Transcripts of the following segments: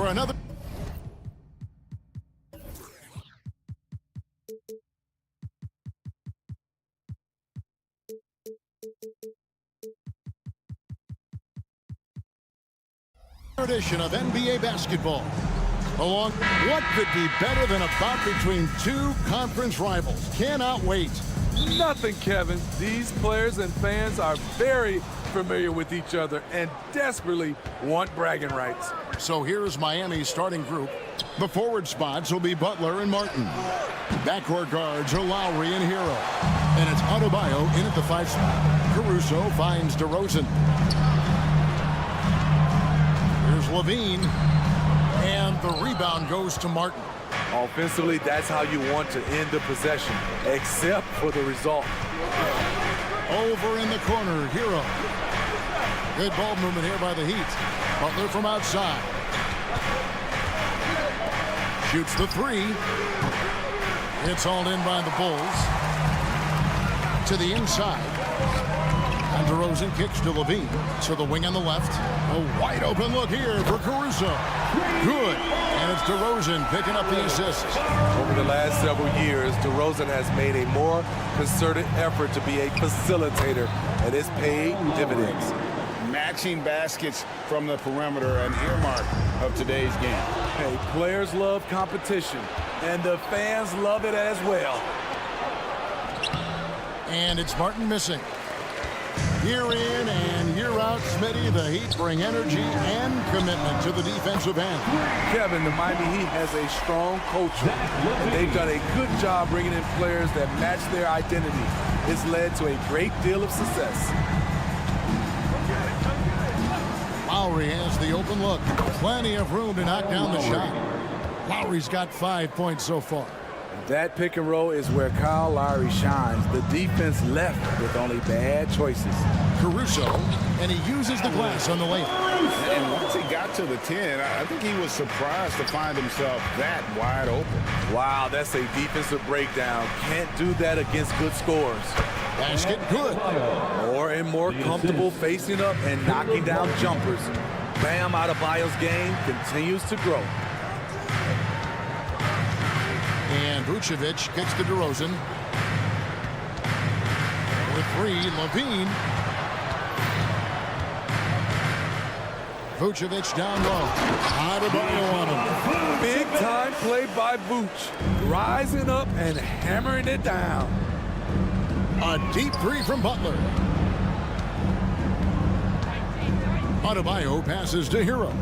for another. Edition of NBA basketball. Along, what could be better than a bout between two conference rivals? Cannot wait. Nothing, Kevin. These players and fans are very familiar with each other and desperately want bragging rights. So here's Miami's starting group. The forward spots will be Butler and Martin. Backcourt guards are Lowry and Hero. And it's Adebayo in at the 5 spot. Caruso finds DeRozan. Here's Levine. And the rebound goes to Martin. Offensively, that's how you want to end the possession, except for the result. Over in the corner, Hero. Good ball movement here by the Heat. Butler from outside. Shoots the 3. It's hauled in by the Bulls. To the inside. And DeRozan kicks to Levine. To the wing on the left. A wide open look here for Caruso. Good. And it's DeRozan picking up the assist. Over the last several years, DeRozan has made a more concerted effort to be a facilitator, and it's paid dividends. Matching baskets from the perimeter, an earmark of today's game. Hey, players love competition, and the fans love it as well. And it's Martin missing. Year in and year out, Smitty, the Heat bring energy and commitment to the defensive end. Kevin, the Miami Heat has a strong culture, and they've done a good job bringing in players that match their identity. It's led to a great deal of success. Lowry has the open look. Plenty of room to knock down the shot. Lowry's got 5 points so far. That pick and roll is where Kyle Lowry shines. The defense left with only bad choices. Caruso, and he uses the glass on the layup. And once he got to the 10, I think he was surprised to find himself that wide open. Wow, that's a defensive breakdown. Can't do that against good scorers. Basket good. Or in more comfortable facing up and knocking down jumpers. Bam Adebayo's game continues to grow. And Vucevic gets to DeRozan. With 3, Levine. Vucevic down low. Adebayo on him. Big time play by Vooch. Rising up and hammering it down. A deep 3 from Butler. Adebayo passes to Hero.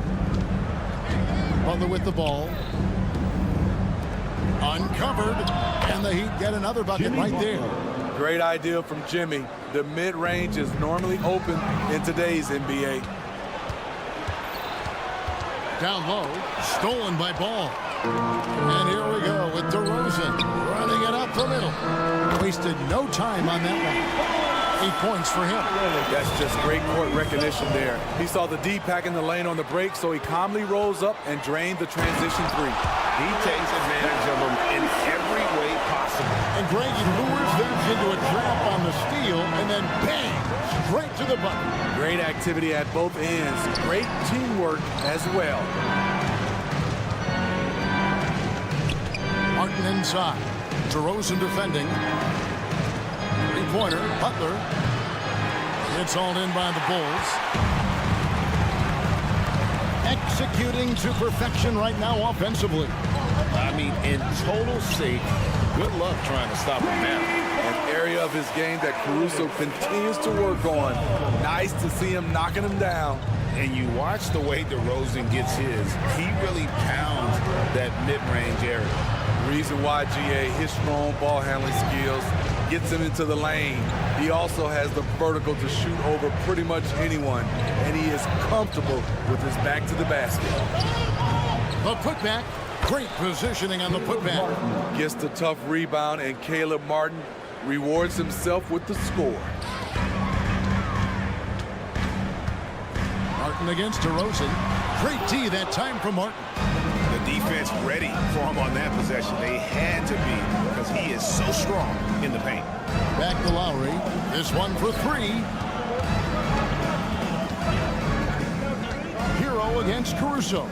Butler with the ball. Uncovered, and the Heat get another bucket right there. Great idea from Jimmy. The mid-range is normally open in today's NBA. Down low, stolen by Ball. And here we go with DeRozan running it up the middle. Wasted no time on that one. 8 points for him. That's just great court recognition there. He saw the D pack in the lane on the break, so he calmly rolls up and drained the transition 3. He takes advantage of them in every way possible. And Greg, he lures them into a trap on the steal, and then bang, straight to the bucket. Great activity at both ends. Great teamwork as well. Martin inside. DeRozan defending. Three-pointer, Butler. It's hauled in by the Bulls. Executing to perfection right now offensively. I mean, in total sync. Good luck trying to stop him now. An area of his game that Caruso continues to work on. Nice to see him knocking him down. And you watch the way DeRozan gets his. He really pounds that mid-range area. Reason why, GA, his strong ball handling skills gets him into the lane. He also has the vertical to shoot over pretty much anyone, and he is comfortable with his back to the basket. The putback, great positioning on the putback. Gets the tough rebound, and Caleb Martin rewards himself with the score. Martin against DeRozan. Great D that time from Martin. The defense ready for him on that possession. They had to be because he is so strong in the paint. Back to Lowry. This one for 3. Hero against Caruso.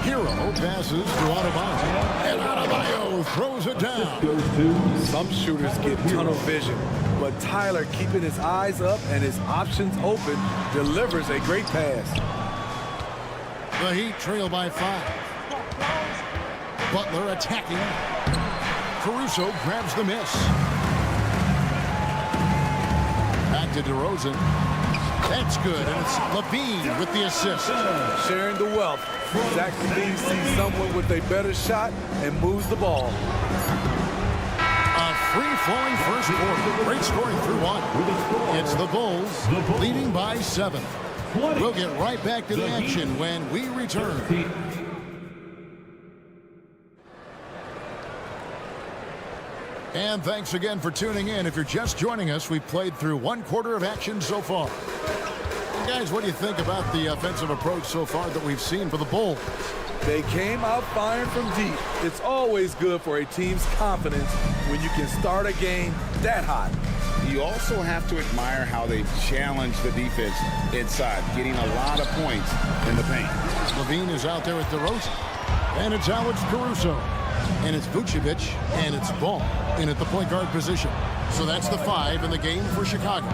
Hero passes to Adebayo. And Adebayo throws it down. Some shooters get tunnel vision, but Tyler, keeping his eyes up and his options open, delivers a great pass. The Heat trail by 5. Butler attacking. Caruso grabs the miss. Back to DeRozan. That's good, and it's Levine with the assist. Sharing the wealth. Zach LaVine sees someone with a better shot and moves the ball. A free-flowing first quarter. Great scoring through 1. It's the Bulls leading by 7. We'll get right back to the action when we return. And thanks again for tuning in. If you're just joining us, we've played through 1 quarter of action so far. And guys, what do you think about the offensive approach so far that we've seen for the Bulls? They came out firing from deep. It's always good for a team's confidence when you can start a game that hot. You also have to admire how they've challenged the defense inside, getting a lot of points in the paint. Levine is out there with DeRozan. And it's Alex Caruso. And it's Vucevic. And it's Ball in at the point guard position. So that's the 5 in the game for Chicago.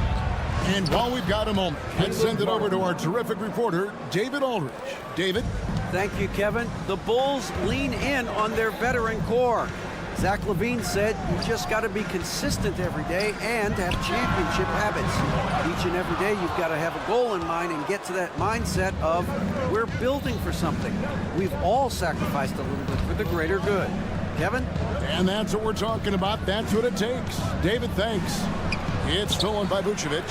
And while we've got a moment, let's send it over to our terrific reporter, David Aldridge. David? Thank you, Kevin. The Bulls lean in on their veteran core. Zach LaVine said you just got to be consistent every day and have championship habits. Each and every day you've got to have a goal in mind and get to that mindset of we're building for something. We've all sacrificed a little bit for the greater good. Kevin? And that's what we're talking about. That's what it takes. David, thanks. It's stolen by Vucevic.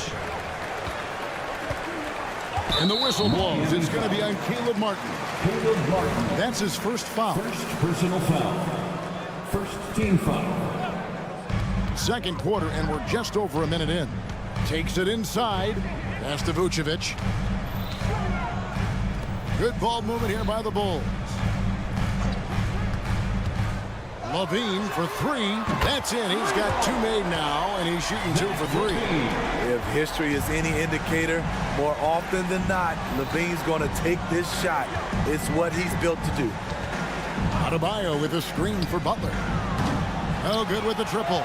And the whistle blows. It's going to be on Caleb Martin. That's his first foul. First personal foul. First team foul. Second quarter, and we're just over a minute in. Takes it inside. Pass to Vucevic. Good ball movement here by the Bulls. Levine for 3. That's in. He's got 2 made now, and he's shooting 2 for 3. If history is any indicator, more often than not, Levine's going to take this shot. It's what he's built to do. Adebayo with a screen for Butler. Oh, good with the triple.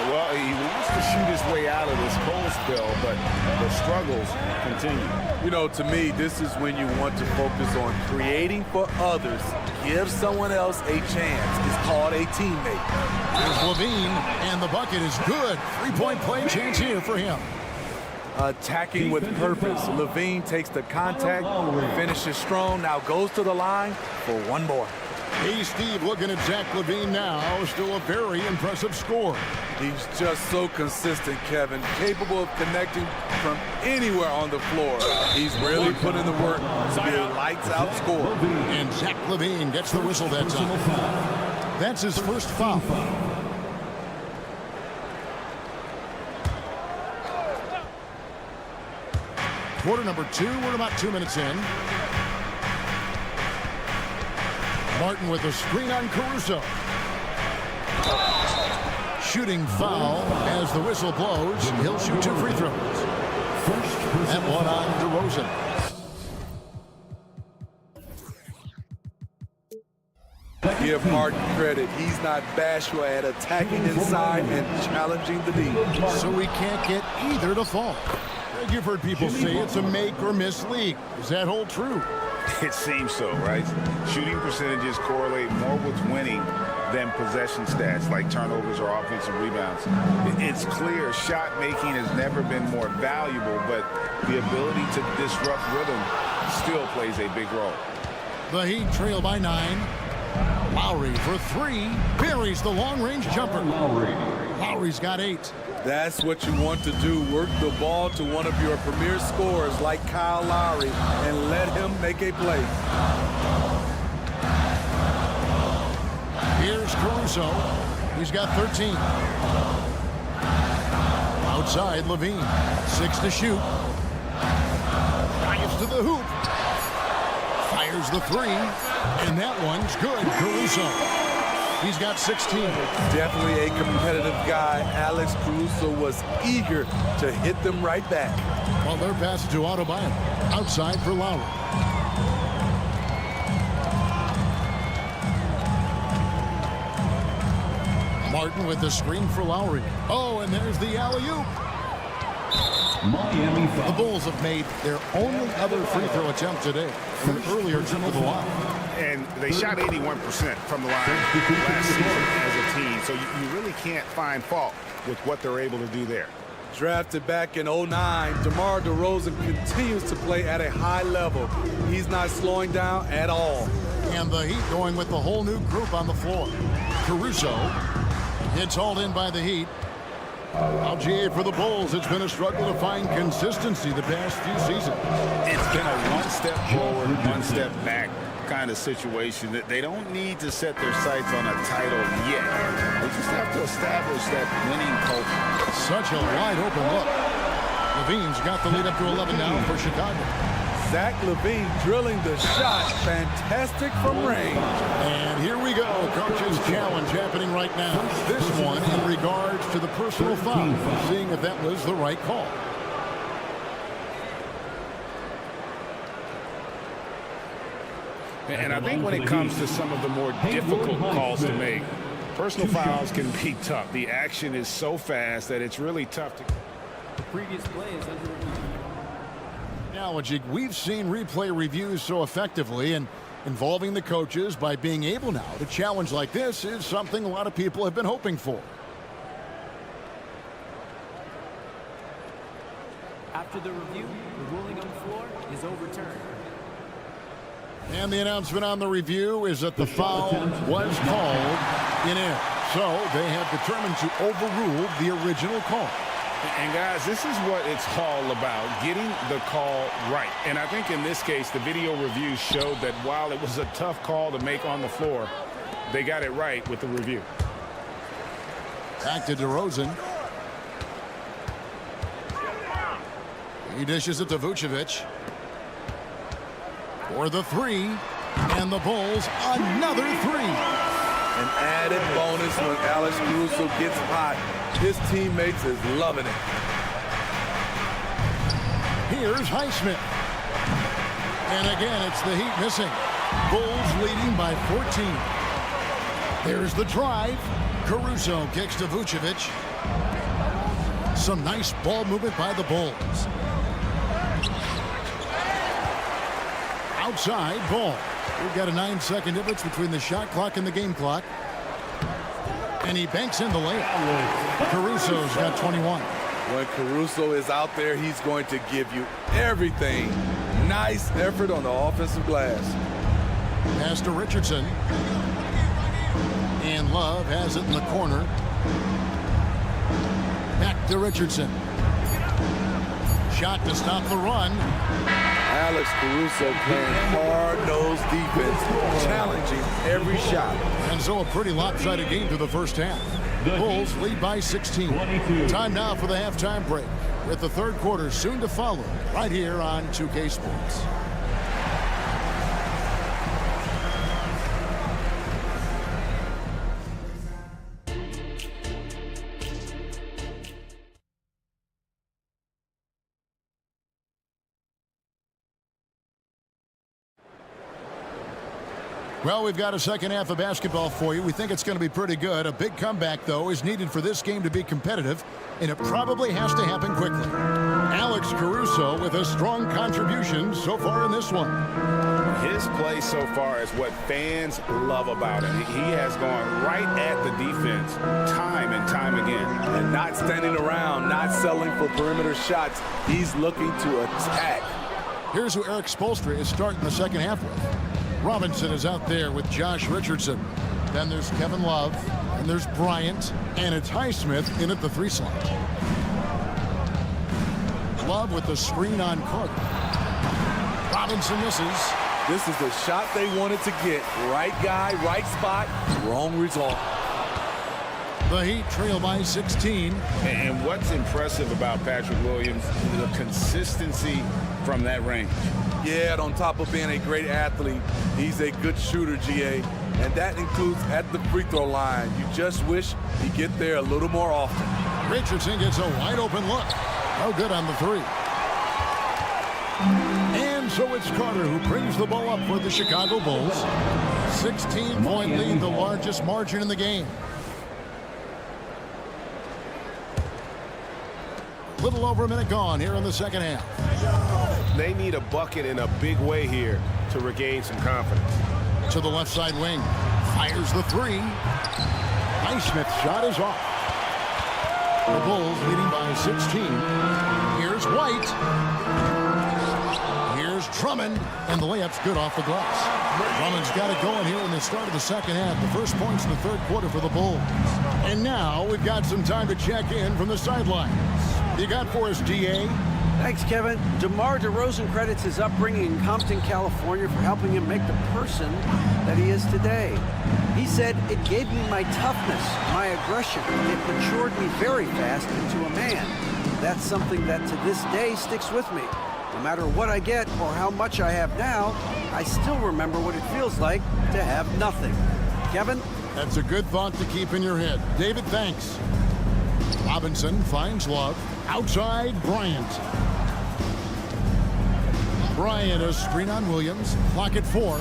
Well, he wants to shoot his way out of this cold spell, but the struggles continue. You know, to me, this is when you want to focus on creating for others. Give someone else a chance. It's called a teammate. Here's Levine, and the bucket is good. 3-point play chance here for him. Attacking with purpose. Levine takes the contact, finishes strong, now goes to the line for 1 more. Hey, Steve, looking at Zach LaVine now. Still a very impressive score. He's just so consistent, Kevin. Capable of connecting from anywhere on the floor. He's really put in the work to be a lights-out scorer. And Zach LaVine gets the whistle that time. That's his first foul. Quarter number 2. We're about 2 minutes in. Martin with a screen on Caruso. Shooting foul as the whistle blows. He'll shoot 2 free throws. And 1 on DeRozan. Give Martin credit. He's not bashful at attacking inside and challenging the D. So we can't get either to fall. You've heard people say it's a make or miss league. Does that hold true? It seems so, right? Shooting percentages correlate more with winning than possession stats like turnovers or offensive rebounds. It's clear shot making has never been more valuable, but the ability to disrupt rhythm still plays a big role. The Heat trail by 9. Lowry for 3. Buries the long-range jumper. Lowry's got 8. That's what you want to do. Work the ball to one of your premier scorers like Kyle Lowry and let him make a play. Here's Caruso. He's got 13. Outside, Levine. 6 to shoot. Drives to the hoop. Fires the 3. And that one's good. Caruso. He's got 16. Definitely a competitive guy. Alex Caruso was eager to hit them right back. Well, their pass to Adebayo. Outside for Lowry. Martin with the screen for Lowry. Oh, and there's the alley-oop. Miami The foul. Bulls have made their only other free throw attempt today from an earlier trip to the line. And they shot 81% from the line last season as a team. So you really can't find fault with what they're able to do there. Drafted back in '09, DeMar DeRozan continues to play at a high level. He's not slowing down at all. And the Heat going with the whole new group on the floor. Caruso. It's hauled in by the Heat. Now, GA, for the Bulls, it's been a struggle to find consistency the past few seasons. It's been a one-step forward, one-step back kind of situation that they don't need to set their sights on a title yet. They just have to establish that winning culture. Such a wide open look. Levine's got the lead up to 11 now for Chicago. Zach LaVine drilling the shot. Fantastic from range. And here we go. Coach's challenge happening right now. This one in regards to the personal foul. Seeing if that was the right call. And I think when it comes to some of the more difficult calls to make, personal fouls can be tough. The action is so fast that it's really tough to... The previous play is under review. Analogy, we've seen replay reviews so effectively, and involving the coaches by being able now to challenge like this is something a lot of people have been hoping for. After the review, the ruling on the floor is overturned. And the announcement on the review is that the foul was called in air. So they have determined to overrule the original call. And guys, this is what it's all about, getting the call right. And I think in this case, the video review showed that while it was a tough call to make on the floor, they got it right with the review. Back to DeRozan. He dishes it to Vucevic. For the three. And the Bulls, another three. An added bonus when Alex Caruso gets hot. His teammates is loving it. Here's Highsmith. And again, it's the Heat missing. Bulls leading by 14. There's the drive. Caruso kicks to Vucevic. Some nice ball movement by the Bulls. Outside ball. We've got a 9-second difference between the shot clock and the game clock. And he banks in the layup. Caruso's got 21. When Caruso is out there, he's going to give you everything. Nice effort on the offensive glass. Pass to Richardson. And Love has it in the corner. Back to Richardson. Shot to stop the run. Alex Caruso playing hard-nosed defense, challenging every shot. And so a pretty lopsided game through the first half. Bulls lead by 16. Time now for the halftime break, with the third quarter soon to follow right here on 2K Sports. Well, we've got a second half of basketball for you. We think it's going to be pretty good. A big comeback, though, is needed for this game to be competitive, and it probably has to happen quickly. Alex Caruso with a strong contribution so far in this one. His play so far is what fans love about him. He has gone right at the defense time and time again. And not standing around, not settling for perimeter shots. He's looking to attack. Here's who Eric Spoelstra is starting the second half with. Robinson is out there with Josh Richardson. Then there's Kevin Love, and there's Bryant, and it's Highsmith in at the 3 slot. Love with the screen on Cook. Robinson misses. This is the shot they wanted to get. Right guy, right spot, wrong result. The Heat trail by 16. And what's impressive about Patrick Williams is the consistency from that range. Yeah, and on top of being a great athlete, he's a good shooter, GA. And that includes at the free throw line. You just wish he'd get there a little more often. Richardson gets a wide open look. No good on the 3. And so it's Carter who brings the ball up for the Chicago Bulls. 16-point lead, the largest margin in the game. Little over a minute gone here in the second half. They need a bucket in a big way here to regain some confidence. To the left side wing. Fires the three. Highsmith's shot is off. The Bulls leading by 16. Here's White. Here's Drummond. And the layup's good off the glass. Drummond's got it going here in the start of the second half. The first points in the third quarter for the Bulls. And now we've got some time to check in from the sidelines. You got for us, DA? Thanks, Kevin. DeMar DeRozan credits his upbringing in Compton, California for helping him make the person that he is today. He said, "It gave me my toughness, my aggression. It matured me very fast into a man. That's something that to this day sticks with me. No matter what I get or how much I have now, I still remember what it feels like to have nothing." Kevin? That's a good thought to keep in your head. David, thanks. Robinson finds Love. Outside, Bryant. Bryant, a screen on Williams. Clock at 4.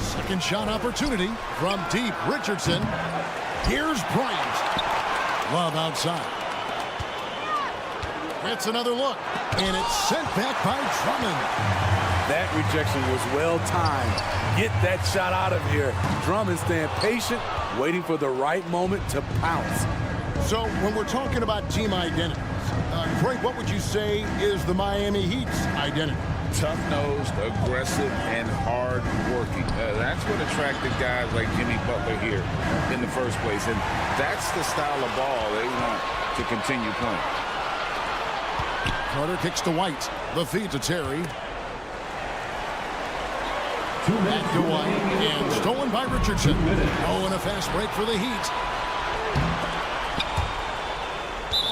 Second shot opportunity from deep. Richardson. Here's Bryant. Love outside. Gets another look. And it's sent back by Drummond. That rejection was well timed. Get that shot out of here. Drummond staying patient, waiting for the right moment to pounce. So when we're talking about team identities, Craig, what would you say is the Miami Heat's identity? Tough-nosed, aggressive, and hard-working. That's what attracted guys like Jimmy Butler here in the first place. And that's the style of ball they want to continue playing. Carter kicks to White. The feed to Terry. Back to White. And stolen by Richardson. Oh, and a fast break for the Heat.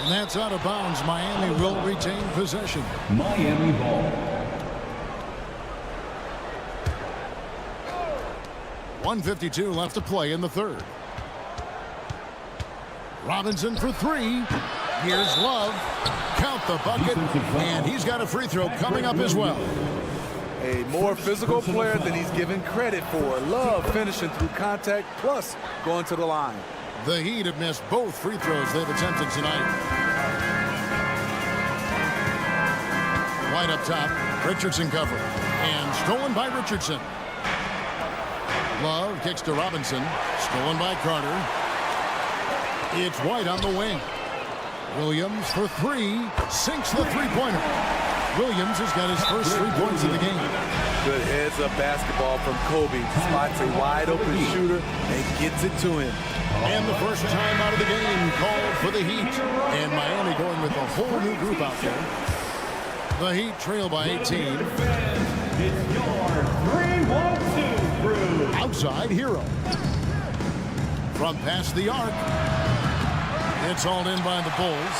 And that's out of bounds. Miami will retain possession. Miami ball. 1:52 left to play in the third. Robinson for three. Here's Love. Count the bucket. And he's got a free throw coming up as well. A more physical player than he's given credit for. Love finishing through contact, plus going to the line. The Heat have missed both free throws they've attempted tonight. White up top. Richardson covered. And stolen by Richardson. Love kicks to Robinson. Stolen by Carter. It's White on the wing. Williams for three. Sinks the three-pointer. Williams has got his first 3 points of the game. Good heads-up basketball from Kobe. Spots a wide-open shooter and gets it to him. And the first time out of the game called for the Heat. And Miami going with a whole new group out there. The Heat trail by 18. Outside, Hero. From past the arc. It's hauled in by the Bulls.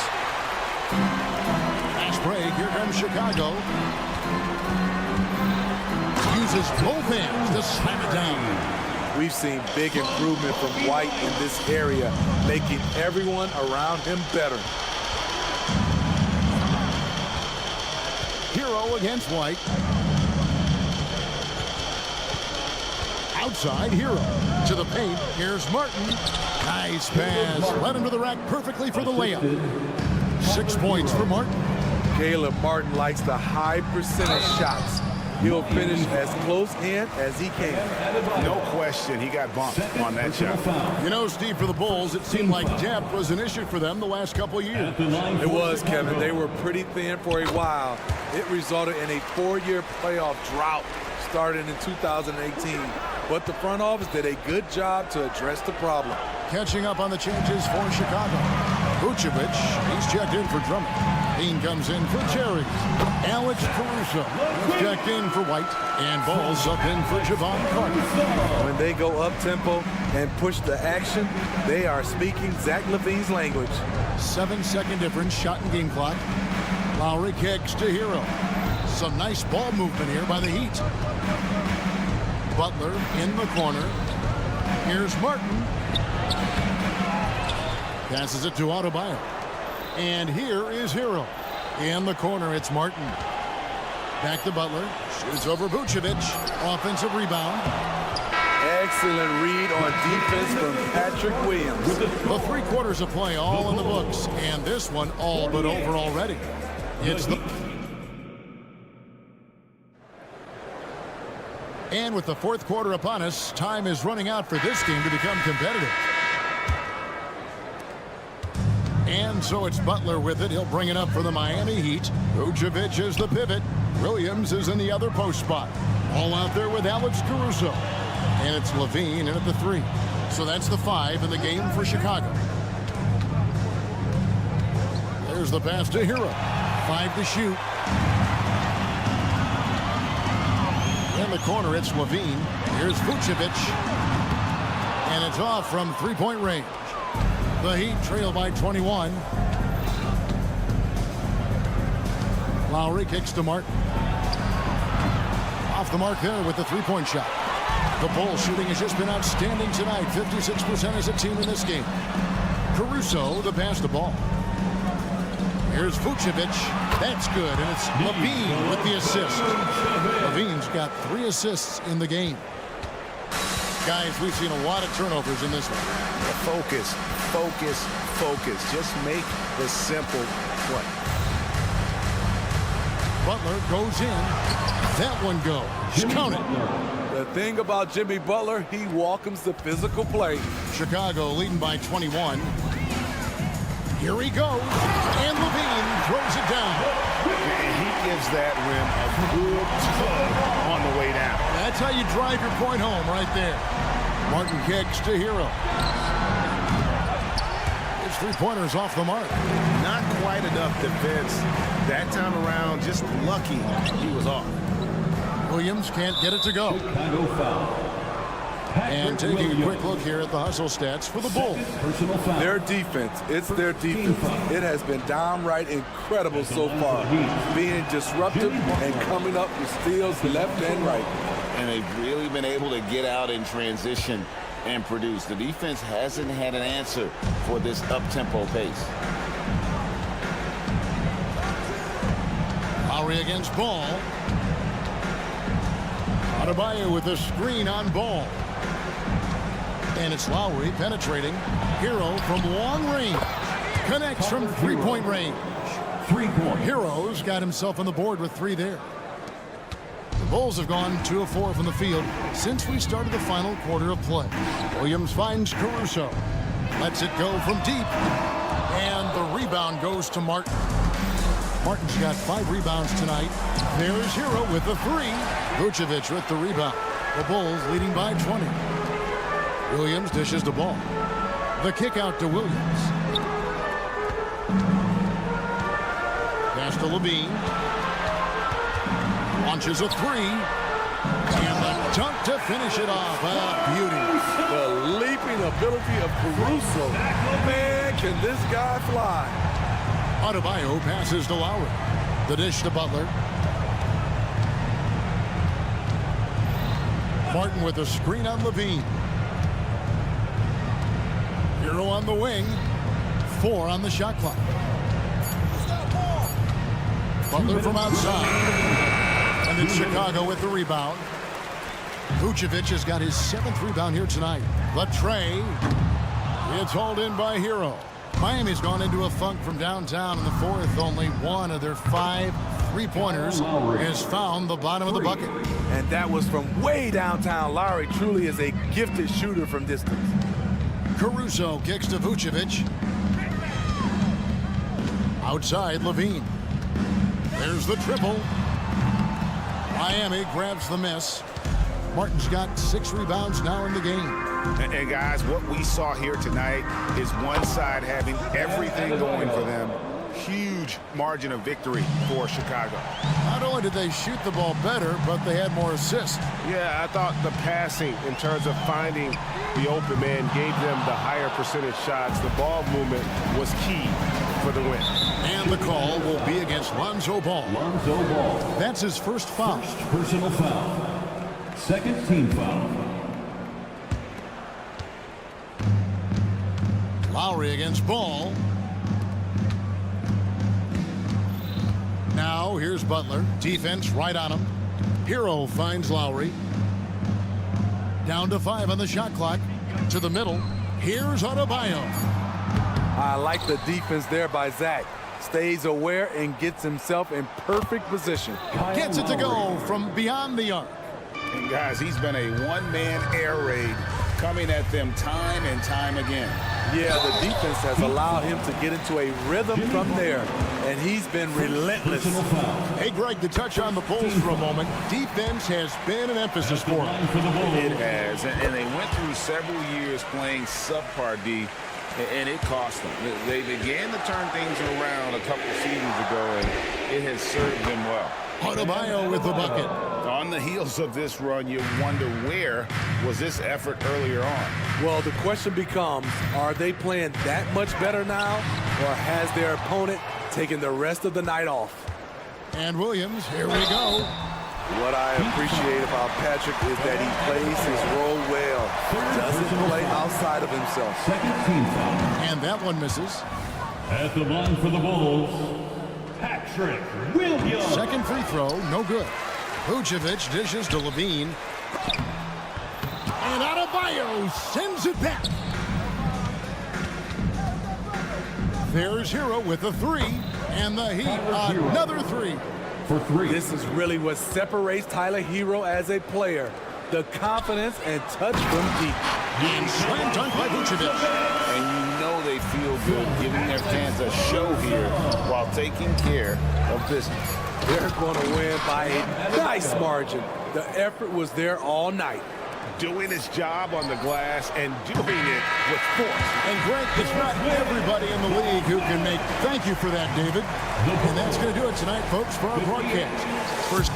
Fast break. Here comes Chicago. Uses both hands to slam it down. We've seen big improvement from White in this area, making everyone around him better. Hero against White. Outside, Hero. To the paint. Here's Martin. Nice pass. Led him to the rack perfectly for the layup. 6 points for Martin. Caleb Martin likes the high percentage shots. He'll finish as close in as he can. No question, he got bumped on that shot. You know, Steve, for the Bulls, it seemed like depth was an issue for them the last couple of years. It was, Kevin. They were pretty thin for a while. It resulted in a 4-year playoff drought starting in 2018. But the front office did a good job to address the problem. Catching up on the changes for Chicago. Vucevic, he's checked in for Drummond. Dean comes in for Terry. Alex Caruso is checked in for White. And Ball's up in for Javon Carter. When they go up-tempo and push the action, they are speaking Zach LaVine's language. 7-second difference, shot and game clock. Lowry kicks to Hero. Some nice ball movement here by the Heat. Butler in the corner. Here's Martin. Passes it to Adebayo. And here is Hero. In the corner, it's Martin. Back to Butler. Shoots over Vucevic. Offensive rebound. Excellent read on defense from Patrick Williams. The 3 quarters of play all in the books, and this one all but over already. It's the... And with the 4th quarter upon us, time is running out for this game to become competitive. And so it's Butler with it. He'll bring it up for the Miami Heat. Vucevic is the pivot. Williams is in the other post spot. All out there with Alex Caruso. And it's Levine in at the 3. So that's the 5 in the game for Chicago. There's the pass to Hero. 5 to shoot. In the corner, it's Levine. Here's Vucevic. And it's off from 3-point range. The Heat trail by 21. Lowry kicks to Martin. Off the mark there with the 3-point shot. The Bulls shooting has just been outstanding tonight. 56% as a team in this game. Caruso, the pass the ball. Here's Vucevic. That's good, and it's Levine with the assist. Levine's got 3 assists in the game. Guys, we've seen a lot of turnovers in this one. Focus, focus, focus. Just make the simple play. Butler goes in. That one goes. Count it. The thing about Jimmy Butler, he welcomes the physical play. Chicago leading by 21. Here he goes. And Levine throws it down. And he gives that rim a good tug on the way down. That's how you drive your point home right there. Martin kicks to Hero. His 3-pointers off the mark. Not quite enough defense. That time around, just lucky he was off. Williams can't get it to go. And taking a quick look here at the hustle stats for the Bulls. Their defense, it's their defense. It has been downright incredible so far. Being disruptive and coming up with steals left and right. And they've really been able to get out in transition and produce. The defense hasn't had an answer for this up-tempo pace. Lowry against Ball. Adebayo with a screen on Ball. And it's Lowry penetrating. Hero from long range. Connects from 3-point range. 3-point. Hero's got himself on the board with 3 there. The Bulls have gone 2 of 4 from the field since we started the final quarter of play. Williams finds Caruso. Lets it go from deep. And the rebound goes to Martin. Martin's got 5 rebounds tonight. There's Hero with the 3. Vucevic with the rebound. The Bulls leading by 20. Williams dishes the ball. The kick out to Williams. Pass to Levine. Launches a 3. And the dunk to finish it off. Beauty. The leaping ability of Caruso. Man, can this guy fly? Adebayo passes to Lowry. The dish to Butler. Martin with a screen on Levine. Hero on the wing. 4 on the shot clock. Butler from outside. And then Chicago with the rebound. Vucevic has got his 7th rebound here tonight. The tray. It's hauled in by Hero. Miami's gone into a funk from downtown in the 4th. Only 1 of their 5 3-pointers has found the bottom of the bucket. And that was from way downtown. Lowry truly is a gifted shooter from distance. Caruso kicks to Vucevic. Outside, Levine. There's the triple. Miami grabs the miss. Martin's got 6 rebounds now in the game. And guys, what we saw here tonight is one side having everything going for them. Huge margin of victory for Chicago. Not only did they shoot the ball better, but they had more assists. Yeah, I thought the passing in terms of finding the open man gave them the higher percentage shots. The ball movement was key for the win. And the call will be against Lonzo Ball. Lonzo Ball. That's his first foul. First personal foul. Second team foul. Lowry against Ball. Now here's Butler. Defense right on him. Hero finds Lowry. Down to 5 on the shot clock. To the middle. Here's Adebayo. I like the defense there by Zach. Stays aware and gets himself in perfect position. Gets it to go from beyond the arc. And guys, he's been a one-man air raid coming at them time and time again. Yeah, the defense has allowed him to get into a rhythm from there, and he's been relentless. Hey, Greg, to touch on the Bulls for a moment, defense has been an emphasis for them. It has, and they went through several years playing subpar D, and it cost them. They began to turn things around a couple seasons ago, and it has served them well. Adebayo with the bucket. On the heels of this run, you wonder where was this effort earlier on? Well, the question becomes, are they playing that much better now, or has their opponent taken the rest of the night off? And Williams, here we go. What I appreciate about Patrick is that he plays his role well. Doesn't play outside of himself. Second team foul. And that one misses. At the line for the Bulls, Patrick Williams. Second free throw, no good. Vucevic dishes to Levine. And Adebayo sends it back. There's Hero with a 3. And the Heat, another 3. For 3. This is really what separates Tyler Hero as a player. The confidence and touch from deep. And slam dunk by Vucevic. And you know they feel good giving their fans a show here while taking care of business. They're going to win by a nice margin. The effort was there all night. Doing his job on the glass and doing it with force. And Greg, it's not everybody in the league who can make. Thank you for that, David. And that's going to do it tonight, folks, for our broadcast. First.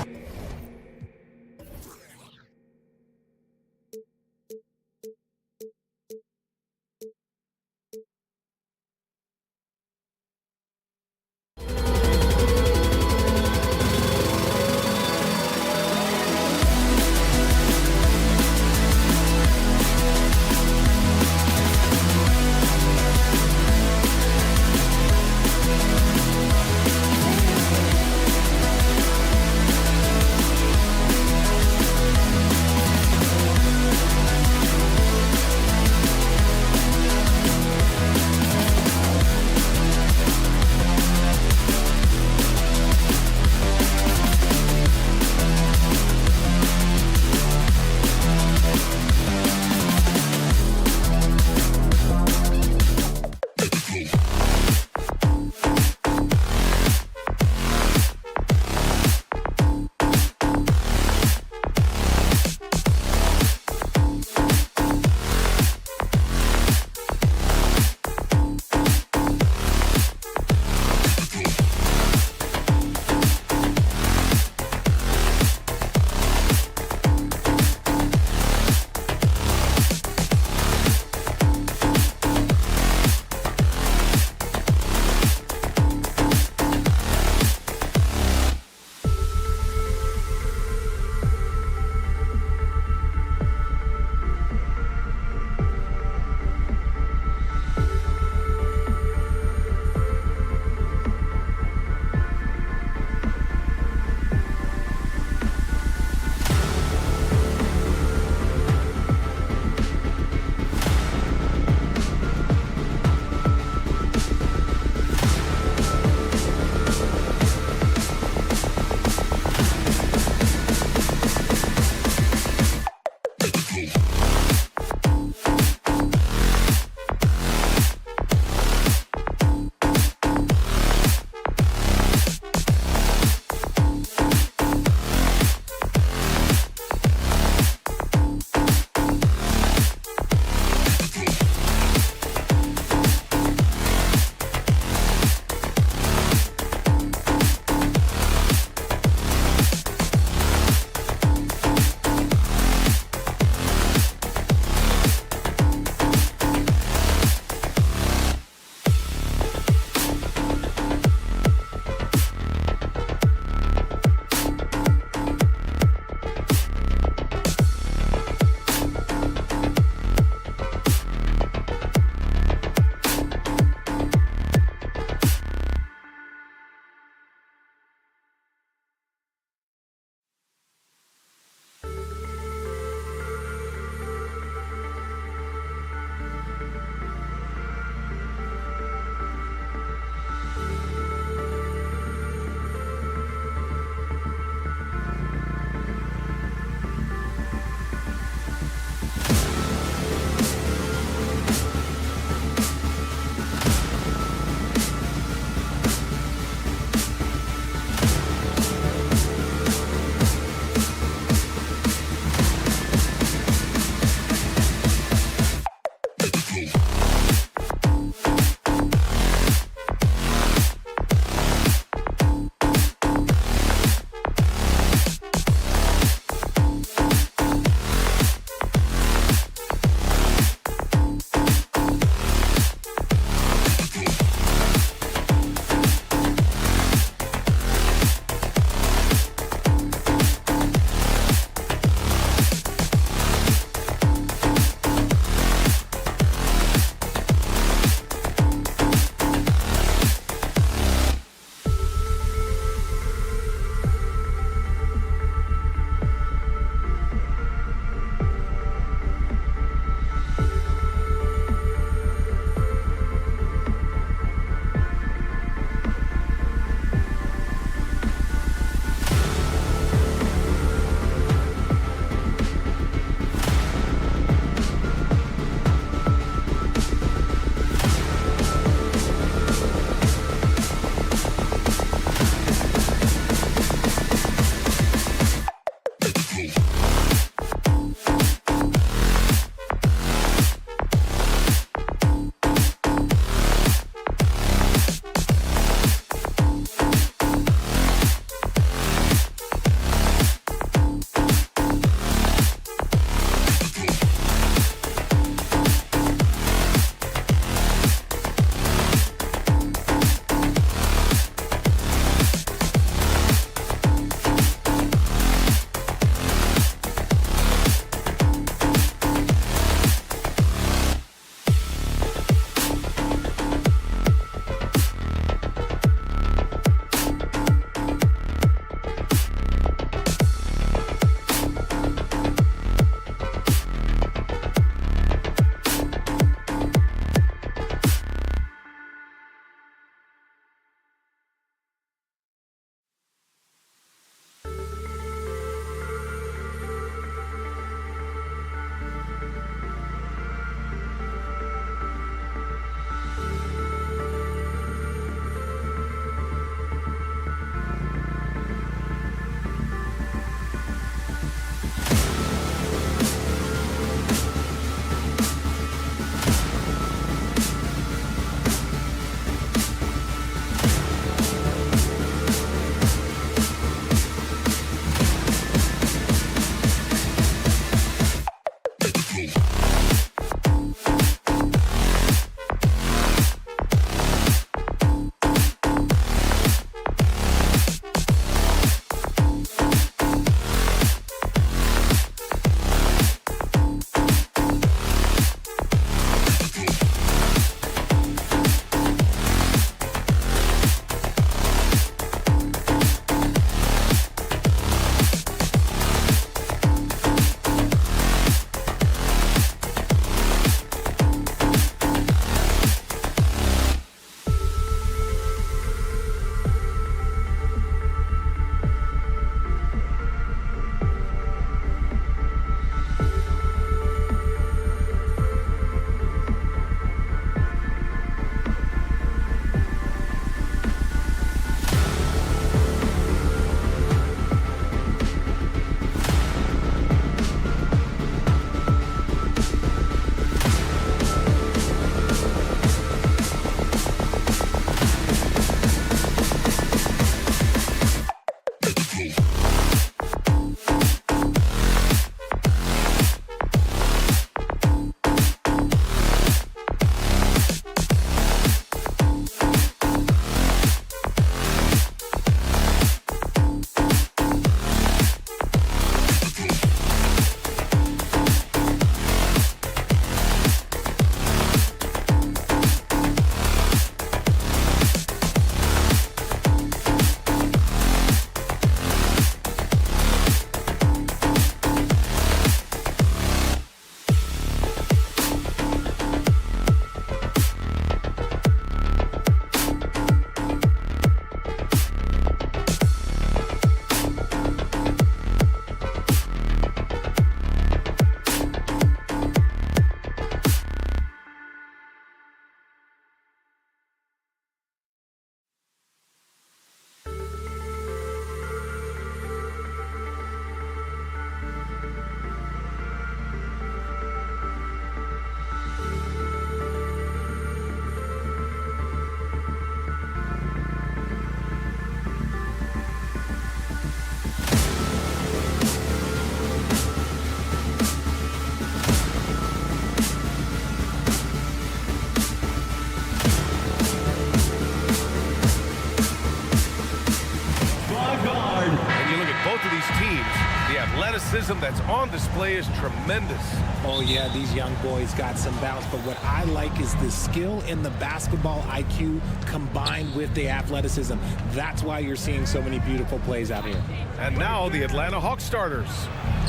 athleticism that's on display is tremendous. Oh, yeah, these young boys got some bounce, but what I like is the skill and the basketball IQ combined with the athleticism. That's why you're seeing so many beautiful plays out here. And now the Atlanta Hawks starters.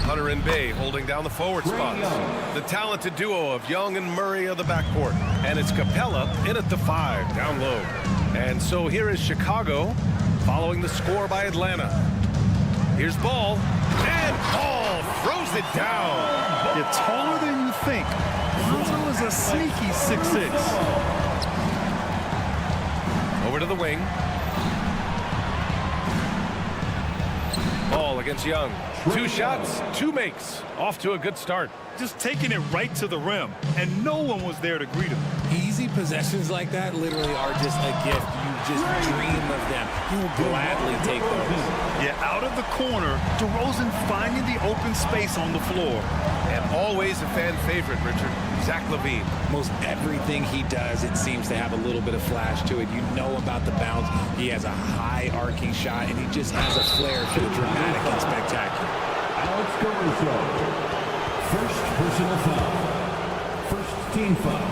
Hunter and Bay holding down the forward spots. The talented duo of Young and Murray of the backcourt. And it's Capella in at the 5, down low. And so here is Chicago following the score by Atlanta. Here's Ball, and Ball throws it down. You're taller than you think. Lonzo is a sneaky 6'6". Over to the wing. Ball against Young. 2 shots, 2 makes. Off to a good start. Just taking it right to the rim, and no one was there to greet him. Easy possessions like that literally are just a gift. You just dream of them. You'll gladly take those. Yeah, out of the corner, DeRozan finding the open space on the floor. And always a fan favorite, Richard, Zach LaVine. Most everything he does, it seems to have a little bit of flash to it. You know about the bounce. He has a high arcing shot, and he just has a flair for the dramatic and spectacular. Alex Caruso. First personal foul. First team foul.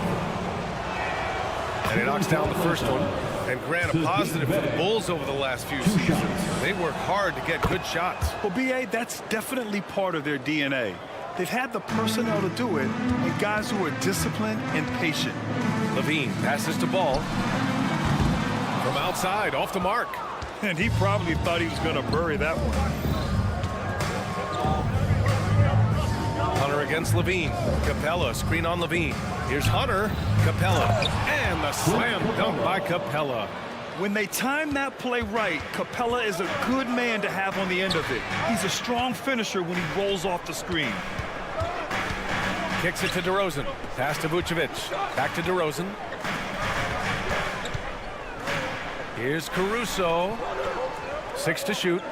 And he knocks down the first one. And Grant, a positive for the Bulls over the last few seasons. They work hard to get good shots. Well, B.A., that's definitely part of their DNA. They've had the personnel to do it, and guys who are disciplined and patient. LaVine passes to Ball. From outside, off the mark. And he probably thought he was going to bury that one. Hunter against LaVine. Capella, screen on LaVine. Here's Hunter, Capella, and the slam dunk by Capella. When they time that play right, Capella is a good man to have on the end of it. He's a strong finisher when he rolls off the screen. Kicks it to DeRozan. Pass to Vucevic. Back to DeRozan. Here's Caruso. 6 to shoot.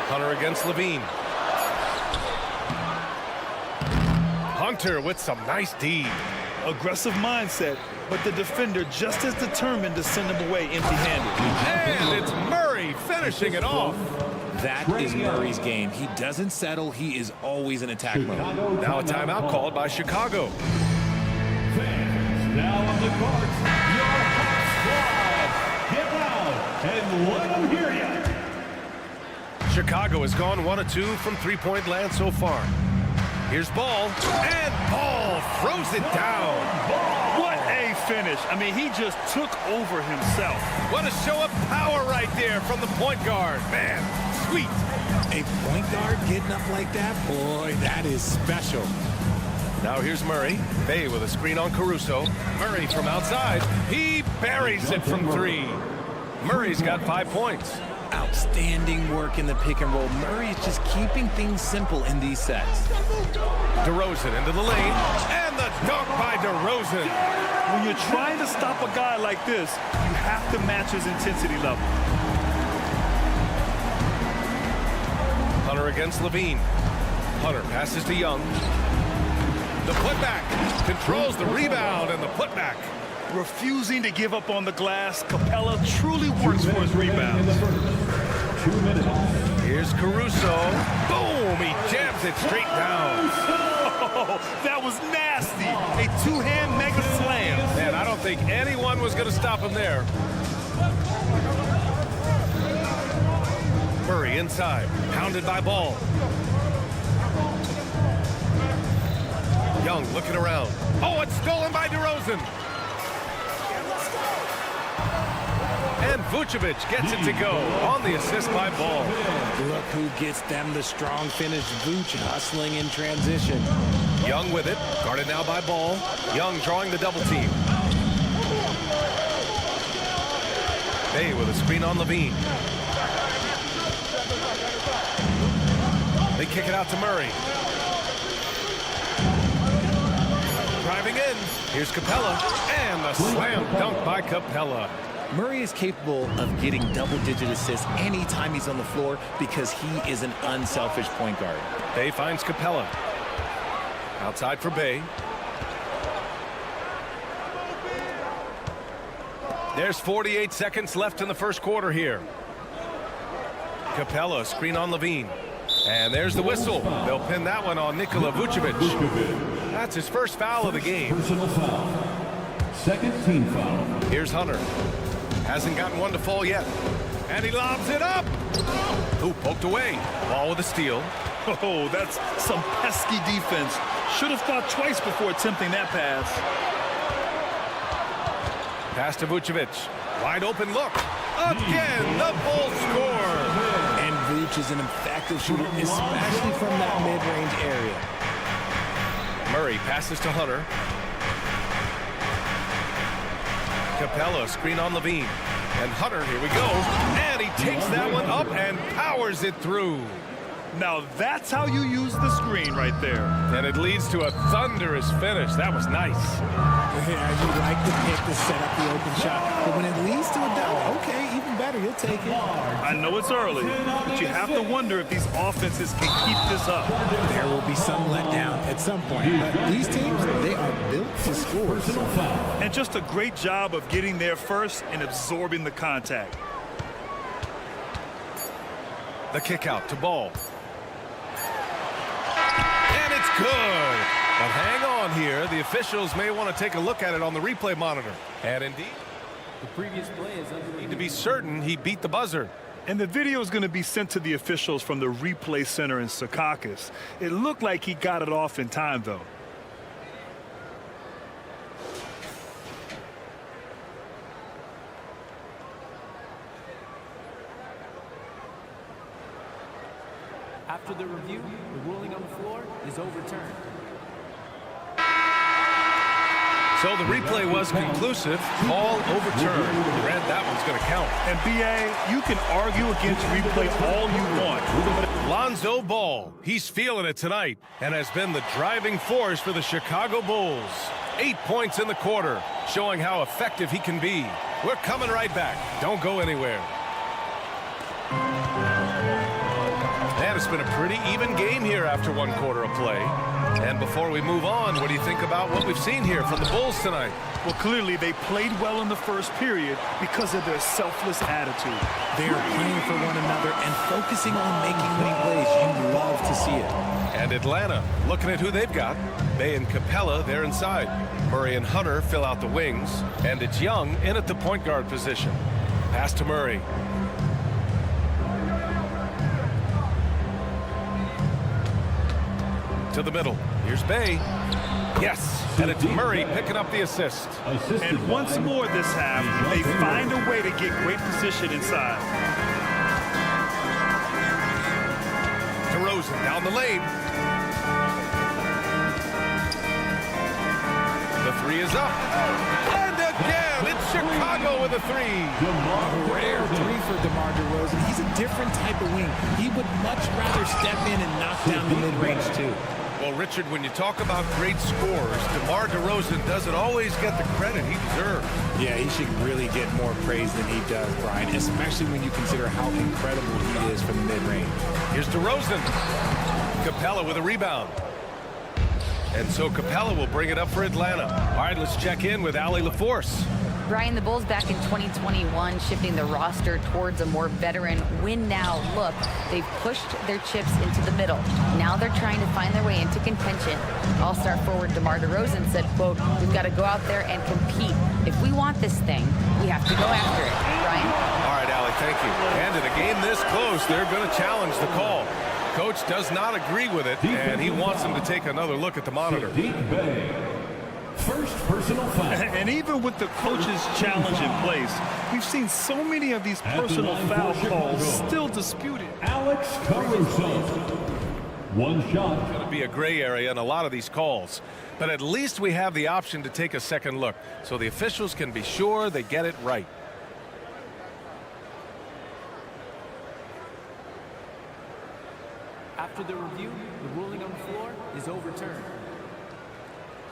Hunter against LaVine. Hunter with some nice D. Aggressive mindset, but the defender just as determined to send him away empty-handed. And it's Murray finishing it off. That is Murray's game. He doesn't settle. He is always in attack mode. Now a timeout called by Chicago. Fans, now on the court, your hot squad. Get out and let them hear you. Chicago has gone 1 of 2 from three-point land so far. Here's Ball, and Ball throws it down. What a finish. I mean, he just took over himself. What a show of power right there from the point guard. Man, sweet. A point guard getting up like that? Boy, that is special. Now here's Murray. Bay with a screen on Caruso. Murray from outside. He buries it from 3. Murray's got 5 points. Outstanding work in the pick and roll. Murray is just keeping things simple in these sets. DeRozan into the lane, and the dunk by DeRozan. When you're trying to stop a guy like this, you have to match his intensity level. Hunter against LaVine. Hunter passes to Young. The putback, controls the rebound, and the putback. Refusing to give up on the glass, Capella truly works for his rebounds. 2 minutes. Here's Caruso. Boom! He jams it straight down. Oh, that was nasty. A 2-hand mega slam. Man, I don't think anyone was going to stop him there. Murray inside, pounded by Ball. Young looking around. Oh, it's stolen by DeRozan. And Vucevic gets it to go on the assist by Ball. Look who gets them the strong finish. Vuce hustling in transition. Young with it, guarded now by Ball. Young drawing the double team. Bay with a screen on LaVine. They kick it out to Murray. Driving in. Here's Capella. And the slam dunk by Capella. Murray is capable of getting double-digit assists anytime he's on the floor because he is an unselfish point guard. Bay finds Capella. Outside for Bay. There's 48 seconds left in the first quarter here. Capella, screen on Levine. And there's the whistle. They'll pin that one on Nikola Vucevic. That's his first foul of the game. Personal foul. Second team foul. Here's Hunter. Hasn't gotten one to fall yet. And he lobs it up. Ooh, poked away. Ball with a steal. Oh, that's some pesky defense. Should have thought twice before attempting that pass. Pass to Vucevic. Wide open look. Again, the Bulls score. And Vuce is an effective shooter, especially from that mid-range area. Murray passes to Hunter. Capella, screen on Levine. And Hunter, here we go. And he takes that one up and powers it through. Now that's how you use the screen right there. And it leads to a thunderous finish. That was nice. Yeah, you like the pick to set up the open shot, but when it leads to a dunk, okay, even better, you'll take it. I know it's early, but you have to wonder if these offenses can keep this up. There will be some letdown at some point, but these teams, they are built to score. And just a great job of getting there first and absorbing the contact. The kick out to Ball. And it's good. But hang on here. The officials may want to take a look at it on the replay monitor. And indeed, The previous play is underway. to be certain he beat the buzzer. And the video is going to be sent to the officials from the replay center in Secaucus. It looked like he got it off in time, though. After the review, the ruling on the floor is overturned. So the replay was conclusive. Call overturned. Red, that one's going to count. And BA, you can argue against replay all you want. Lonzo Ball, he's feeling it tonight and has been the driving force for the Chicago Bulls. 8 points in the quarter, showing how effective he can be. We're coming right back. Don't go anywhere. And it's been a pretty even game here after one quarter of play. And before we move on, what do you think about what we've seen here from the Bulls tonight? Well, clearly they played well in the first period because of their selfless attitude. They are playing for one another and focusing on making winning plays. You love to see it. And Atlanta, looking at who they've got. Bay and Capella, they're inside. Murray and Hunter fill out the wings. And it's Young in at the point guard position. Pass to Murray. To the middle. Here's Bay. Yes. And it's Murray picking up the assist. And once more this half, they find a way to get great position inside. DeRozan down the lane. The three is up. And again, it's Chicago with a three. A rare three for DeMar DeRozan. He's a different type of wing. He would much rather step in and knock down the mid-range too. Well, Richard, when you talk about great scorers, DeMar DeRozan doesn't always get the credit he deserves. Yeah, he should really get more praise than he does, Brian, especially when you consider how incredible he is from the mid-range. Here's DeRozan. Capella with a rebound. And so Capella will bring it up for Atlanta. All right, let's check in with Allie LaForce. Brian, the Bulls back in 2021 shifting the roster towards a more veteran win-now look. They've pushed their chips into the middle. Now they're trying to find their way into contention. All-star forward DeMar DeRozan said, quote, "We've got to go out there and compete. If we want this thing, we have to go after it." Brian? All right, Allie, thank you. And in a game this close, they're going to challenge the call. Coach does not agree with it, and he wants them to take another look at the monitor. First personal foul. And even with the coach's challenge in place, we've seen so many of these personal foul calls still disputed. Alex Caruso. One shot. It's going to be a gray area in a lot of these calls. But at least we have the option to take a second look, so the officials can be sure they get it right. After the review, the ruling on the floor is overturned.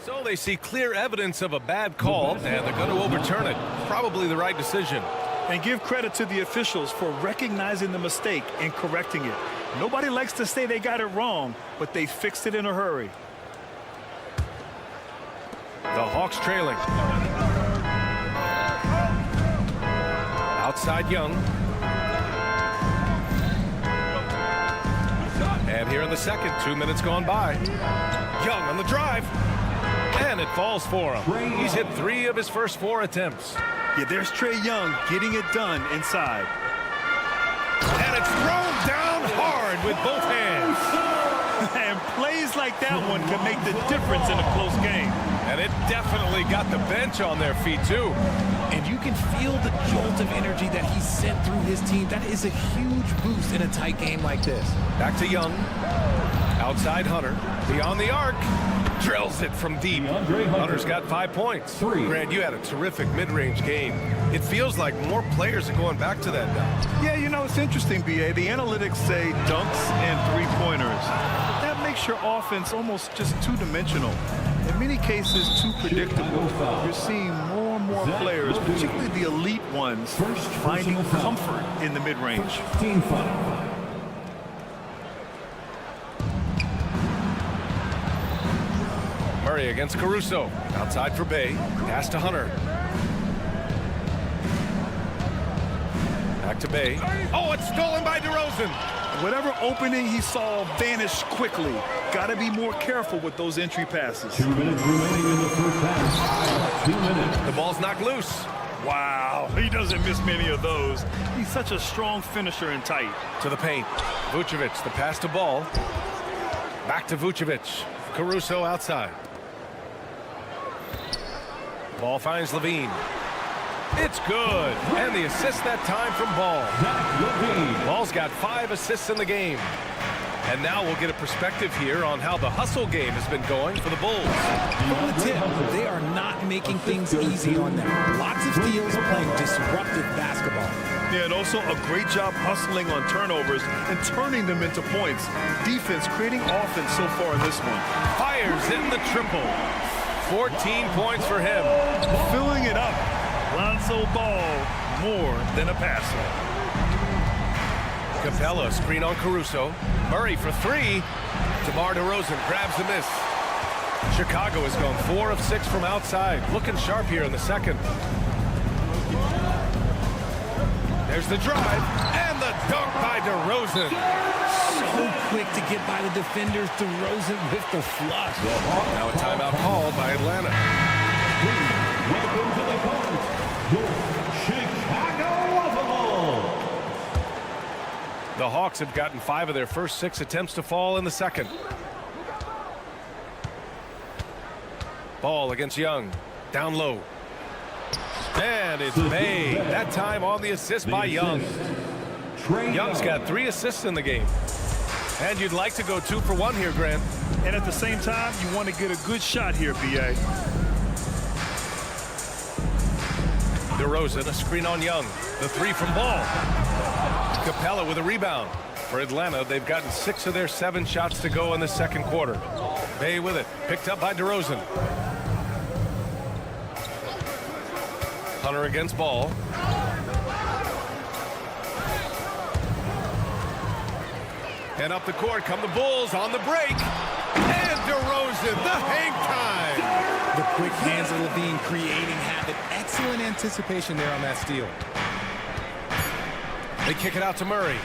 So they see clear evidence of a bad call, and they're going to overturn it. Probably the right decision. And give credit to the officials for recognizing the mistake and correcting it. Nobody likes to say they got it wrong, but they fixed it in a hurry. The Hawks trailing. Outside Young. a second. 2 minutes gone by. Young on the drive. And it falls for him. He's hit 3 of his first 4 attempts. Yeah, there's Trae Young getting it done inside. And it's thrown down hard with both hands. And plays like that one can make the difference in a close game. And it definitely got the bench on their feet, too. And you can feel the jolt of energy that he sent through his team. That is a huge boost in a tight game like this. Back to Young. Outside Hunter. Beyond the arc. Drills it from deep. Hunter's got 5 points. Grant, you had a terrific mid-range game. It feels like more players are going back to that now. Yeah, you know, it's interesting, B.A. The analytics say dunks and three-pointers. But that makes your offense almost just two-dimensional. In many cases, too predictable. You're seeing more and more players, particularly the elite ones, finding comfort in the mid-range. Murray against Caruso. Outside for Bay. Pass to Hunter. Back to Bay. Oh, it's stolen by DeRozan. Whatever opening he saw vanished quickly. Got to be more careful with those entry passes. 2 minutes remaining in the first half. 2 minutes. The ball's knocked loose. Wow, he doesn't miss many of those. He's such a strong finisher and tight. To the paint. Vucevic, the pass to Ball. Back to Vucevic. Caruso outside. Ball finds Levine. It's good. And the assist that time from Ball. Ball's got 5 assists in the game. And now we'll get a perspective here on how the hustle game has been going for the Bulls. From the tip, they are not making things easy on them. Lots of steals, playing disruptive basketball. Yeah, and also a great job hustling on turnovers and turning them into points. Defense creating offense so far in this one. Fires in the triple. 14 points for him. Filling it up. Lonzo Ball, more than a passer. Capella, screen on Caruso. Murray for 3. DeMar DeRozan grabs the miss. Chicago has gone 4 of 6 from outside. Looking sharp here in the second. There's the drive and the dunk by DeRozan. So quick to get by the defenders. DeRozan with the flush. Now a timeout called by Atlanta. Welcome to the court, your Chicago Bulls. The Hawks have gotten 5 of their first 6 attempts to fall in the second. Ball against Young. Down low. And it's made. That time on the assist by Young. Young's got 3 assists in the game. And you'd like to go 2 for 1 here, Grant. And at the same time, you want to get a good shot here, B.A. DeRozan, a screen on Young. The 3 from Ball. Capella with a rebound. For Atlanta, they've gotten 6 of their 7 shots to go in the second quarter. Bay with it. Picked up by DeRozan. Hunter against Ball. And up the court come the Bulls on the break. And DeRozan, the hang time. The quick hands of Levine creating havoc. Excellent anticipation there on that steal. They kick it out to Murray.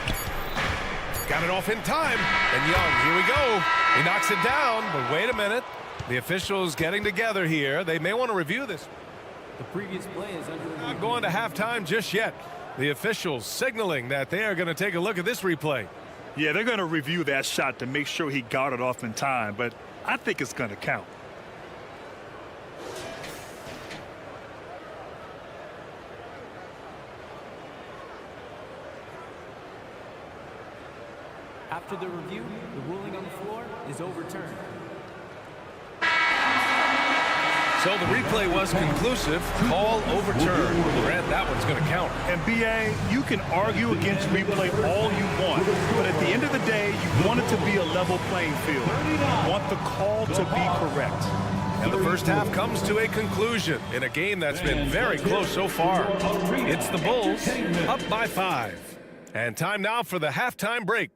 Got it off in time. And Young, here we go. He knocks it down, but wait a minute. The officials getting together here. They may want to review this. The previous play is under review. Not going to halftime just yet. The officials signaling that they are going to take a look at this replay. Yeah, they're going to review that shot to make sure he got it off in time, but I think it's going to count. After the review, the ruling on the floor is overturned. So the replay was conclusive. Call overturned. Grant, that one's going to count. And B.A., you can argue against replay all you want, but at the end of the day, you want it to be a level playing field. You want the call to be correct. And the first half comes to a conclusion in a game that's been very close so far. It's the Bulls up by 5. And time now for the halftime break.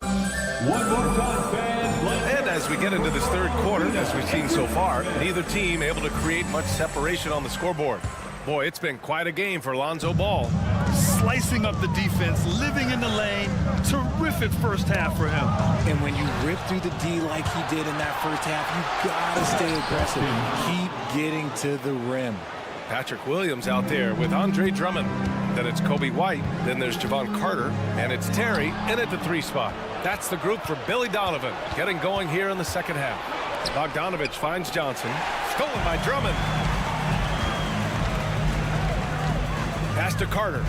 One more time, fans. And as we get into this third quarter, as we've seen so far, neither team able to create much separation on the scoreboard. Boy, it's been quite a game for Lonzo Ball. slicing up the defense, living in the lane. Terrific first half for him. And when you rip through the D like he did in that first half, you gotta stay aggressive. Keep getting to the rim. Patrick Williams out there with Andre Drummond. Then it's Kobe White. Then there's Javon Carter. And it's Terry in at the 3 spot. That's the group for Billy Donovan getting going here in the second half. Bogdanovich finds Johnson. Stolen by Drummond. Pass to Carter.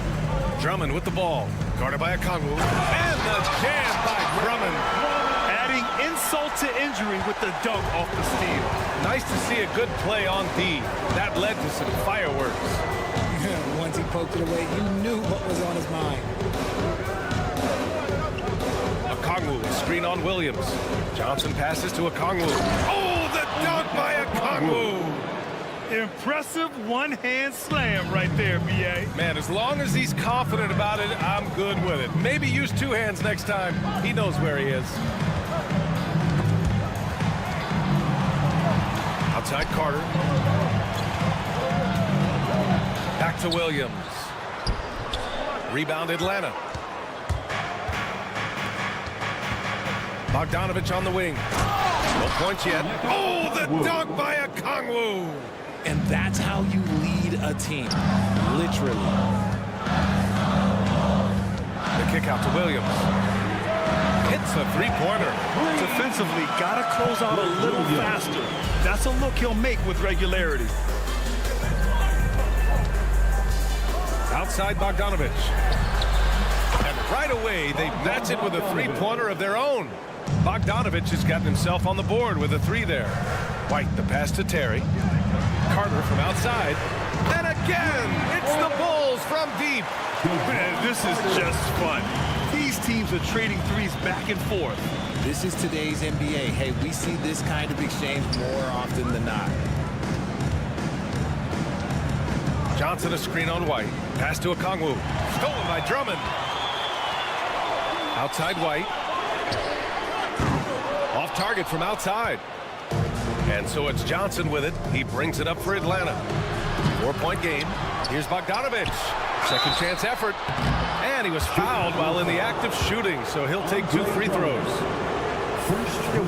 Drummond with the ball. Guarded by Okongwu. And the jam by Drummond. Adding insult to injury with the dunk off the steal. Nice to see a good play on D. That led to some fireworks. Once he poked it away, you knew what was on his mind. Okongwu, a screen on Williams. Johnson passes to Okongwu. Oh, the dunk by Okongwu. Impressive one-hand slam right there, B.A. Man, as long as he's confident about it, I'm good with it. Maybe use 2 hands next time. He knows where he is. Outside Carter. Back to Williams. Rebound Atlanta. Bogdanovich on the wing. No points yet. Oh, the dunk by Okongwu. And that's how you lead a team, literally. The kick out to Williams. Hits a 3-pointer. Defensively, gotta close out a little faster. That's a look he'll make with regularity. Outside Bogdanovich. And right away, they match it with a 3-pointer of their own. Bogdanovich has gotten himself on the board with a 3 there. White, the pass to Terry. Carter from outside. And again, it's the Bulls from deep. Man, this is just fun. These teams are trading threes back and forth. This is today's NBA. Hey, we see this kind of exchange more often than not. Johnson a screen on White. Pass to Okongwu. Stolen by Drummond. Outside White. Off target from outside. And so it's Johnson with it. He brings it up for Atlanta. 4-point game. Here's Bogdanovich. Second chance effort. And he was fouled while in the act of shooting, so he'll take 2 free throws.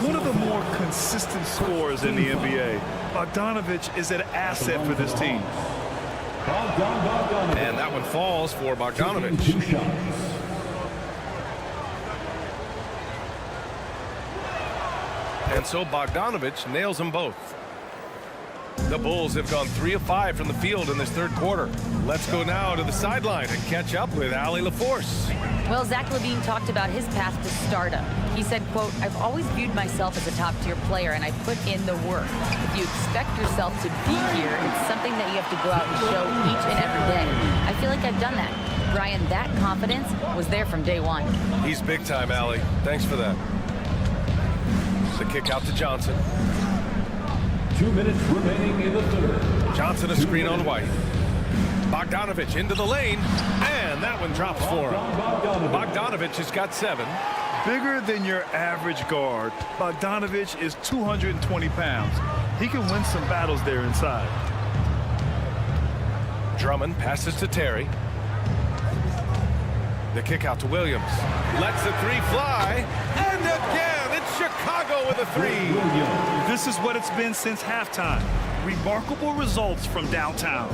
One of the more consistent scorers in the NBA. Bogdanovich is an asset for this team. And that one falls for Bogdanovich. And so Bogdanovich nails them both. The Bulls have gone 3 of 5 from the field in this third quarter. Let's go now to the sideline and catch up with Allie LaForce. Well, Zach LaVine talked about his path to stardom. He said, quote, "I've always viewed myself as a top-tier player, and I put in the work. If you expect yourself to be here, it's something that you have to go out and show each and every day. I feel like I've done that." Brian, that confidence was there from day one. He's big time, Allie. Thanks for that. The kick out to Johnson. 2 minutes remaining in the third. Johnson a screen on White. Bogdanovich into the lane, and that one drops for him. Bogdanovich has got 7. Bigger than your average guard, Bogdanovich is 220 pounds. He can win some battles there inside. Drummond passes to Terry. The kick out to Williams. Lets the 3 fly, and again, it's Chicago with a 3. This is what it's been since halftime. Remarkable results from downtown.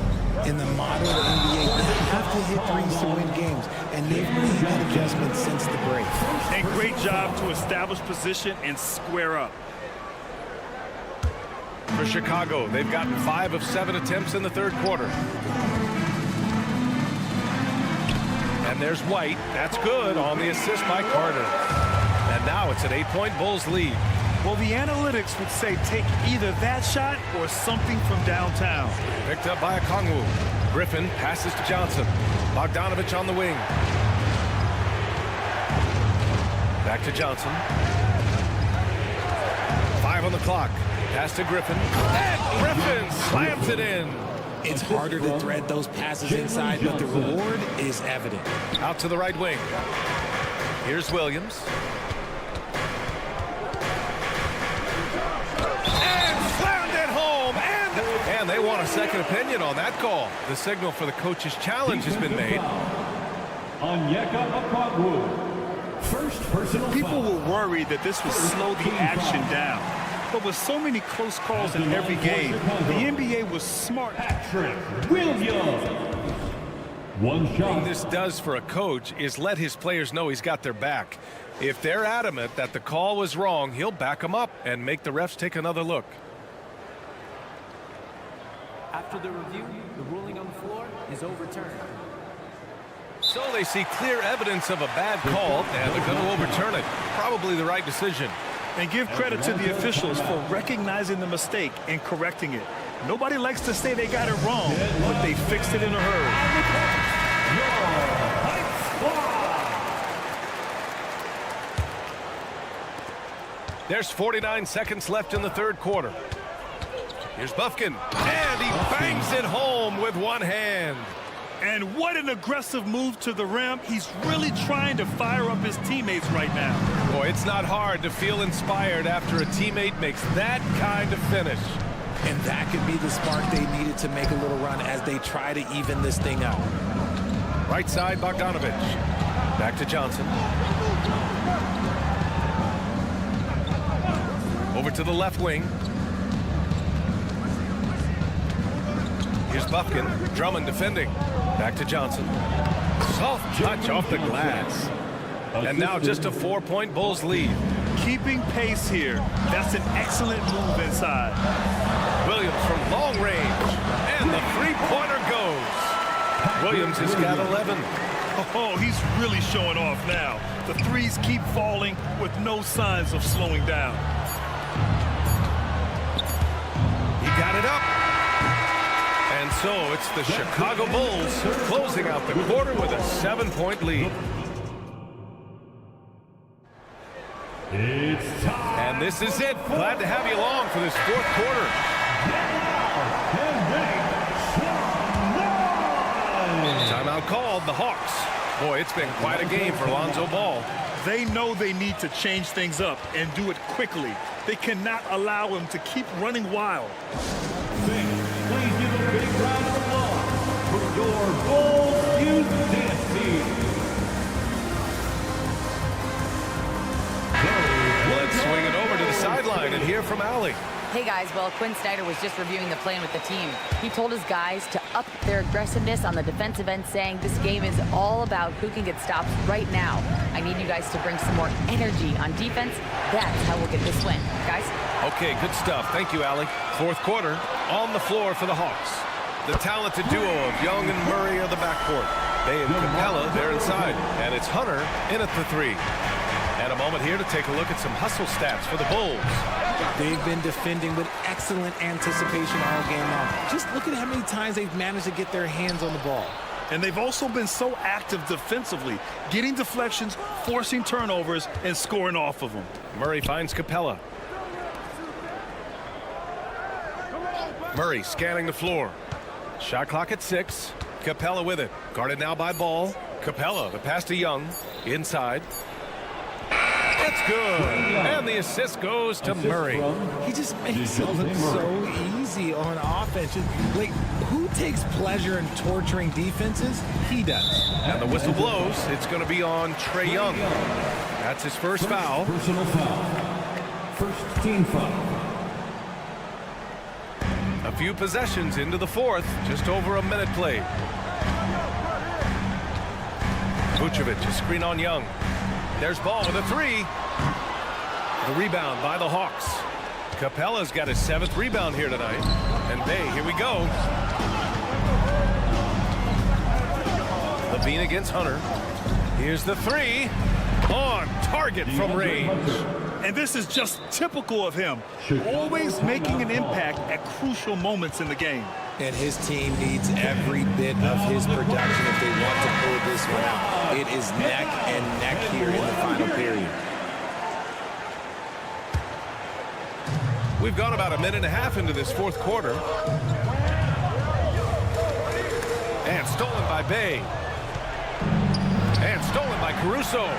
In the modern NBA, you have to hit threes to win games, and they've made that adjustment since the break. A great job to establish position and square up. For Chicago, they've gotten 5 of 7 attempts in the third quarter. And there's White. That's good on the assist by Carter. And now it's an 8-point Bulls lead. Well, the analytics would say take either that shot or something from downtown. Picked up by Okongwu. Griffin passes to Johnson. Bogdanovich on the wing. Back to Johnson. 5 on the clock. Pass to Griffin. And Griffin slams it in. It's harder to thread those passes inside, but the reward is evident. Out to the right wing. Here's Williams. And they want a second opinion on that call. The signal for the coach's challenge has been made. First personal People foul. were worried that this would slow the action down. But with so many close calls in every game, the NBA was smart. Patrick Williams. One What shot. this does for a coach is let his players know he's got their back. If they're adamant that the call was wrong, he'll back them up and make the refs take another look. After the review, the ruling on the floor is overturned. So they see clear evidence of a bad call, and they're going to overturn it. Probably the right decision. And give credit to the officials for recognizing the mistake and correcting it. Nobody likes to say they got it wrong, but they fixed it in a hurry. There's 49 seconds left in the third quarter. Here's Bufkin, and he bangs it home with one hand. And what an aggressive move to the rim. He's really trying to fire up his teammates right now. Boy, it's not hard to feel inspired after a teammate makes that kind of finish. And that could be the spark they needed to make a little run as they try to even this thing out. Right side, Bogdanovich. Back to Johnson. Over to the left wing. Here's Bufkin. Drummond defending. Back to Johnson. Soft touch off the glass. And now just a 4-point Bulls lead. Keeping pace here. That's an excellent move inside. Williams from long range. And the three-pointer goes. Williams has got 11. Oh, he's really showing off now. The threes keep falling with no signs of slowing down. He got it up. And so it's the Chicago Bulls closing out the quarter with a 7-point lead. It's time. And this is it. Glad to have you along for this fourth quarter. Timeout called, the Hawks. Boy, it's been quite a game for Lonzo Ball. They know they need to change things up and do it quickly. They cannot allow him to keep running wild. Please give a big round of applause for your Bulls Youth Dance Team. Let's swing it over to the sideline and hear from Allie. Hey guys, well, Quinn Snyder was just reviewing the plan with the team. He told his guys to up their aggressiveness on the defensive end, saying this game is all about who can get stops right now. I need you guys to bring some more energy on defense. That's how we'll get this win. Guys? Okay, good stuff. Thank you, Allie. Fourth quarter, on the floor for the Hawks. The talented duo of Young and Murray are the backcourt. Bay and Capella, they're inside. And it's Hunter in at the three. And a moment here to take a look at some hustle stats for the Bulls. They've been defending with excellent anticipation all game long. Just look at how many times they've managed to get their hands on the ball. And they've also been so active defensively, getting deflections, forcing turnovers, and scoring off of them. Murray finds Capella. Murray scanning the floor. Shot clock at 6. Capella with it. Guarded now by Ball. Capella, the pass to Young. Inside. It's good. And the assist goes to Murray. He just makes it look so easy on offense. Like, who takes pleasure in torturing defenses? He does. And the whistle blows. It's going to be on Trae Young. That's his first foul. Personal foul. First team foul. A few possessions into the fourth. Just over a minute played. Vucevic, a screen on Young. There's Ball with a three. The rebound by the Hawks. Capella's got his 7th rebound here tonight. And Bay, here we go. Levine against Hunter. Here's the three. On target from range. And this is just typical of him. Always making an impact at crucial moments in the game. And his team needs every bit of his production if they want to pull this one out. It is neck and neck here in the final period. We've gone about a minute and a half into this fourth quarter. And stolen by Bay. And stolen by Caruso.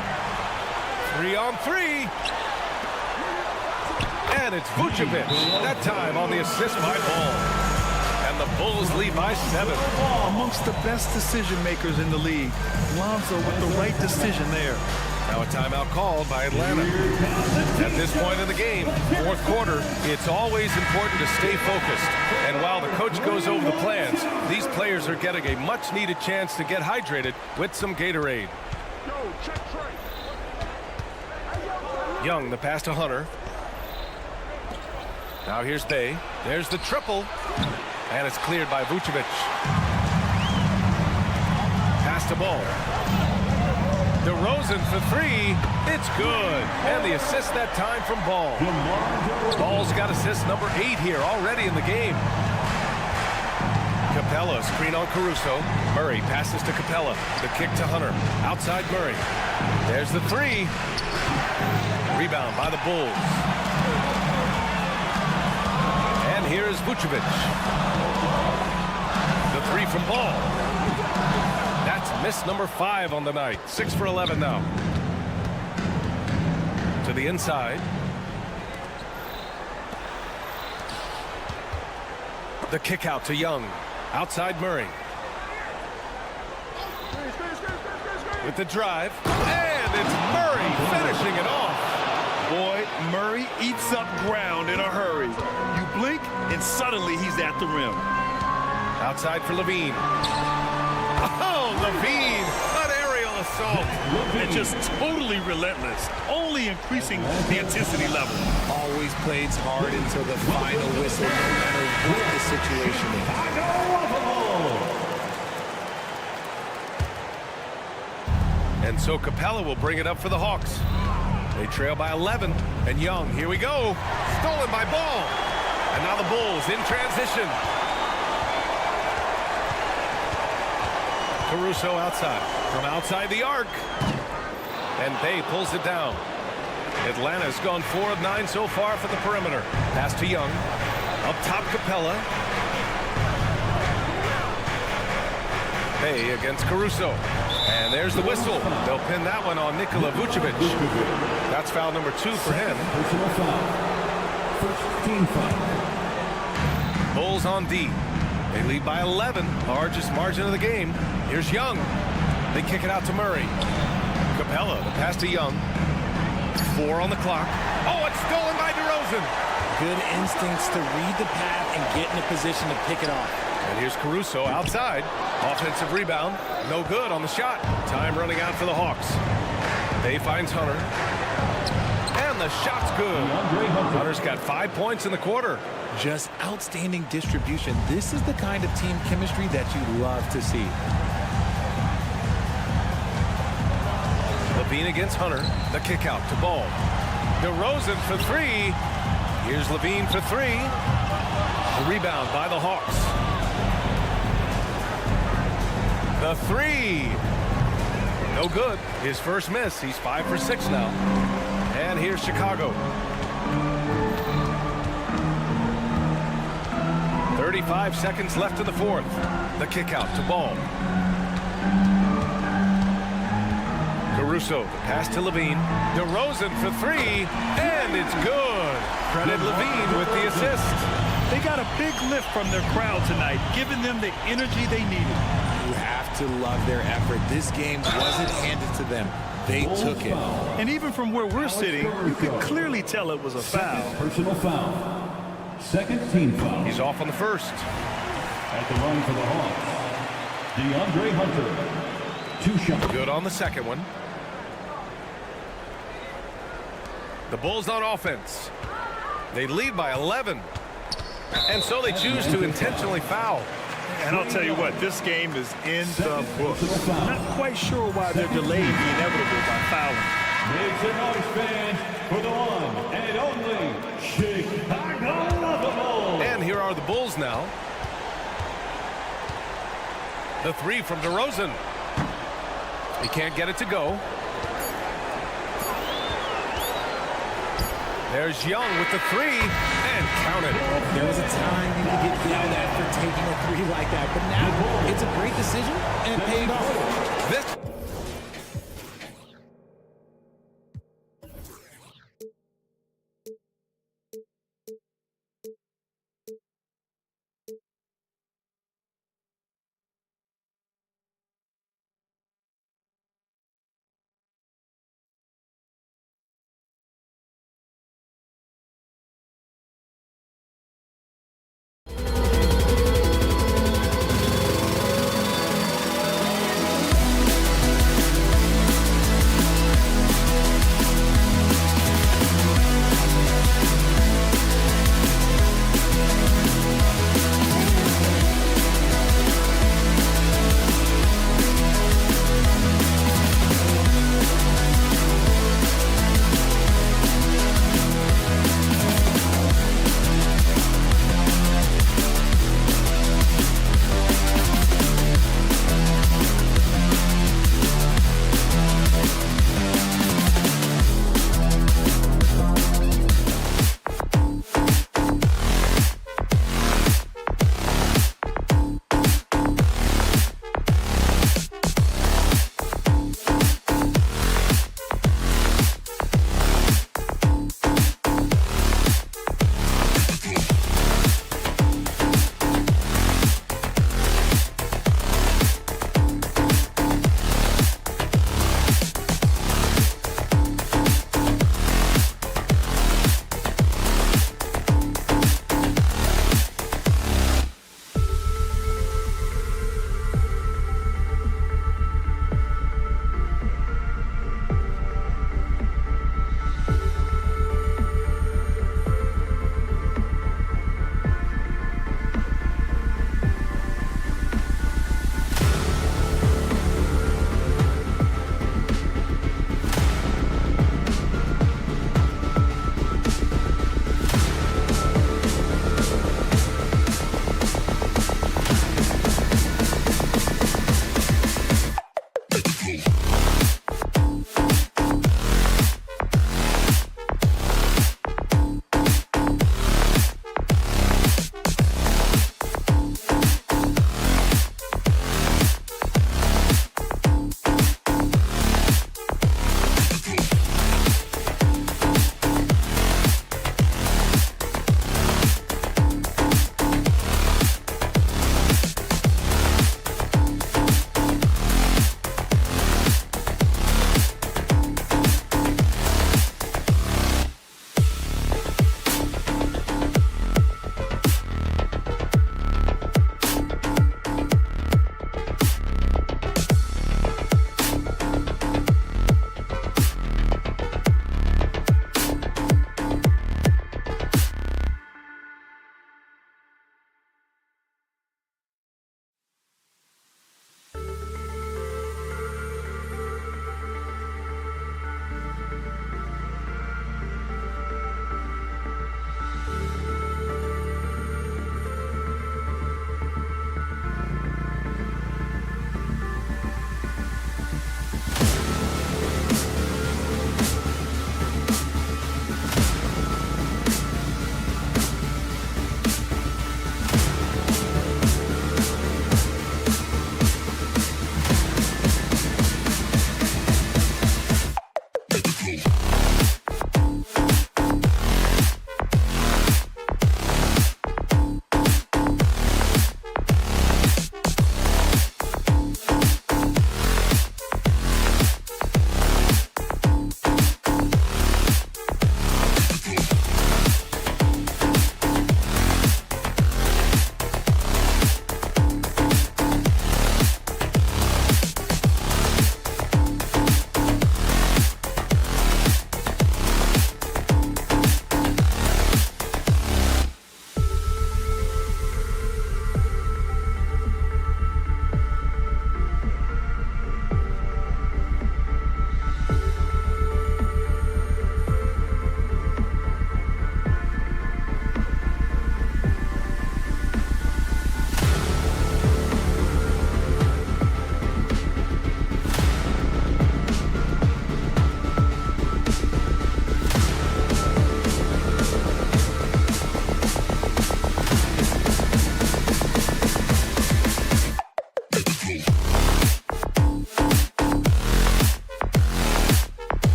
3-on-3. And it's Vucevic. That time on the assist by Ball. And And the Bulls lead by 7. Amongst the best decision makers in the league. Lonzo with the right decision there. Now a timeout called by Atlanta. At this point in the game, fourth quarter, it's always important to stay focused. And while the coach goes over the plans, these players are getting a much-needed chance to get hydrated with some Gatorade. Young, the pass to Hunter. Now here's Bay. There's the triple. And it's cleared by Vucevic. Pass to Ball. DeRozan for 3. It's good. And the assist that time from Ball. Ball's got assist number 8 here already in the game. Capella, screen on Caruso. Murray passes to Capella. The kick to Hunter. Outside Murray. There's the 3. Rebound by the Bulls. And here is Vucevic. The 3 from Ball. That's miss number 5 on the night. 6 for 11 now. To the inside. The kick out to Young. Outside Murray. With the drive. And it's Murray finishing it off. Boy, Murray eats up ground in a hurry. You blink, and suddenly he's at the rim. Outside for Levine. Oh, Levine, an aerial assault. And just totally relentless, only increasing the intensity level. Always plays hard until the final whistle, no matter what the situation is. And so Capella will bring it up for the Hawks. They trail by 11. And Young, here we go. Stolen by Ball. And now the Bulls in transition. Caruso outside. From outside the arc. And Bay pulls it down. Atlanta's gone 4 of 9 so far from the perimeter. Pass to Young. Up top Capella. Bay against Caruso. And there's the whistle. They'll pin that one on Nikola Vucevic. That's foul number 2 for him. Bulls on D. They lead by 11. Largest margin of the game. Here's Young. They kick it out to Murray. Capella, the pass to Young. 4 on the clock. Oh, it's stolen by DeRozan. Good instincts to read the path and get in a position to pick it off. And here's Caruso outside. Offensive rebound. No good on the shot. Time running out for the Hawks. Bay finds Hunter. And the shot's good. Hunter's got 5 points in the quarter. Just outstanding distribution. This is the kind of team chemistry that you love to see. Levine against Hunter. The kick out to Ball. DeRozan for 3. Here's Levine for 3. The rebound by the Hawks. The 3. No good. His first miss. He's 5 for 6 now. And here's Chicago. 35 seconds left in the fourth. The kick out to Ball. Caruso, the pass to Levine. DeRozan for 3. And it's good. Credit Levine with the assist. They got a big lift from their crowd tonight, giving them the energy they needed. You have to love their effort. This game wasn't handed to them. They took it. And even from where we're sitting, you could clearly tell it was a foul. Personal foul. Second team foul. He's off on the first. At the line for the Hawks, DeAndre Hunter. 2 shots. Good on the second one. The Bulls on offense. They lead by 11. And so they choose to intentionally foul. And I'll tell you what, this game is in the books. Not quite sure why they're delaying the inevitable by fouling. Make some noise, fans, for the one and only Chicago Bulls. And here are the Bulls now. The 3 from DeRozan. He can't get it to go. There's Young with the 3, and count it. There was a time you could get yelled at for taking a 3 like that, but now it's a great decision and it paid off. This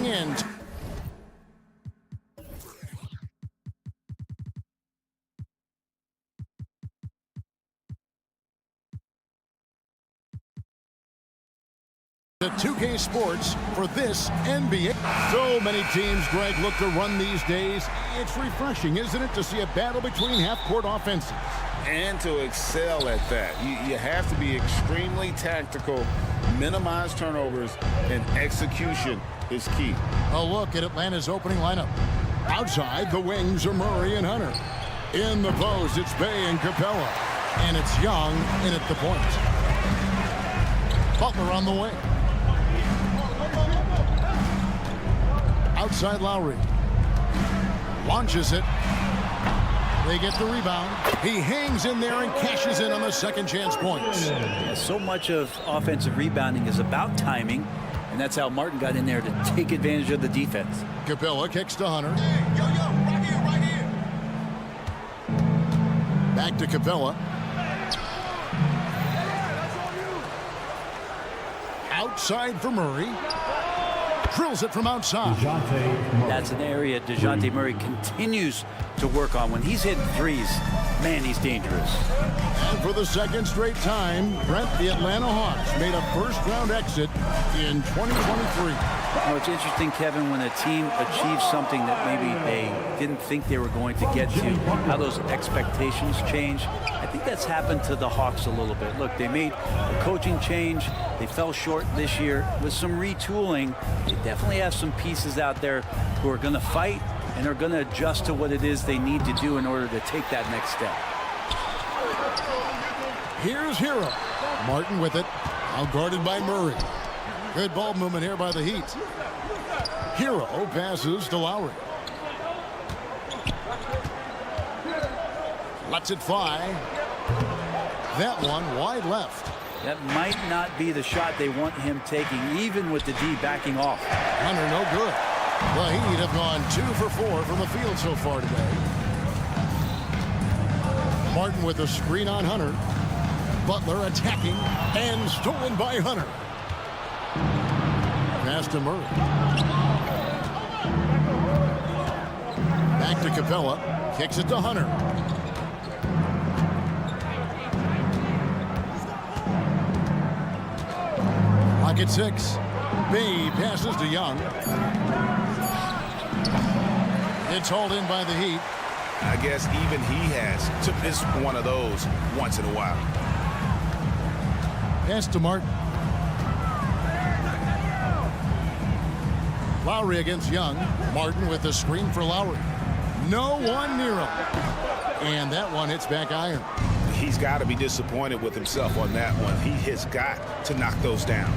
in. The 2K Sports for this NBA. So many teams, Greg, look to run these days. It's refreshing, isn't it, to see a battle between half-court offenses? And to excel at that. You have to be extremely tactical, minimize turnovers, and execution is key. A look at Atlanta's opening lineup. Outside, the wings are Murray and Hunter. In the post, it's Bay and Capella. And it's Young in at the point. Butler on the wing. Outside Lowry. Launches it. They get the rebound. He hangs in there and cashes in on the second chance points. So much of offensive rebounding is about timing, and that's how Martin got in there to take advantage of the defense. Capella kicks to Hunter. Right here. Back to Capella. Outside for Murray. Drills it from outside. That's an area DeJounte Murray continues to work on. When he's hitting threes, man, he's dangerous. And for the second straight time, Brent, the Atlanta Hawks made a first-round exit in 2023. It's interesting, Kevin, when a team achieves something that maybe they didn't think they were going to get to, how those expectations change. I think that's happened to the Hawks a little bit. Look, they made a coaching change. They fell short this year. With some retooling, they definitely have some pieces out there who are going to fight and are going to adjust to what it is they need to do in order to take that next step. Here's Hero. Martin with it. Now guarded by Murray. Good ball movement here by the Heat. Hero passes to Lowry. Lets it fly. That one wide left. That might not be the shot they want him taking, even with the D backing off. Hunter, no good. The Heat have gone 2 for 4 from the field so far today. Martin with a screen on Hunter. Butler attacking and stolen by Hunter. Pass to Murray. Back to Capella. Kicks it to Hunter. Lock at 6. Bay passes to Young. It's hauled in by the Heat. I guess even he has to miss one of those once in a while. Pass to Martin. Lowry against Young. Martin with the screen for Lowry. No one near him. And that one hits back iron. He's got to be disappointed with himself on that one. He has got to knock those down.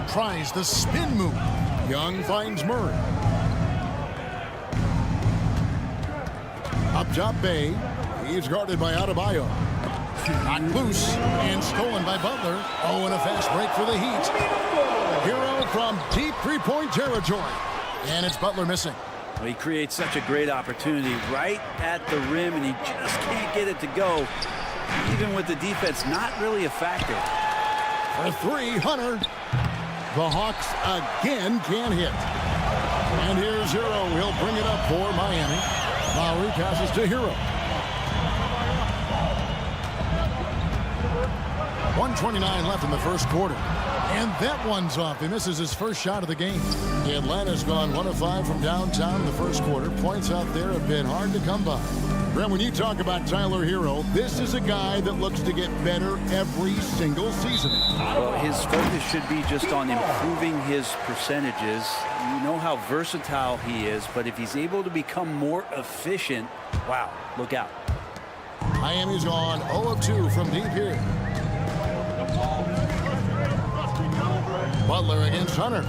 Tries the spin move. Young finds Murray. Up top Bay. He's guarded by Adebayo. Knocked loose and stolen by Butler. Oh, and a fast break for the Heat. Hero from deep three-point territory. And it's Butler missing. Well, he creates such a great opportunity right at the rim, and he just can't get it to go. Even with the defense not really a factor. For 3, Hunter. The Hawks again can't hit. And here's Hero. He'll bring it up for Miami. Lowry passes to Hero. 1:29 left in the first quarter. And that one's off. He misses his first shot of the game. Atlanta's gone 1 of 5 from downtown in the first quarter. Points out there have been hard to come by. Brent, when you talk about Tyler Hero, this is a guy that looks to get better every single season. Well, his focus should be just on improving his percentages. You know how versatile he is, but if he's able to become more efficient, wow, look out. Miami's gone 0 of 2 from deep here. Butler against Hunter.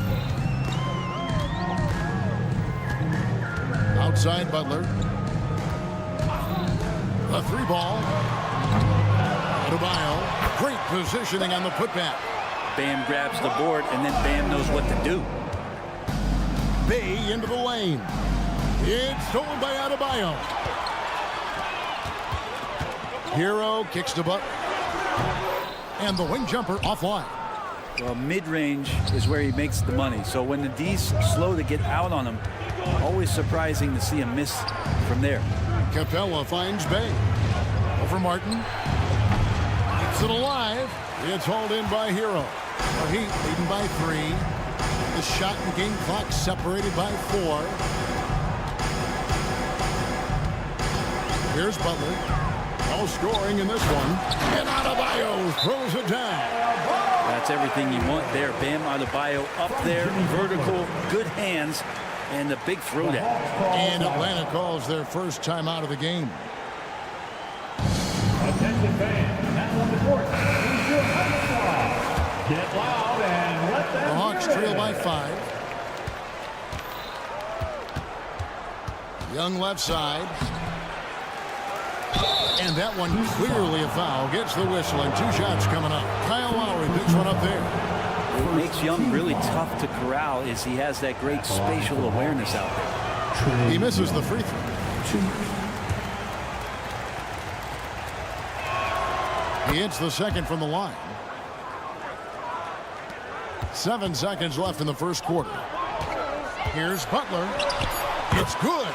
Outside Butler. The 3-ball. Adebayo. Great positioning on the putback. Bam grabs the board, and then Bam knows what to do. Bay into the lane. It's stolen by Adebayo. Hero kicks to Butler. And the wing jumper offline. Well, mid-range is where he makes the money. So when the D's slow to get out on him, always surprising to see him miss from there. Capella finds Bay. Over Martin. Keeps it alive. It's hauled in by Hero. The Heat leading by 3. The shot and game clock separated by 4. Here's Butler. No scoring in this one. And Adebayo throws it down. That's everything you want there. Bam Adebayo up there, vertical, good hands, and the big throwdown. And Atlanta calls their first time out of the game. Attention fans, now on the court. Who's your high squad? Get loud and let them The Hawks hear trail it. by 5. Young left side. And that one clearly a foul. Gets the whistle and 2 shots coming up. Kyle Lowry picks one up there. What makes Young really tough to corral is he has that great spatial awareness out there. He misses the free throw. He hits the second from the line. 7 seconds left in the first quarter. Here's Butler. It's good.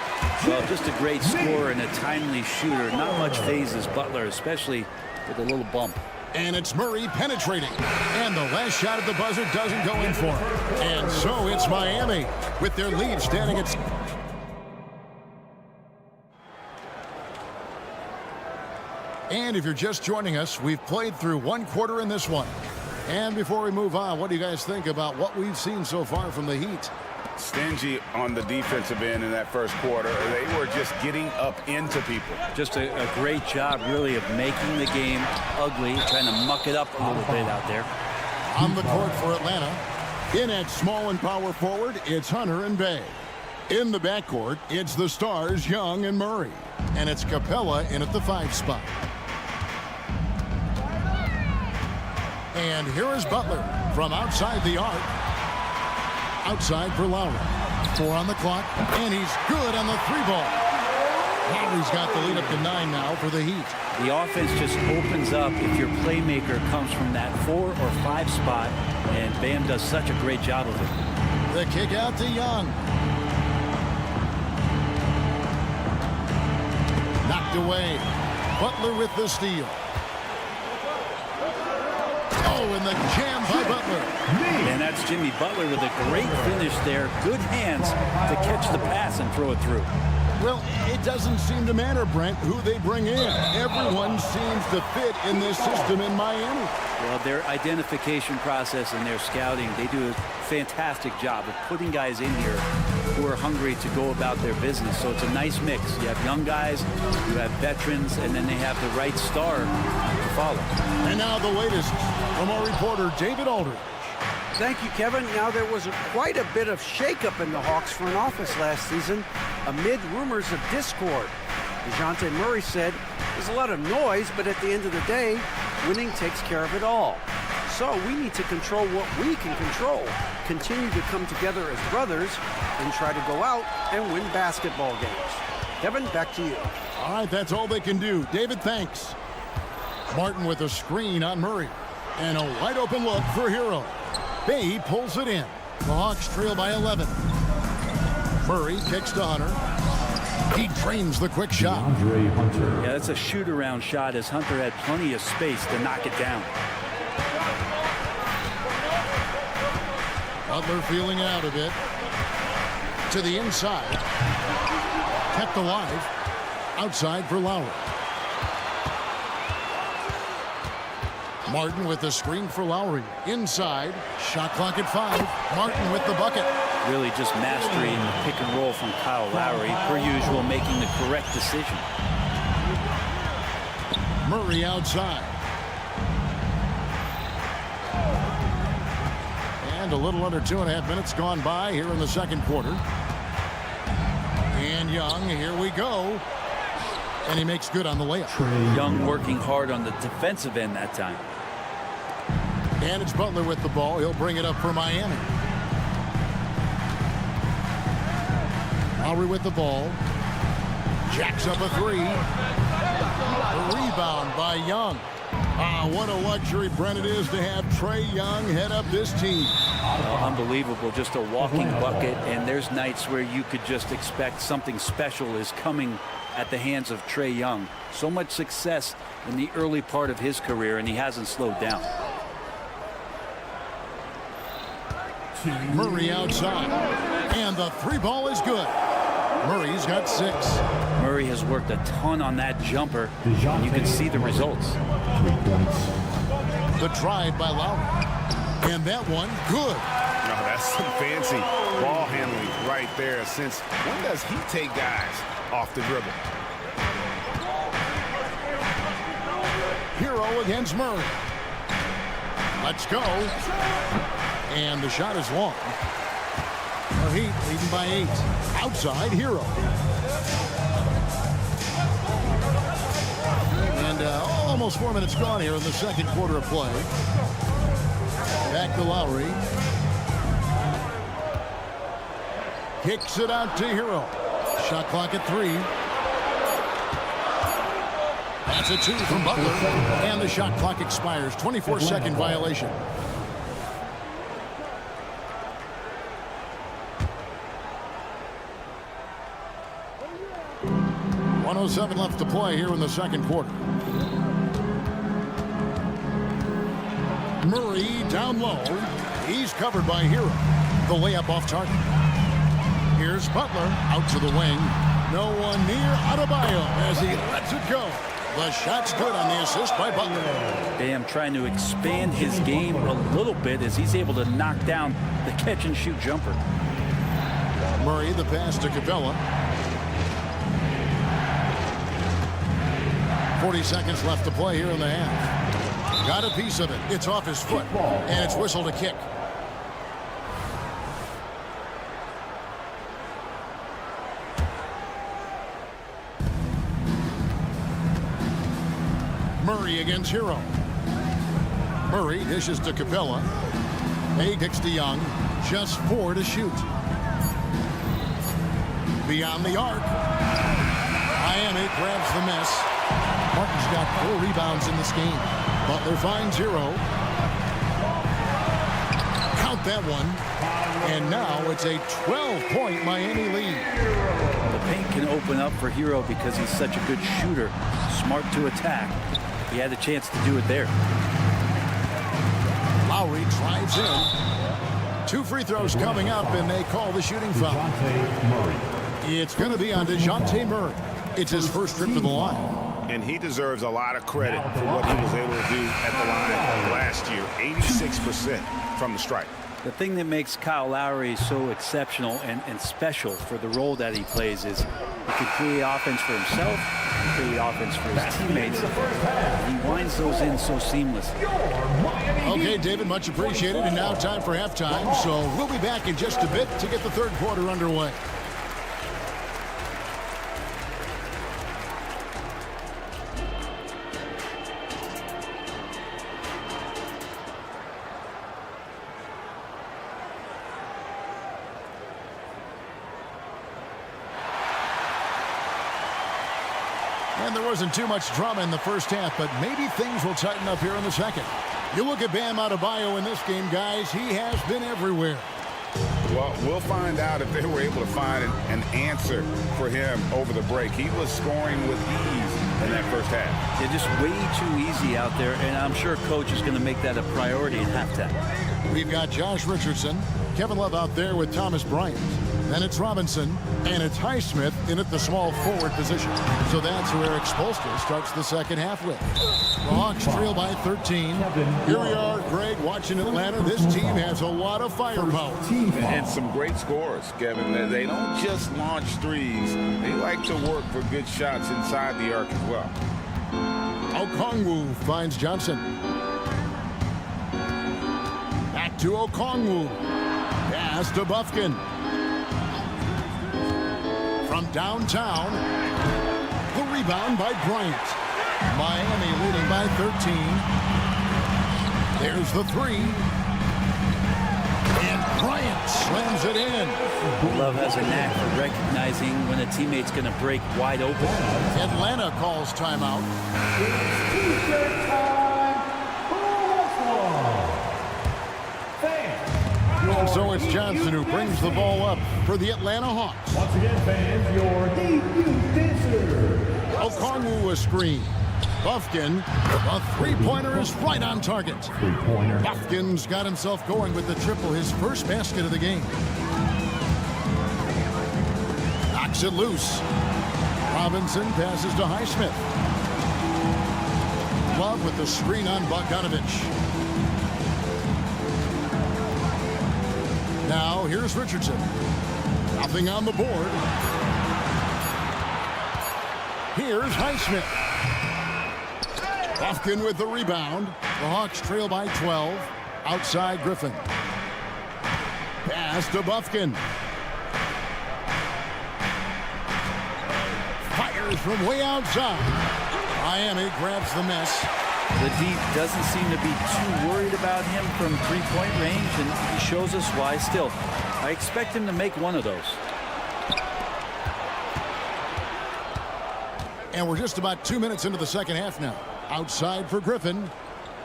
Well, just a great scorer and a timely shooter. Not much phases Butler, especially with a little bump. And it's Murray penetrating. And the last shot at the buzzer doesn't go in for him. And so it's Miami with their lead standing at... And if you're just joining us, we've played through 1 quarter in this one. And before we move on, what do you guys think about what we've seen so far from the Heat? Stingy on the defensive end in that first quarter. They were just getting up into people. Just a great job, really, of making the game ugly, trying to muck it up a little bit out there. On the court for Atlanta, in at small and power forward, it's Hunter and Bay. In the backcourt, it's the stars Young and Murray. And it's Capella in at the 5 spot. And here is Butler from outside the arc. Outside for Lowry. 4 on the clock, and he's good on the 3-ball. Lowry's got the lead up to 9 now for the Heat. The offense just opens up if your playmaker comes from that 4 or 5 spot, and Bam does such a great job of it. The kick out to Young. Knocked away. Butler with the steal. Oh, and the jam by Butler. And that's Jimmy Butler with a great finish there. Good hands to catch the pass and throw it through. Well, it doesn't seem to matter, Brent, who they bring in. Everyone seems to fit in this system in Miami. Well, their identification process and their scouting, they do a fantastic job of putting guys in here who are hungry to go about their business. So it's a nice mix. You have young guys, you have veterans, and then they have the right star to follow. And now the latest from our reporter, David Aldridge. Thank you, Kevin. Now, there was quite a bit of shakeup in the Hawks front office last season amid rumors of discord. DeJounte Murray said, there's a lot of noise, but at the end of the day, winning takes care of it all. So we need to control what we can control, continue to come together as brothers, and try to go out and win basketball games. Kevin, back to you. All right, that's all they can do. David, thanks. Martin with a screen on Murray. And a wide open look for Hero. Bay pulls it in. The Hawks trail by 11. Murray kicks to Hunter. He drains the quick shot. Yeah, that's a shoot-around shot as Hunter had plenty of space to knock it down. Butler feeling it out a bit. To the inside. Kept alive. Outside for Lowry. Martin with the screen for Lowry. Inside. Shot clock at 5. Martin with the bucket. Really just mastery in the pick and roll from Kyle Lowry. Per usual, making the correct decision. Murray outside. And a little under 2.5 minutes gone by here in the second quarter. And Young, here we go. And he makes good on the layup. Young working hard on the defensive end that time. And it's Butler with the ball. He'll bring it up for Miami. Lowry with the ball. Jacks up a 3. A rebound by Young. What a luxury, Brent, it is to have Trae Young head up this team. Unbelievable, just a walking bucket, and there's nights where you could just expect something special is coming at the hands of Trae Young. So much success in the early part of his career, and he hasn't slowed down. Murray outside, and the three ball is good. Murray's got 6. Murray has worked a ton on that jumper, and you can see the results. The drive by Lowry, and that one good. No, that's some fancy ball handling right there. Since when does he take guys off the dribble? Hero against Murray. Let's go. And the shot is long. The Heat leading by 8. Outside, Hero. And almost 4 minutes gone here in the second quarter of play. Back to Lowry. Kicks it out to Hero. Shot clock at 3. That's a 2 from Butler. And the shot clock expires. 24-second violation. .107 left to play here in the second quarter. Murray down low. He's covered by Hero. The layup off target. Here's Butler out to the wing. No one near Adebayo as he lets it go. The shot's good on the assist by Butler. Bam trying to expand his game a little bit as he's able to knock down the catch-and-shoot jumper. Murray, the pass to Capella. 40 seconds left to play here in the half. Got a piece of it. It's off his foot, and it's whistled a kick. Murray against Hero. Murray dishes to Capella. He kicks to Young. Just 4 to shoot. Beyond the arc. Miami grabs the miss. Martin's got 4 rebounds in this game. Butler finds Hero. Count that one. And now it's a 12-point Miami lead. The paint can open up for Hero because he's such a good shooter. Smart to attack. He had a chance to do it there. Lowry drives in. 2 free throws coming up, and they call the shooting foul. It's going to be on DeJounte Murray. It's his first trip to the line. And he deserves a lot of credit for what he was able to do at the line last year. 86% from the stripe. The thing that makes Kyle Lowry so exceptional and special for the role that he plays is he can create offense for himself, create offense for his teammates. He winds those in so seamlessly. Okay, David, much appreciated. And now time for halftime. So we'll be back in just a bit to get the third quarter underway. And there wasn't too much drama in the first half, but maybe things will tighten up here in the second. You look at Bam Adebayo in this game, guys. He has been everywhere. Well, we'll find out if they were able to find an answer for him over the break. He was scoring with ease in that first half. They're just way too easy out there, and I'm sure Coach is going to make that a priority in halftime. We've got Josh Richardson, Kevin Love out there with Thomas Bryant. Then it's Robinson, and it's Highsmith in at the small forward position. So that's who Eric Spoelstra starts the second half with. The Hawks trail by 13. Here we are, Greg, watching Atlanta. This team has a lot of firepower. And some great scores, Kevin. They don't just launch threes. They like to work for good shots inside the arc as well. Okongwu finds Johnson. Back to Okongwu. Pass to Bufkin. From downtown, the rebound by Bryant. Miami leading by 13. There's the 3. And Bryant slams it in. Love has a knack for recognizing when a teammate's going to break wide open. Atlanta calls timeout. And so it's Johnson who brings the ball up for the Atlanta Hawks. Once again, fans, your debut dancer. Okongwu a screen. Buffkin, a three-pointer is right on target. Three-pointer. Buffkin's got himself going with the triple, his first basket of the game. Knocks it loose. Robinson passes to Highsmith. Love with the screen on Bogdanovich. Now here's Richardson. Nothing on the board. Here's Highsmith. Buffkin with the rebound. The Hawks trail by 12. Outside Griffin. Pass to Buffkin. Fires from way outside. Miami grabs the miss. The D doesn't seem to be too worried about him from three-point range, and he shows us why. Still, I expect him to make one of those. And we're just about 2 minutes into the second half now. Outside for Griffin.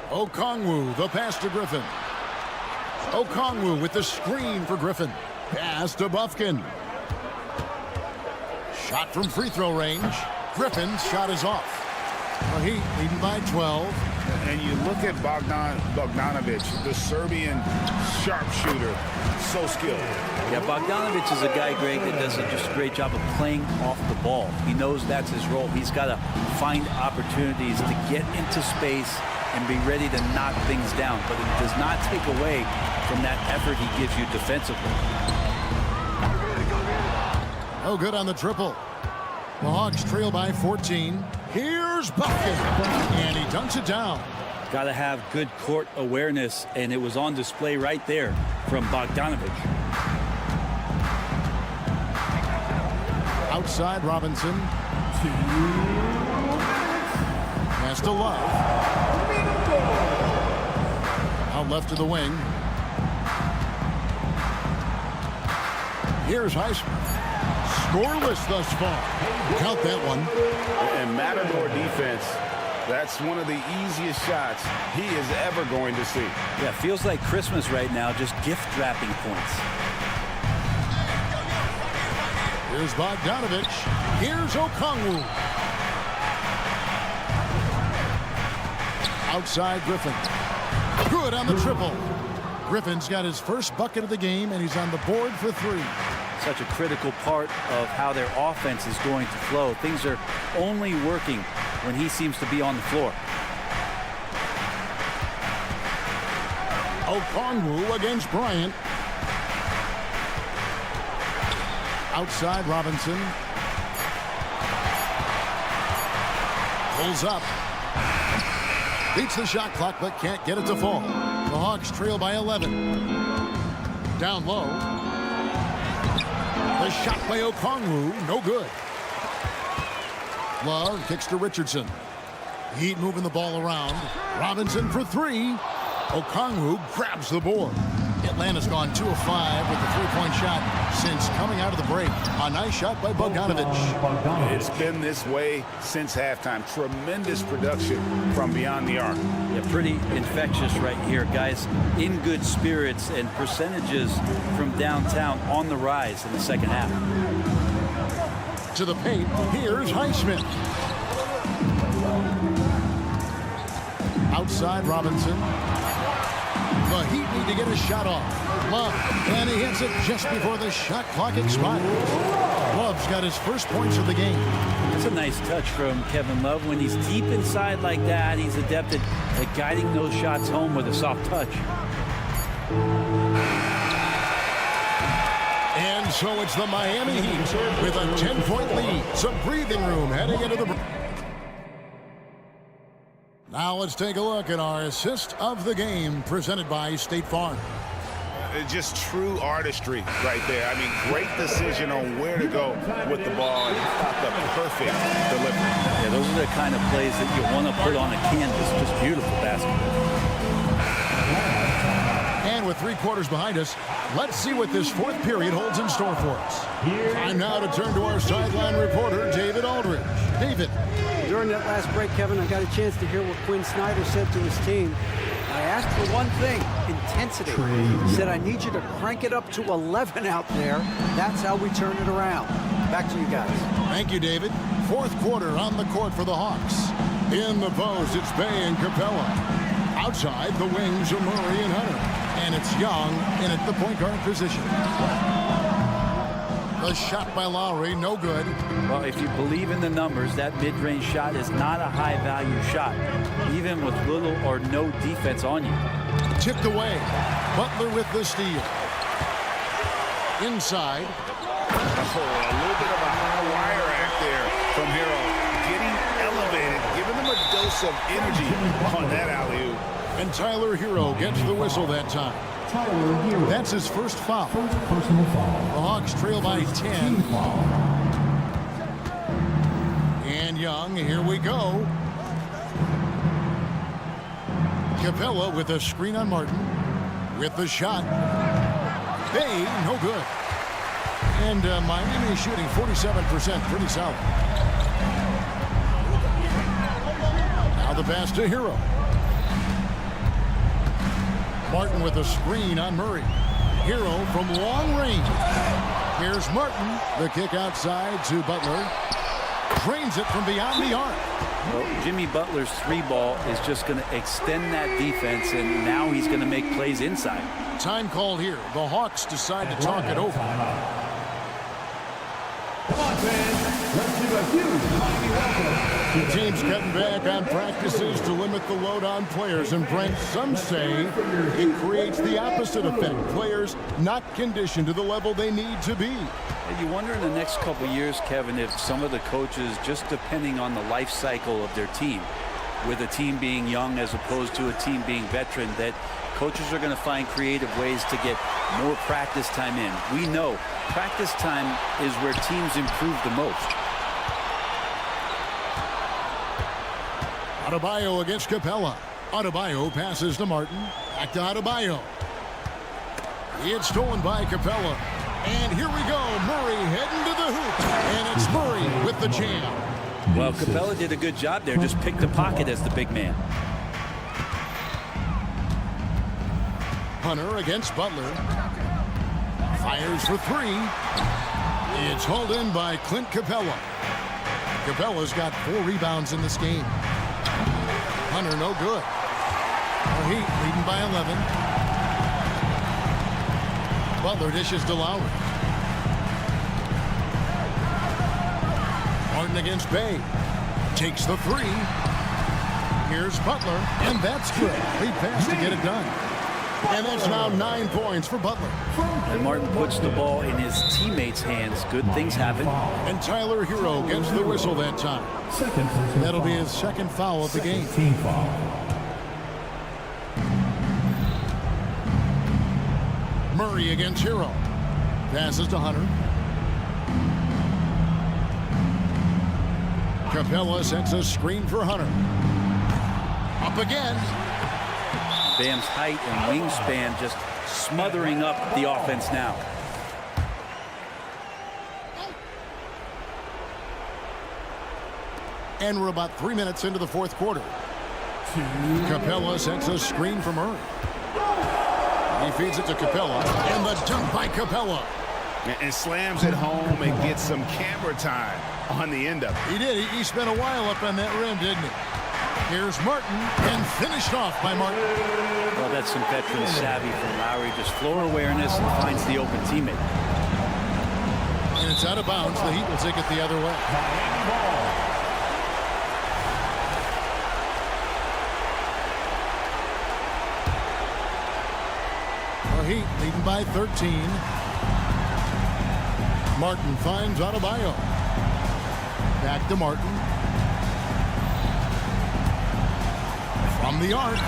Okongwu, the pass to Griffin. Okongwu with the screen for Griffin. Pass to Buffkin. Shot from free throw range. Griffin's shot is off. The Heat leading by 12. And you look at Bogdanovich, the Serbian sharpshooter, so skilled. Yeah, Bogdanovich is a guy, Greg, that does just a great job of playing off the ball. He knows that's his role. He's got to find opportunities to get into space and be ready to knock things down. But it does not take away from that effort he gives you defensively. No good on the triple. The Hawks trail by 14. Here's Buffkin, and he dunks it down. Got to have good court awareness, and it was on display right there from Bogdanovich. Outside Robinson. Pass to Love. Out left to the wing. Here's Highsmith. Scoreless thus far. Count that one. And Matador defense, that's one of the easiest shots he is ever going to see. Yeah, feels like Christmas right now, just gift wrapping points. Here's Bogdanovich. Here's Okongwu. Outside Griffin. Good on the triple. Griffin's got his first bucket of the game, and he's on the board for three. Such a critical part of how their offense is going to flow. Things are only working when he seems to be on the floor. Okongwu against Bryant. Outside Robinson. Pulls up. Beats the shot clock, but can't get it to fall. The Hawks trail by 11. Down low. The shot by Okongwu, no good. Love kicks to Richardson. Heat moving the ball around. Robinson for three. Okongwu grabs the board. Atlanta's gone 2 of 5 with the three-point shot since coming out of the break. A nice shot by Bogdanovich. It's been this way since halftime. Tremendous production from beyond the arc. Yeah, pretty infectious right here, guys. In good spirits, and percentages from downtown on the rise in the second half. To the paint, here's Highsmith. Outside Robinson. The Heat need to get a shot off. Love, and he hits it just before the shot clock expires. Love's got his first points of the game. It's a nice touch from Kevin Love. When he's deep inside like that, he's adept at guiding those shots home with a soft touch. And so it's the Miami Heat with a 10-point lead. Some breathing room heading into the break. Now let's take a look at our assist of the game presented by State Farm. Just true artistry right there. I mean, great decision on where to go with the ball and the perfect delivery. Yeah, those are the kind of plays that you want to put on a canvas. Just beautiful basketball. And with 3 quarters behind us, let's see what this fourth period holds in store for us. Time now to turn to our sideline reporter, David Aldridge. David. During that last break, Kevin, I got a chance to hear what Quinn Snyder said to his team I asked for one thing, intensity. He said, I need you to crank it up to 11 out there. That's how we turn it around. Back to you guys. Thank you, David. Fourth quarter on the court for the Hawks. In the post, it's Bay and Capella. Outside, the wings are Murray and Hunter. And it's Young in at the point guard position. The shot by Lowry, no good. Well, if you believe in the numbers, that mid-range shot is not a high-value shot, even with little or no defense on you. Tipped away. Butler with the steal. Inside. Oh, a little bit of a high wire act there from Hero. Getting elevated, giving them a dose of energy on that alley-oop. And Tyler Hero gets the whistle that time. That's his first foul. Personal foul. The Hawks trail by 10. And Young, here we go. Capella with a screen on Martin. With the shot. Bay, no good. And Miami shooting 47%, pretty solid. Now the pass to Hero. Martin with a screen on Murray. Hero from long range. Here's Martin. The kick outside to Butler. Drains it from beyond the arc. Well, Jimmy Butler's three ball is just going to extend that defense, and now he's going to make plays inside. Time called here. The Hawks decide to talk it over. Come on, fans. Let's give a huge Miami welcome. The team's cutting back on practices to limit the load on players. And Brent, some say it creates the opposite effect. Players not conditioned to the level they need to be. And you wonder in the next couple years, Kevin, if some of the coaches, just depending on the life cycle of their team, with a team being young as opposed to a team being veteran, that coaches are going to find creative ways to get more practice time in. We know practice time is where teams improve the most. Adebayo against Capella. Adebayo passes to Martin. Back to Adebayo. It's stolen by Capella. And here we go. Murray heading to the hoop. And it's Murray with the jam. Well, Capella did a good job there. Just picked the pocket as the big man. Hunter against Butler. Fires for three. It's hauled in by Clint Capella. Capella's got 4 rebounds in this game. Hunter no good. The Heat leading by 11. Butler dishes to Lowry. Martin against Bay. Takes the 3. Here's Butler, and that's good. Lead pass to get it done. And that's now 9 points for Butler. And Martin puts the ball in his teammates' hands. Good things happen. And Tyler Hero gets the whistle that time. That'll be his second foul of the game. Team foul. Murray against Hero. Passes to Hunter. Capella sets a screen for Hunter. Up again. Bam's height and wingspan just smothering up the offense now. And we're about 3 minutes into the fourth quarter. Capella sets a screen for Murray. He feeds it to Capella. And the dunk by Capella. And slams it home and gets some camera time on the end of it. He did. He spent a while up on that rim, didn't he? Here's Martin, and finished off by Martin. Well, that's some veteran savvy from Lowry. Just floor awareness and finds the open teammate. And it's out of bounds. The Heat will take it the other way. The Heat leading by 13. Martin finds Adebayo. Back to Martin. From the arc.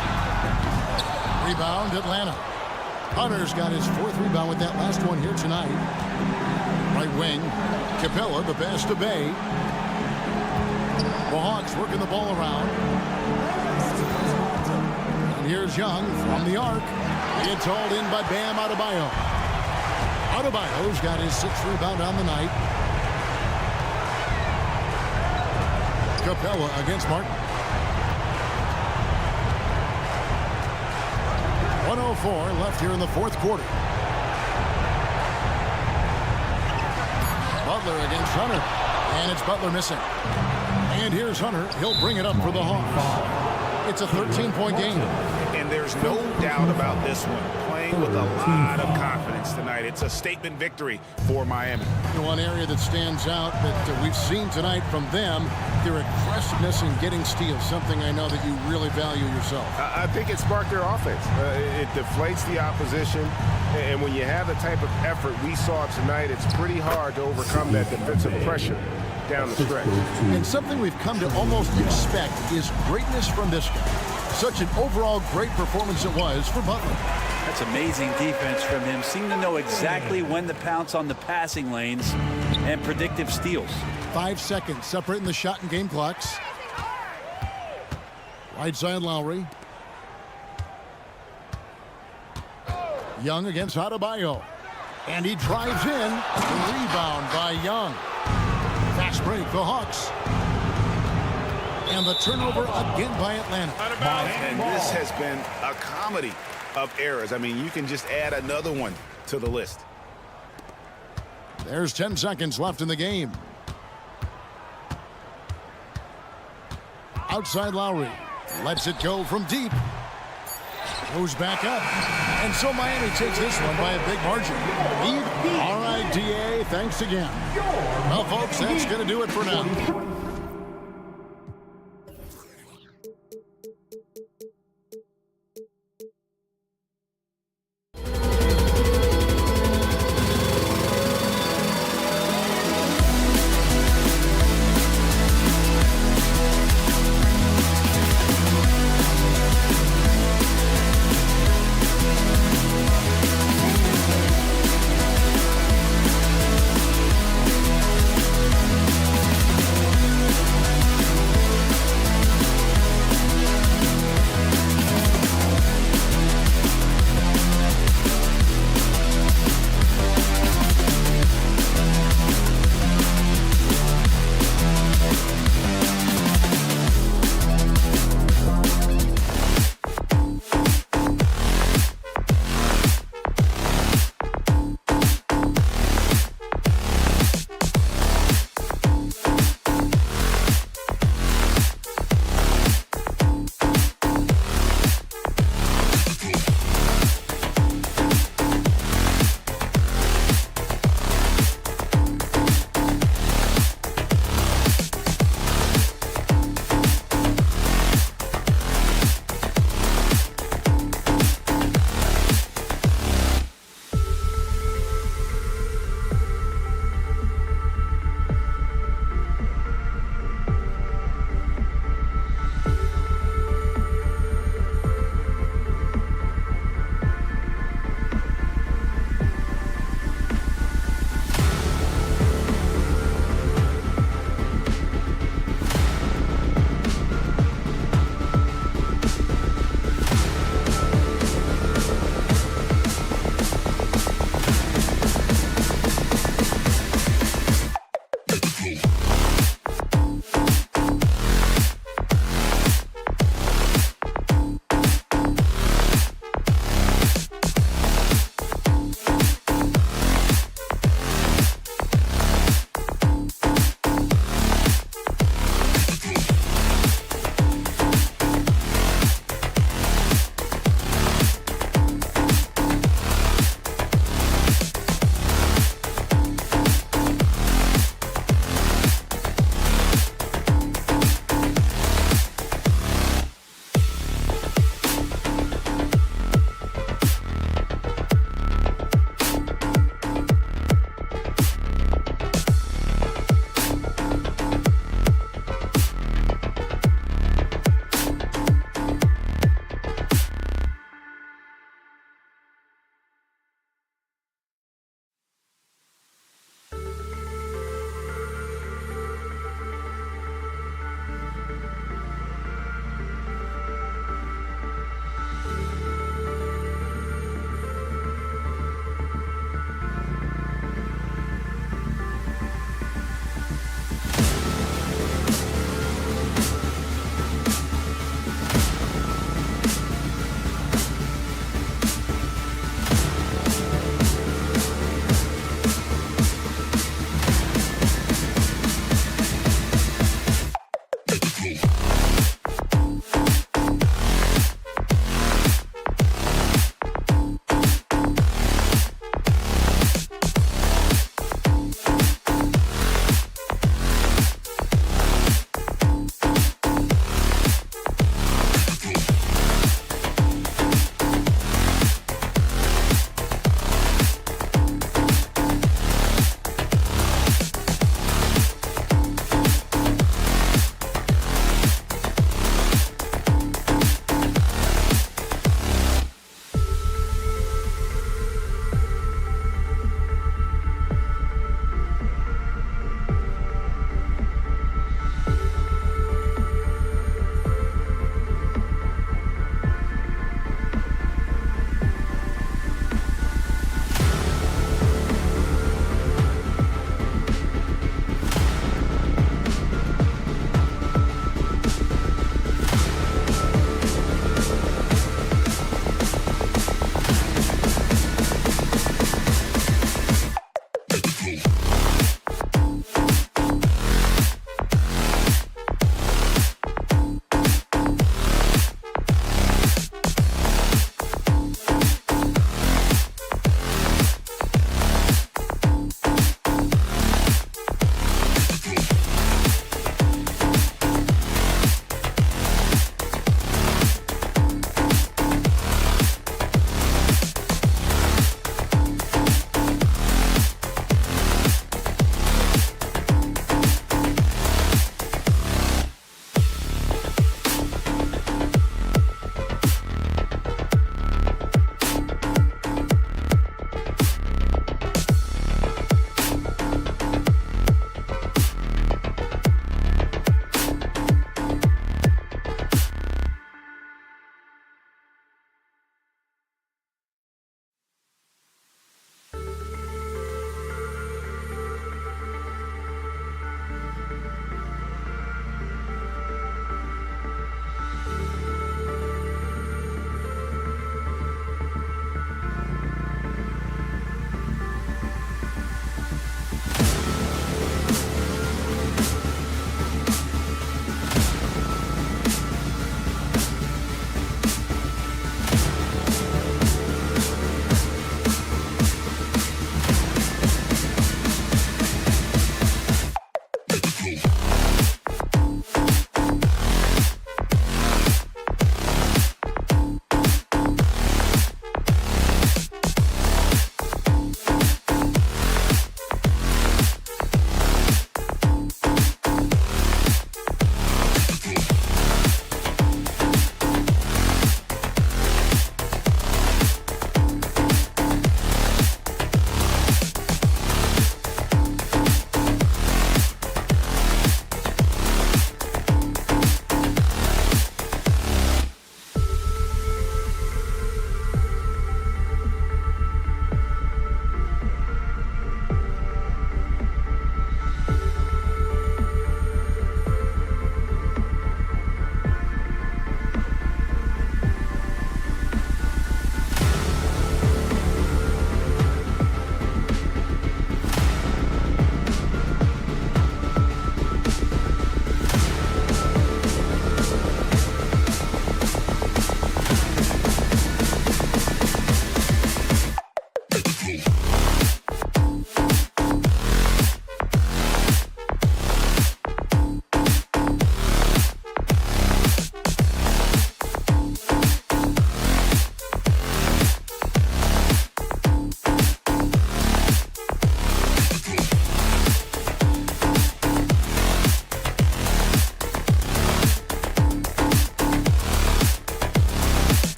Rebound, Atlanta. Hunter's got his 4th rebound with that last one here tonight. Right wing. Capella, the pass to Bay. The Hawks working the ball around. And here's Young from the arc. It's hauled in by Bam Adebayo. Adebayo's got his 6th rebound on the night. Capella against Martin. 1:04 left here in the fourth quarter. Butler against Hunter. And it's Butler missing. And here's Hunter. He'll bring it up for the Hawks. It's a 13-point game. And there's no doubt about this one. Playing with a lot of confidence tonight. It's a statement victory for Miami. One area that stands out that we've seen tonight from them, their aggressiveness in getting steals, something I know that you really value yourself. I think it sparked their offense. It deflates the opposition. And when you have the type of effort we saw tonight, it's pretty hard to overcome that defensive pressure down the stretch. And something we've come to almost expect is greatness from this guy. Such an overall great performance it was for Butler. That's amazing defense from him. Seemed to know exactly when to pounce on the passing lanes and predictive steals. 5 seconds separating the shot and game clocks. Right side Lowry. Young against Adebayo. And he drives in. Rebound by Young. Fast break, the Hawks. And the turnover again by Atlanta. And this has been a comedy of errors. I mean, you can just add another one to the list. There's 10 seconds left in the game. Outside Lowry. Lets it go from deep. Goes back up. And so Miami takes this one by a big margin. All right, DA, thanks again. Well, folks, that's going to do it for now.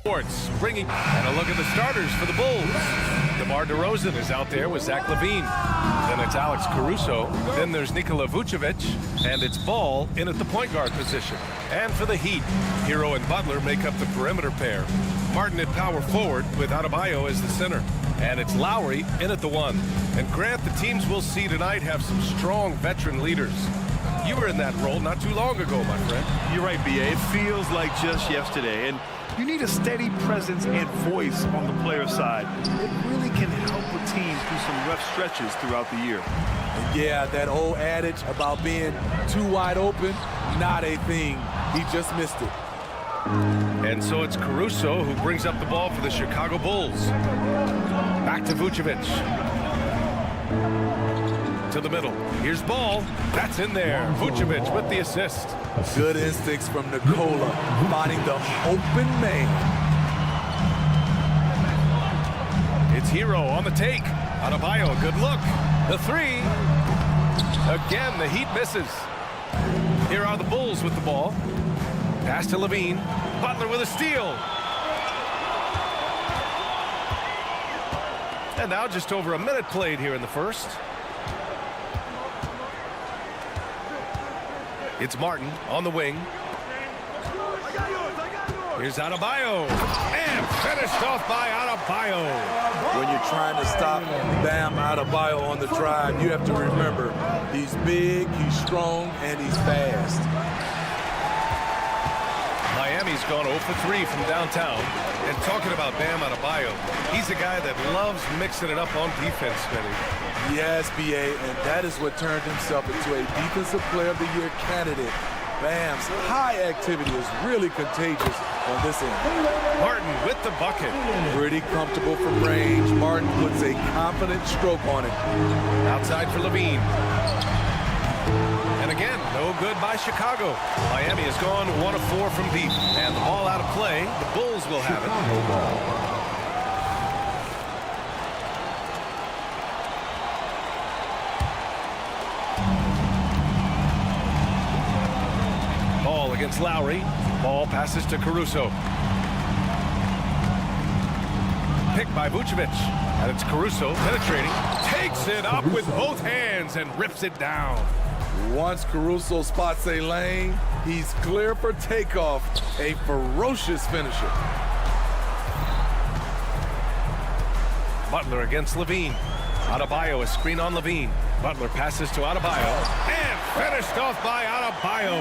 Sports bringing and a look at the starters for the Bulls. DeMar DeRozan is out there with Zach LaVine. Then it's Alex Caruso. Then there's Nikola Vucevic. And it's Ball in at the point guard position. And for the Heat, Hero and Butler make up the perimeter pair. Martin at power forward with Adebayo as the center. And it's Lowry in at the 1. And Grant, the teams we'll see tonight have some strong veteran leaders. You were in that role not too long ago, my friend. You're right, B.A. It feels like just yesterday. And you need a steady presence and voice on the player side. It really can help a team through some rough stretches throughout the year. And yeah, that old adage about being too wide open, not a thing. He just missed it. And so it's Caruso who brings up the ball for the Chicago Bulls. Back to Vucevic. To the middle. Here's Ball. That's in there. Vucevic with the assist. Good instincts from Nikola, finding the open man. It's Hero on the take. Adebayo, a good look. The 3. Again, the Heat misses. Here are the Bulls with the ball. Pass to LaVine. Butler with a steal. And now just over a minute played here in the first. It's Martin on the wing. Here's Adebayo. And finished off by Adebayo. When you're trying to stop Bam Adebayo on the drive, you have to remember he's big, he's strong, and he's fast. Miami's gone 0 for 3 from downtown. And talking about Bam Adebayo, he's a guy that loves mixing it up on defense, Smitty. Yes, B.A., and that is what turned himself into a Defensive Player of the Year candidate. Bam's high activity is really contagious on this end. Martin with the bucket. Pretty comfortable from range. Martin puts a confident stroke on it. Outside for LaVine. And again, no good by Chicago. Miami has gone 1 of 4 from deep. And the ball out of play. The Bulls will have it. Ball against Lowry. Ball passes to Caruso. Picked by Vucevic. And it's Caruso penetrating. Takes it up with both hands and rips it down. Once Caruso spots a lane, he's clear for takeoff. A ferocious finisher. Butler against LaVine. Adebayo, a screen on LaVine. Butler passes to Adebayo. And finished off by Adebayo.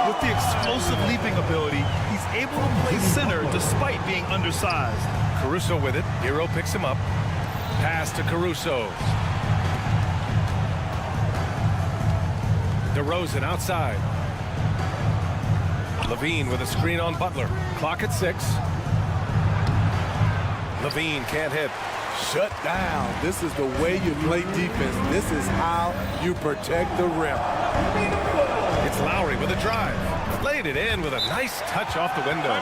With the explosive leaping ability, he's able to play center despite being undersized. Caruso with it. Hero picks him up. Pass to Caruso. DeRozan outside. LaVine with a screen on Butler. Clock at 6. LaVine can't hit. Shut down. This is the way you play defense. This is how you protect the rim. It's Lowry with a drive. Laid it in with a nice touch off the window.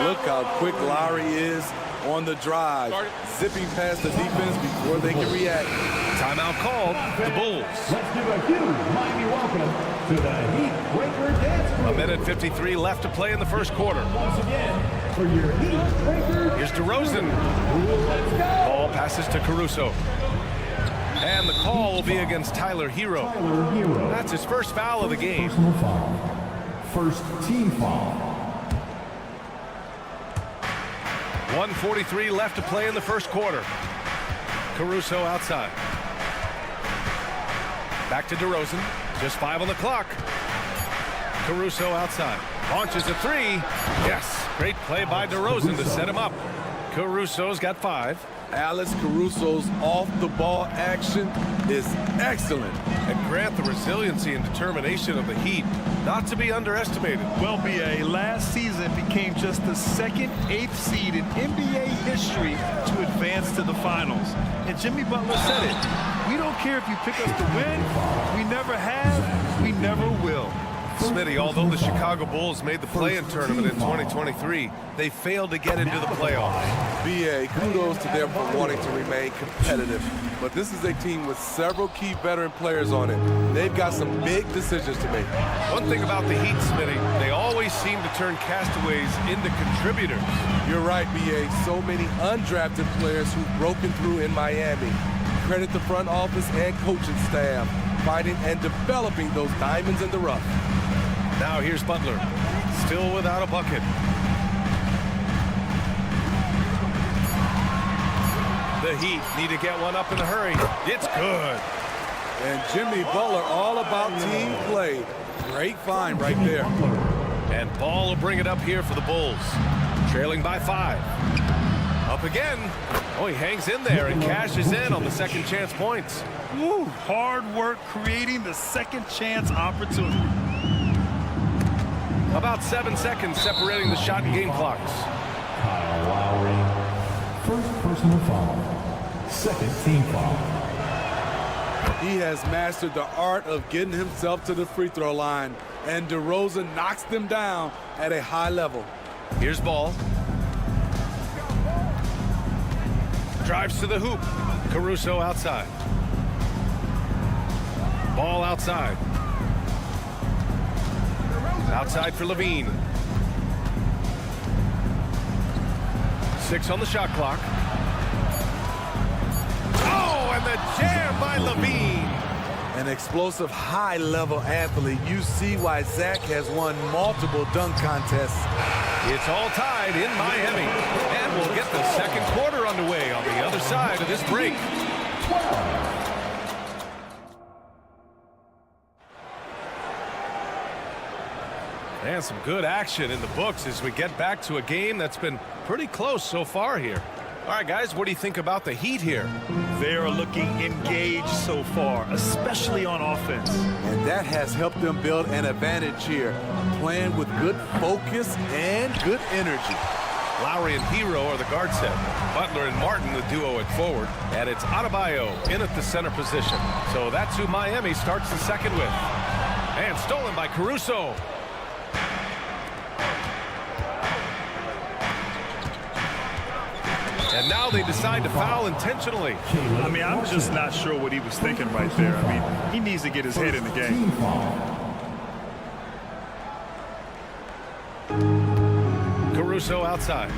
Look how quick Lowry is on the drive. Zipping past the defense before they can react. Timeout called. The Bulls. Let's give a huge Miami welcome to the Heat Breaker Dance Crew. 1:53 left to play in the first quarter. Once again, for your Heat Breaker. Here's DeRozan. Ball passes to Caruso. And the call will be against Tyler Hero. That's his first foul of the game. Personal foul. First team foul. 1:43 left to play in the first quarter. Caruso outside. Back to DeRozan. Just 5 on the clock. Caruso outside. Launches a 3. Yes, great play by DeRozan to set him up. Caruso's got 5. Alex Caruso's off-the-ball action is excellent. And Grant, the resiliency and determination of the Heat, not to be underestimated. Well, B.A., last season became just the second 8th seed in NBA history to advance to the finals. And Jimmy Butler said it. We don't care if you pick us to win. We never have. We never will. Smitty, although the Chicago Bulls made the play-in tournament in 2023, they failed to get into the playoffs. BA, kudos to them for wanting to remain competitive. But this is a team with several key veteran players on it. They've got some big decisions to make. One thing about the Heat, Smitty, they always seem to turn castaways into contributors. You're right, BA. So many undrafted players who've broken through in Miami. Credit the front office and coaching staff, finding and developing those diamonds in the rough. Now here's Butler, still without a bucket. The Heat need to get one up in a hurry. It's good. And Jimmy Butler, all about team play. Great find right there. And Ball will bring it up here for the Bulls. Trailing by 5. Up again. Oh, he hangs in there and cashes in on the second chance points. Woo, hard work creating the second chance opportunity. About 7 seconds separating the shot and game clocks. Kyle Lowry, first personal foul, second team foul. He has mastered the art of getting himself to the free throw line, and DeRozan knocks them down at a high level. Here's Ball. Drives to the hoop. Caruso outside. Ball outside. Outside for Levine. 6 on the shot clock. Oh, and the jam by Levine. An explosive, high-level athlete. You see why Zach has won multiple dunk contests. It's all tied in Miami. And we'll get the second quarter underway on the other side of this break. And some good action in the books as we get back to a game that's been pretty close so far here. All right, guys, what do you think about the Heat here? They are looking engaged so far, especially on offense. And that has helped them build an advantage here, playing with good focus and good energy. Lowry and Hero are the guard set. Butler and Martin the duo at forward. And it's Adebayo in at the center position. So that's who Miami starts the second with. And stolen by Caruso. And now they decide to foul intentionally. I mean, I'm just not sure what he was thinking right there. I mean, he needs to get his head in the game. Caruso outside.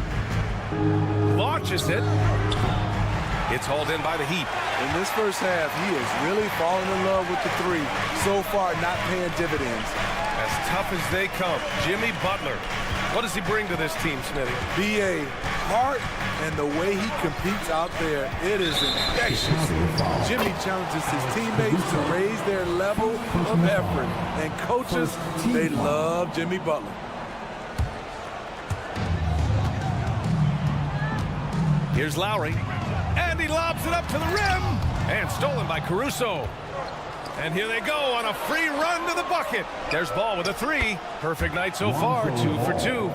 Launches it. It's hauled in by the Heat. In this first half, he is really falling in love with the three. So far, not paying dividends. As tough as they come, Jimmy Butler. What does he bring to this team, Smitty? BA, heart and the way he competes out there, it is infectious. Jimmy challenges his teammates to raise their level of effort. And coaches, they love Jimmy Butler. Here's Lowry. And he lobs it up to the rim. And stolen by Caruso. And here they go on a free run to the bucket. There's Ball with a 3. Perfect night so far, 2 for 2.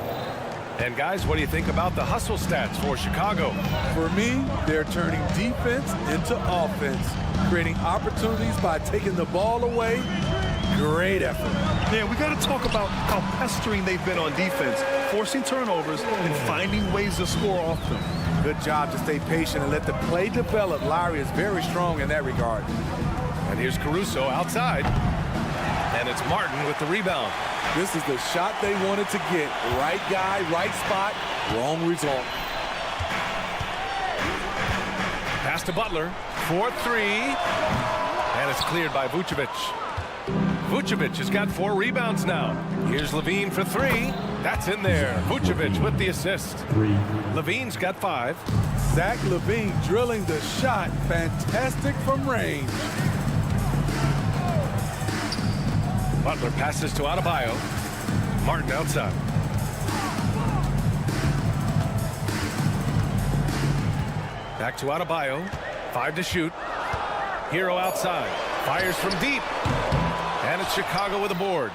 And guys, what do you think about the hustle stats for Chicago? For me, they're turning defense into offense, creating opportunities by taking the ball away. Great effort. Yeah, we got to talk about how pestering they've been on defense, forcing turnovers and finding ways to score off them. Good job to stay patient and let the play develop. Lowry is very strong in that regard. And here's Caruso outside. And it's Martin with the rebound. This is the shot they wanted to get. Right guy, right spot, wrong result. Pass to Butler for 3. And it's cleared by Vucevic. Vucevic has got 4 rebounds now. Here's Levine for 3. That's in there. Vucevic with the assist. Levine's got 5. Zach Levine drilling the shot. Fantastic from range. Butler passes to Adebayo. Martin outside. Back to Adebayo. 5 to shoot. Hero outside. Fires from deep. And it's Chicago with a board.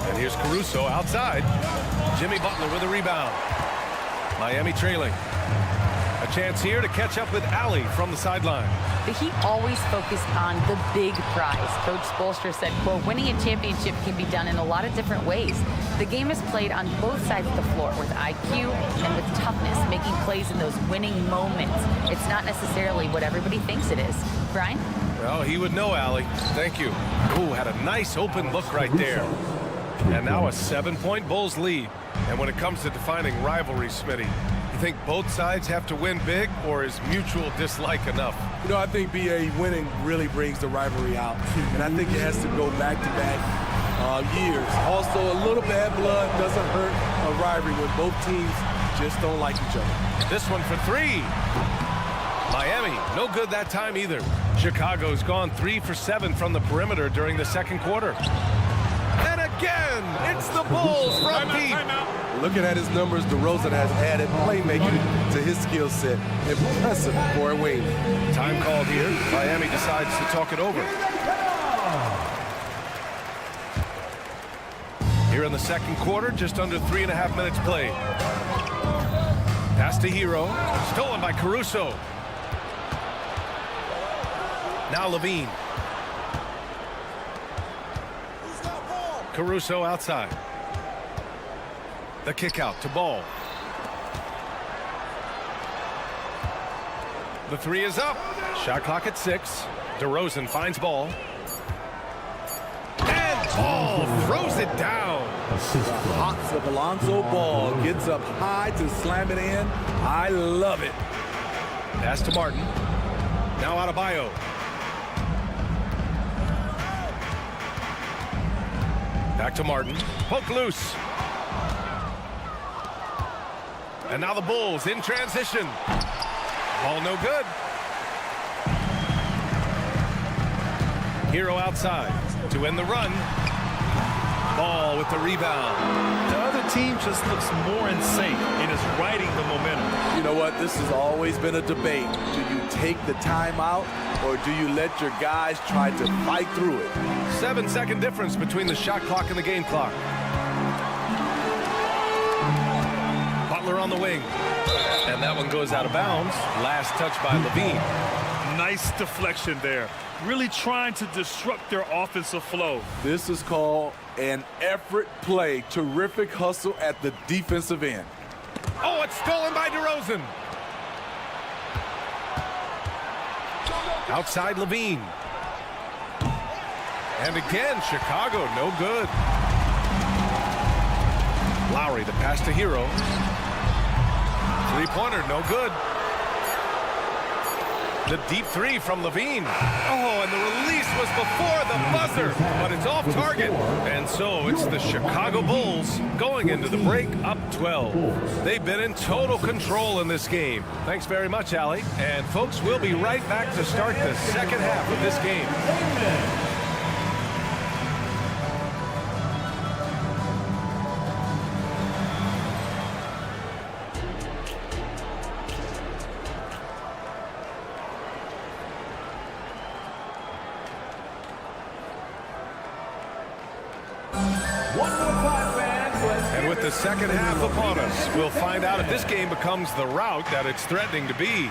And here's Caruso outside. Jimmy Butler with a rebound. Miami trailing. A chance here to catch up with Allie from the sideline. The Heat always focus on the big prize. Coach Spoelstra said, quote, winning a championship can be done in a lot of different ways. The game is played on both sides of the floor with IQ and with toughness, making plays in those winning moments. It's not necessarily what everybody thinks it is. Brian? Well, he would know, Allie. Thank you. Ooh, had a nice open look right there. And now a 7-point Bulls lead. And when it comes to defining rivalry, Smitty, you think both sides have to win big, or is mutual dislike enough? You know, I think BA winning really brings the rivalry out. And I think it has to go back-to-back years. Also, a little bad blood doesn't hurt a rivalry when both teams just don't like each other. This one for three. Miami, no good that time either. Chicago's gone 3 for 7 from the perimeter during the second quarter. And again, it's the Bulls from deep. Looking at his numbers, DeRozan has added playmaking to his skill set. Impressive for a wing. Time called here. Miami decides to talk it over. Here in the second quarter, just under 3.5 minutes played. Pass to Hero, stolen by Caruso. Now Levine. Caruso outside. The kick out to Ball. The three is up. Shot clock at 6. DeRozan finds Ball. And Ball throws it down. The Hawks of Alonzo Ball gets up high to slam it in. I love it. Pass to Martin. Now Adebayo. Back to Martin. Poke loose. And now the Bulls in transition. Ball no good. Hero outside to end the run. Ball with the rebound. The other team just looks more in sync and is riding the momentum. You know what? This has always been a debate. Do you take the timeout or do you let your guys try to fight through it? 7-second difference between the shot clock and the game clock. Butler on the wing. And that one goes out of bounds. Last touch by Levine. Nice deflection there. Really trying to disrupt their offensive flow. This is called an effort play. Terrific hustle at the defensive end. Oh, it's stolen by DeRozan. Outside Levine. And again, Chicago, no good. Lowry, the pass to Hero. Three-pointer, no good. The deep three from Levine. Oh, and the release was before the buzzer, but it's off target. And so it's the Chicago Bulls going into the break up 12. They've been in total control in this game. Thanks very much, Allie. And folks, we'll be right back to start the second half of this game. And with the second half upon us, we'll find out if this game becomes the rout that it's threatening to be.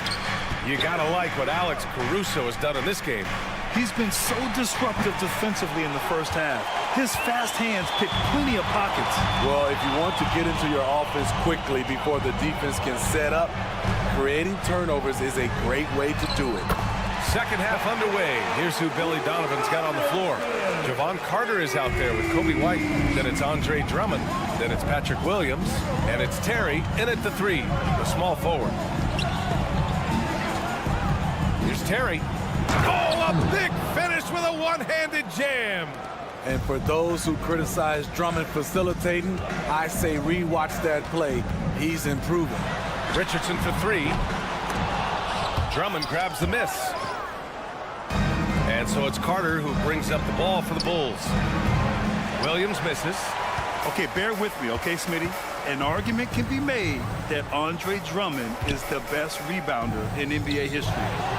You gotta like what Alex Caruso has done in this game. He's been so disruptive defensively in the first half. His fast hands pick plenty of pockets. Well, if you want to get into your offense quickly before the defense can set up, creating turnovers is a great way to do it. Second half underway. Here's who Billy Donovan's got on the floor. Javon Carter is out there with Kobe White. Then it's Andre Drummond. Then it's Patrick Williams. And it's Terry in at the three, the small forward. Here's Terry. Oh, a big finish with a one-handed jam. And for those who criticize Drummond facilitating, I say rewatch that play. He's improving. Richardson for three. Drummond grabs the miss. And so it's Carter who brings up the ball for the Bulls. Williams misses. Okay, bear with me, okay, Smitty? An argument can be made that Andre Drummond is the best rebounder in NBA history.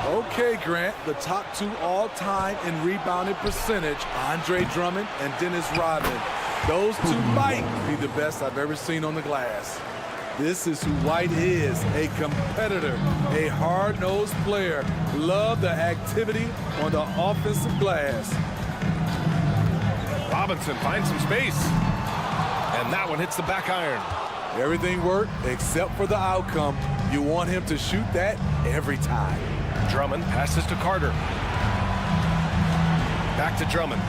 Okay, Grant, the top two all-time in rebounding percentage, Andre Drummond and Dennis Rodman. Those two might be the best I've ever seen on the glass. This is who White is, a competitor, a hard-nosed player. Love the activity on the offensive glass. Robinson finds some space. And that one hits the back iron. Everything worked except for the outcome. You want him to shoot that every time. Drummond passes to Carter. Back to Drummond.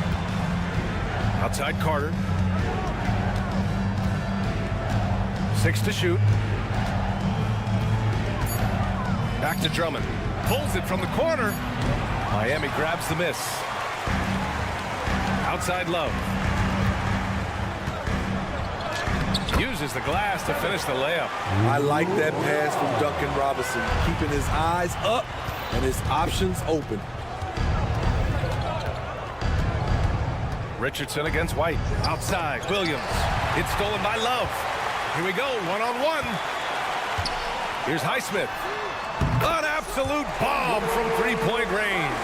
Outside Carter. 6 to shoot. Back to Drummond. Pulls it from the corner. Miami grabs the miss. Outside Love. Uses the glass to finish the layup. I like that pass from Duncan Robinson, keeping his eyes up and his options open. Richardson against White. Outside, Williams. It's stolen by Love. Here we go, one-on-one. Here's Highsmith. An absolute bomb from three-point range.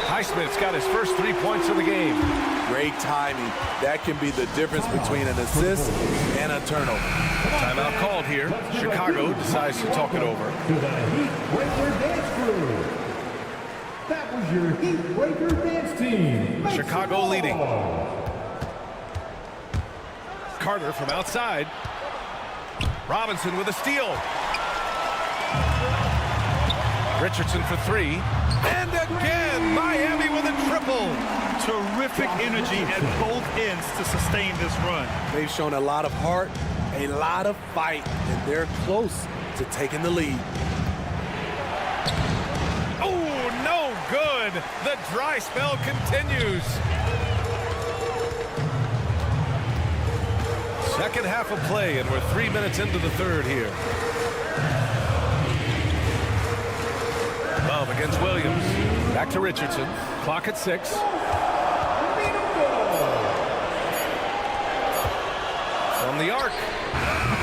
Highsmith's got his first 3 points of the game. Great timing. That can be the difference between an assist and a turnover. Timeout called here. Chicago decides to talk it over. To the Heat Breaker Dance Crew. That was your Heat Breaker Dance Team. Chicago leading. Carter from outside. Robinson with a steal. Richardson for 3. And again, Miami with a triple. Terrific energy at both ends to sustain this run. They've shown a lot of heart, a lot of fight, and they're close to taking the lead. Oh, no good. The dry spell continues. Second half of play, and we're 3 minutes into the third here. Love against Williams. Back to Richardson. Clock at 6. From the arc.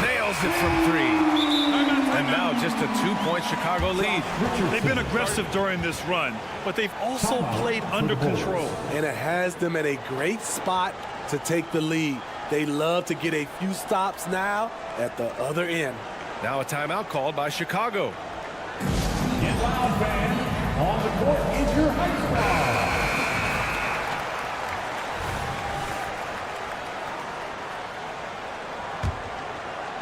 Nails it from 3. And now just a 2-point Chicago lead. They've been aggressive during this run, but they've also played under control. And it has them in a great spot to take the lead. They love to get a few stops now at the other end. Now a timeout called by Chicago. Get loud, fans. On the court is your high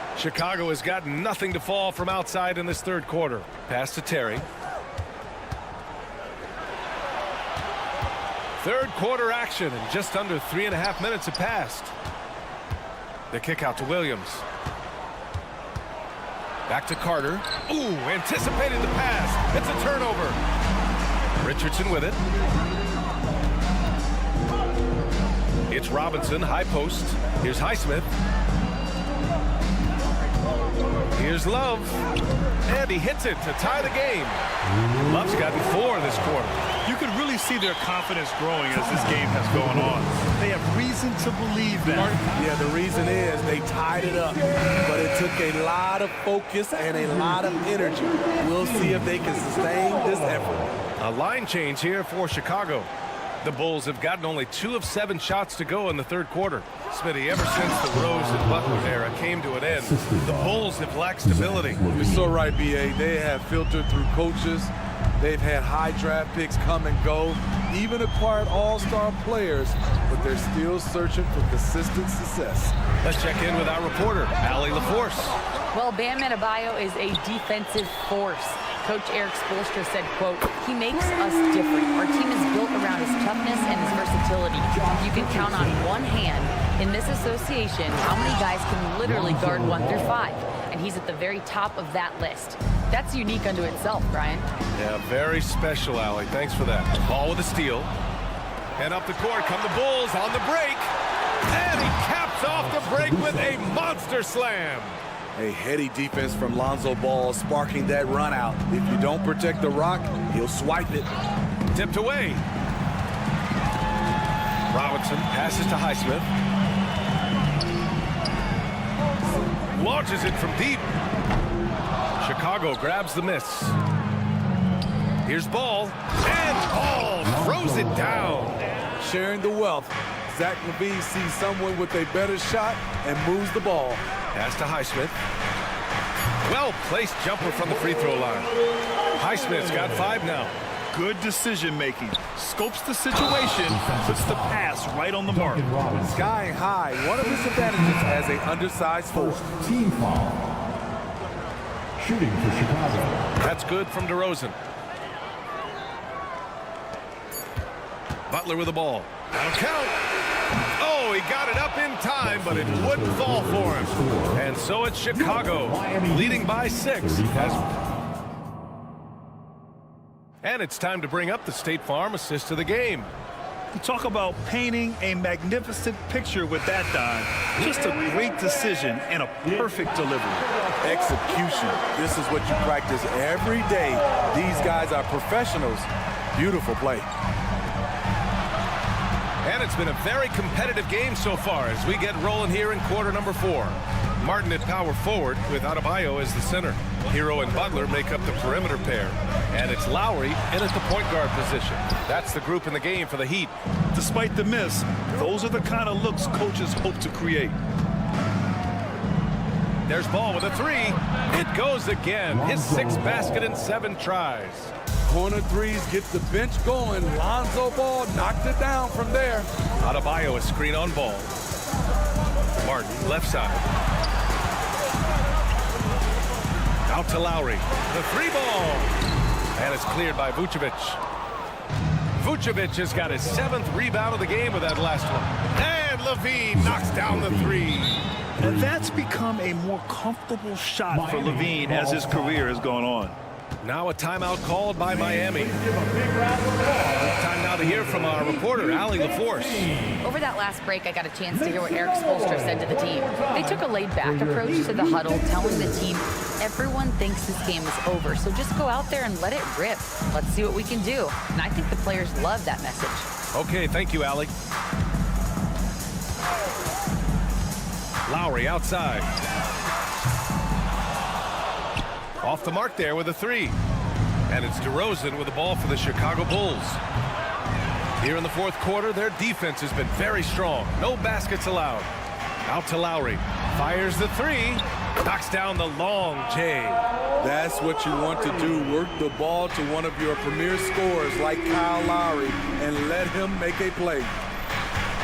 squad. Chicago has got nothing to fall from outside in this third quarter. Pass to Terry. Third quarter action, and just under 3.5 minutes have passed. The kick out to Williams. Back to Carter. Ooh, anticipated the pass. It's a turnover. Richardson with it. It's Robinson, high post. Here's Highsmith. Here's Love. And he hits it to tie the game. Love's gotten 4 this quarter. You can really see their confidence growing as this game has gone on. They have reason to believe that. Yeah, the reason is they tied it up, but it took a lot of focus and a lot of energy. We'll see if they can sustain this effort. A line change here for Chicago. The Bulls have gotten only 2 of 7 shots to go in the third quarter. Smitty, ever since the Rose and Butler era came to an end, the Bulls have lacked stability. You're so right, B.A. They have filtered through coaches. They've had high draft picks come and go, even acquired all-star players, but they're still searching for consistent success. Let's check in with our reporter, Allie LaForce. Well, Bam Adebayo is a defensive force. Coach Eric Spoelstra said, quote, "He makes us different. Our team is built around his toughness and his versatility. You can count on one hand in this association how many guys can literally guard 1 through 5. And he's at the very top of that list. That's unique unto itself, Brian." Yeah, very special, Allie. Thanks for that. Ball with a steal. And up the court come the Bulls on the break. And he caps off the break with a monster slam. A heady defense from Lonzo Ball sparking that run out. If you don't protect the rock, he'll swipe it. Tipped away. Robinson passes to Highsmith. Launches it from deep. Chicago grabs the miss. Here's Ball. And Ball throws it down. Sharing the wealth. Zach LaVine sees someone with a better shot and moves the ball. Pass to Highsmith. Well-placed jumper from the free throw line. Highsmith's got 5 now. Good decision making. Scopes the situation, puts the pass right on the mark. Skying high, one of his advantages as an undersized forward. Team foul. Shooting for Chicago. That's good from DeRozan. Butler with the ball. That'll count. Oh, he got it up in time, but it wouldn't fall for him. And so it's Chicago, leading by 6. And it's time to bring up the State Farm assist of the game. You talk about painting a magnificent picture with that dime. Just a great decision and a perfect delivery. Execution. This is what you practice every day. These guys are professionals. Beautiful play. And it's been a very competitive game so far as we get rolling here in quarter number 4. Martin at power forward with Adebayo as the center. Hero and Butler make up the perimeter pair. And it's Lowry in at the point guard position. That's the group in the game for the Heat. Despite the miss, those are the kind of looks coaches hope to create. There's Ball with a 3. It goes again. His 6th basket in 7 tries. Corner threes get the bench going. Lonzo Ball knocked it down from there. Adebayo a screen on Ball. Martin left side. Out to Lowry. The 3 ball. And it's cleared by Vucevic. Vucevic has got his 7th rebound of the game with that last one. And LaVine knocks down the 3. And that's become a more comfortable shot for LaVine as his career has gone on. Now a timeout called by Miami. Time now to hear from our reporter, Allie LaForce. Over that last break, I got a chance to hear what Eric Spoelstra said to the team. They took a laid-back approach to the huddle, telling the team, everyone thinks this game is over, so just go out there and let it rip. Let's see what we can do. And I think the players love that message. Okay, thank you, Allie. Lowry outside. Off the mark there with a 3. And it's DeRozan with the ball for the Chicago Bulls. Here in the 4th quarter, their defense has been very strong. No baskets allowed. Out to Lowry. Fires the 3. Knocks down the long J. That's what you want to do. Work the ball to one of your premier scorers like Kyle Lowry and let him make a play.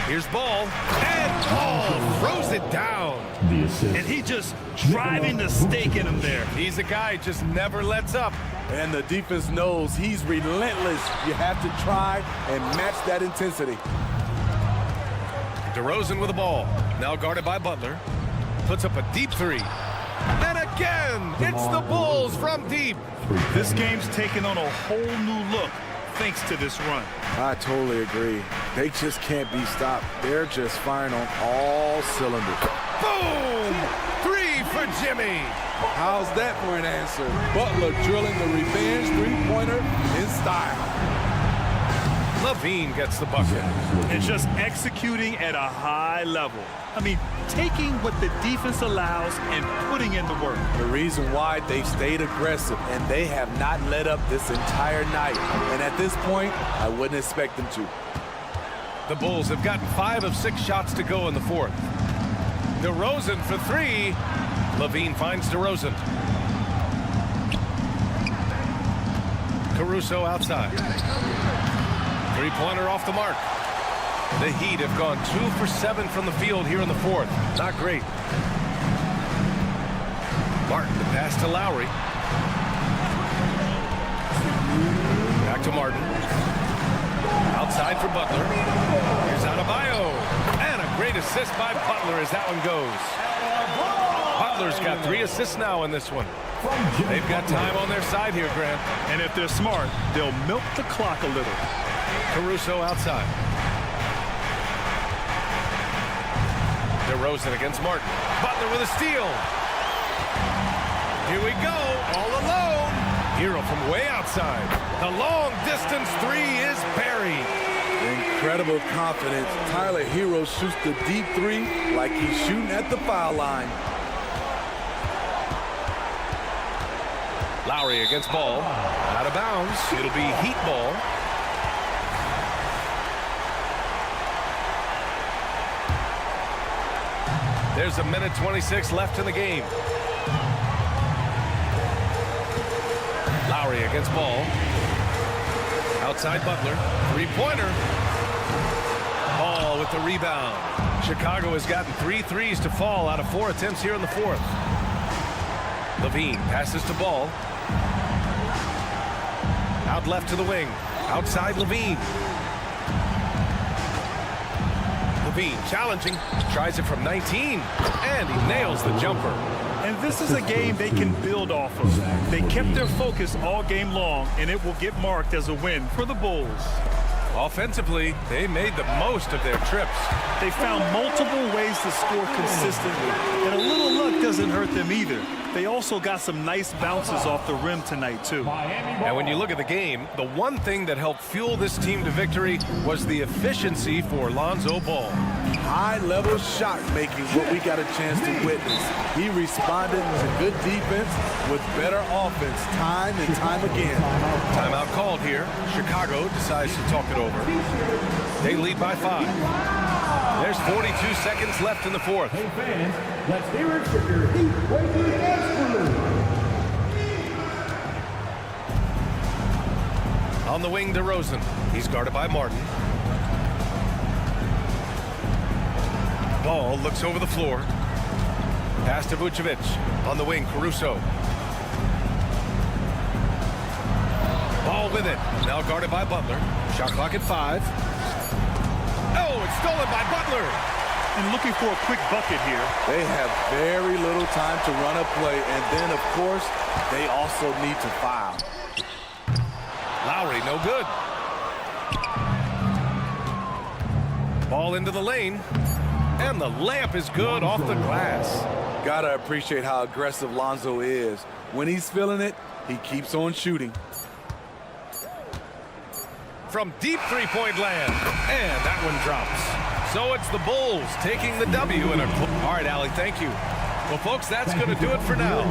Here's Ball. And Ball throws it down. And he just driving the stake in him there. He's a guy just never lets up. And the defense knows he's relentless. You have to try and match that intensity. DeRozan with the ball. Now guarded by Butler. Puts up a deep 3. And again, it's the Bulls from deep. This game's taken on a whole new look thanks to this run. I totally agree. They just can't be stopped. They're just firing on all cylinders. Boom! 3 for Jimmy. How's that for an answer? Butler drilling the revenge 3-pointer in style. LaVine gets the bucket. And just executing at a high level. I mean, taking what the defense allows and putting in the work. The reason why they've stayed aggressive and they have not let up this entire night. And at this point, I wouldn't expect them to. The Bulls have gotten 5 of 6 shots to go in the 4th. DeRozan for 3. LaVine finds DeRozan. Caruso outside. 3-pointer off the mark. The Heat have gone 2 for 7 from the field here in the 4th. Not great. Martin, the pass to Lowry. Back to Martin. Outside for Butler. Here's Adebayo. And a great assist by Butler as that one goes. Butler's got 3 assists now in this one. They've got time on their side here, Grant. And if they're smart, they'll milk the clock a little. Caruso outside. DeRozan against Martin. Butler with a steal. Here we go, all alone. Hero from way outside. The long distance 3 is buried. Incredible confidence. Tyler Hero shoots the deep 3 like he's shooting at the foul line. Lowry against Ball. Out of bounds. It'll be Heat ball. There's a minute 26 left in the game. against Ball. Outside Butler. Three-pointer. Ball with the rebound. Chicago has gotten 3 threes to fall out of 4 attempts here in the fourth. Levine passes to Ball. Out left to the wing. Outside Levine. Levine challenging. Tries it from 19. And he nails the jumper. And this is a game they can build off of. They kept their focus all game long, and it will get marked as a win for the Bulls. Offensively, they made the most of their trips. They found multiple ways to score consistently, and a little luck doesn't hurt them either. They also got some nice bounces off the rim tonight, too. And when you look at the game, the one thing that helped fuel this team to victory was the efficiency for Lonzo Ball. High-level shot making, what we got a chance to witness. He responded to good defense with better offense time and time again. Timeout called here. Chicago decides to talk it over. They lead by 5. There's 42 seconds left in the fourth. Hey fans, let's hear it for your heat-breaking experts. On the wing, DeRozan. He's guarded by Martin. Ball looks over the floor. Pass to Vucevic. On the wing, Caruso. Ball with it. Now guarded by Butler. Shot clock at 5. Oh, it's stolen by Butler. And looking for a quick bucket here. They have very little time to run a play, and then, of course, they also need to foul. Lowry, no good. Ball into the lane. And the layup is good off the glass. Gotta appreciate how aggressive Lonzo is. When he's feeling it, he keeps on shooting. From deep three-point land. And that one drops. So it's the Bulls taking the W in a... All right, Allie, thank you. Well, folks, that's going to do it for now.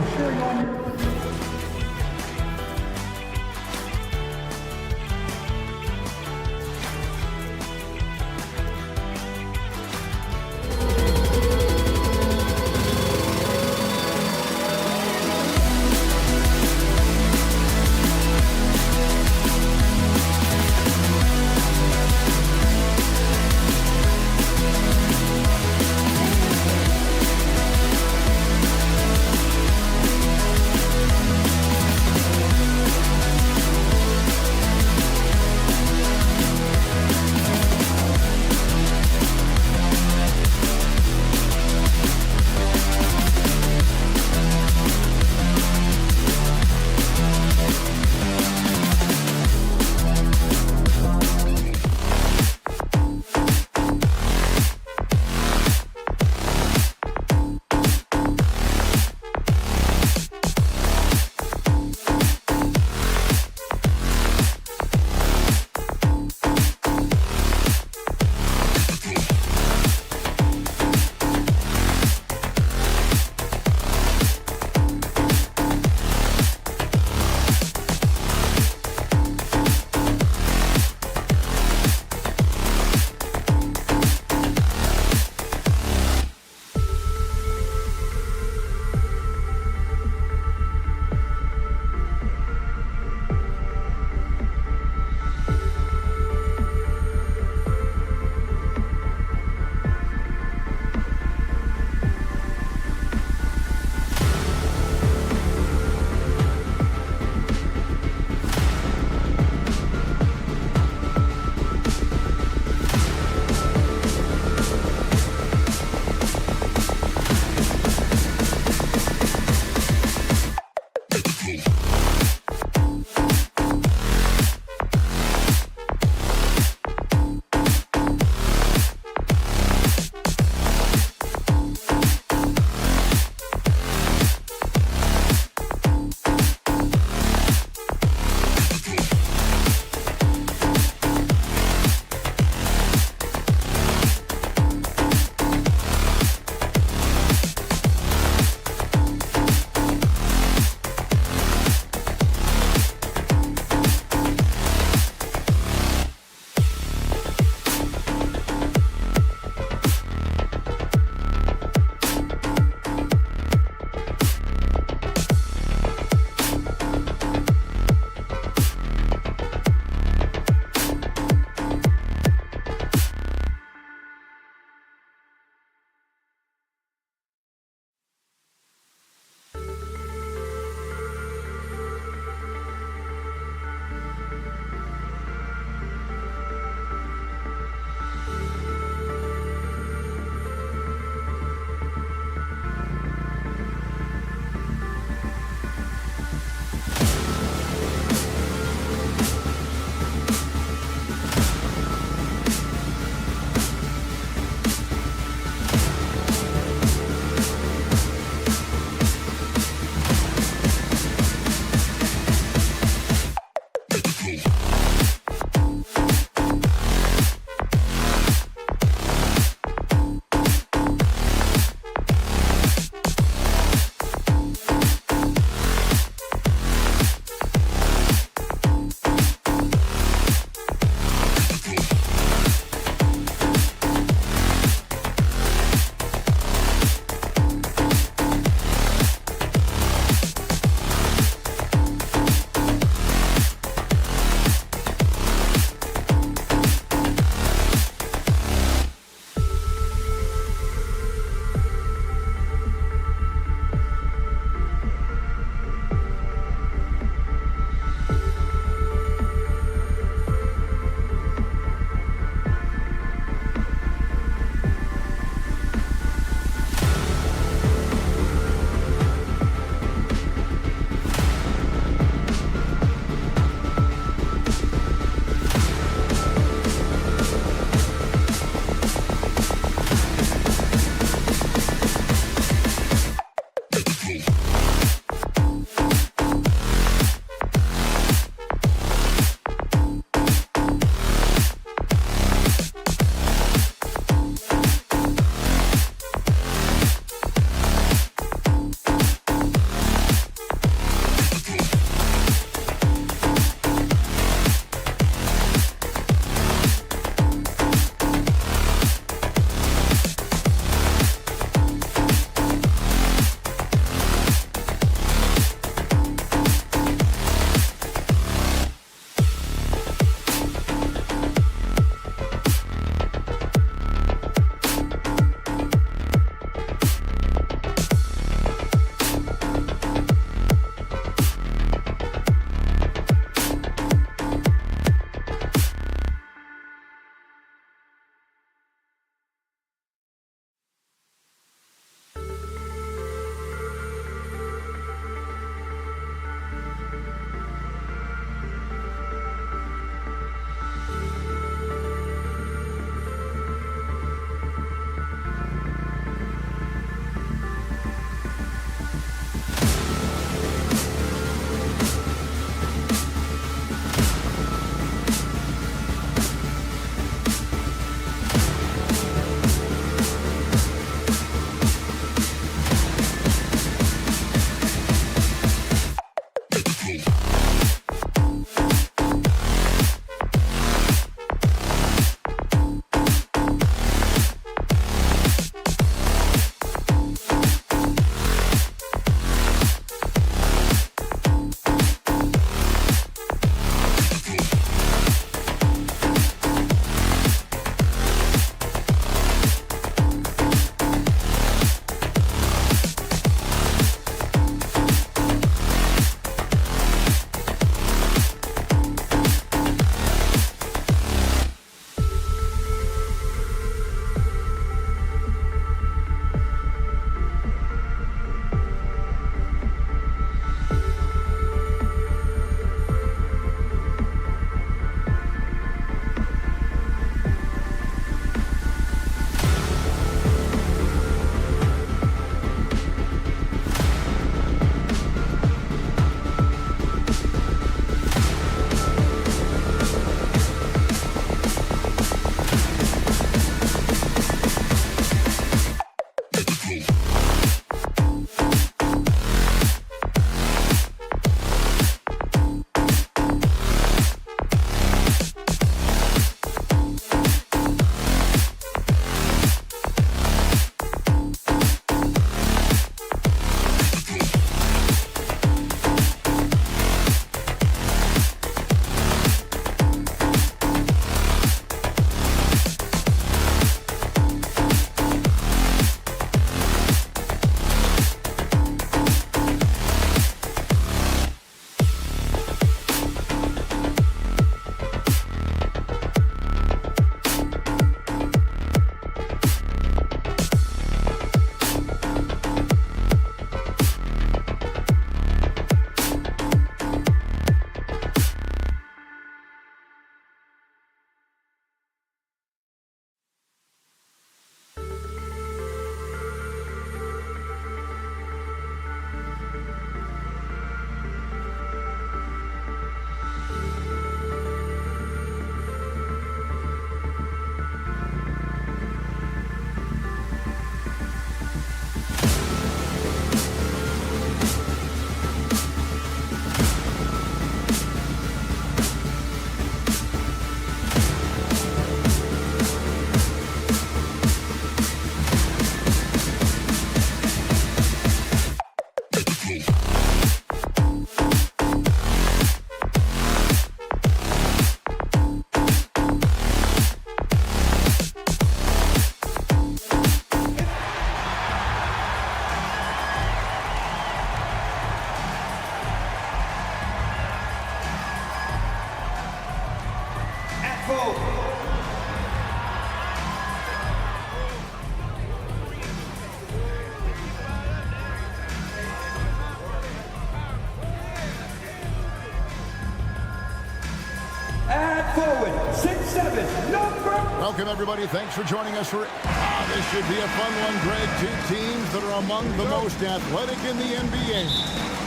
Welcome, everybody. Thanks for joining us for this should be a fun one, Greg. Two teams that are among the most athletic in the NBA.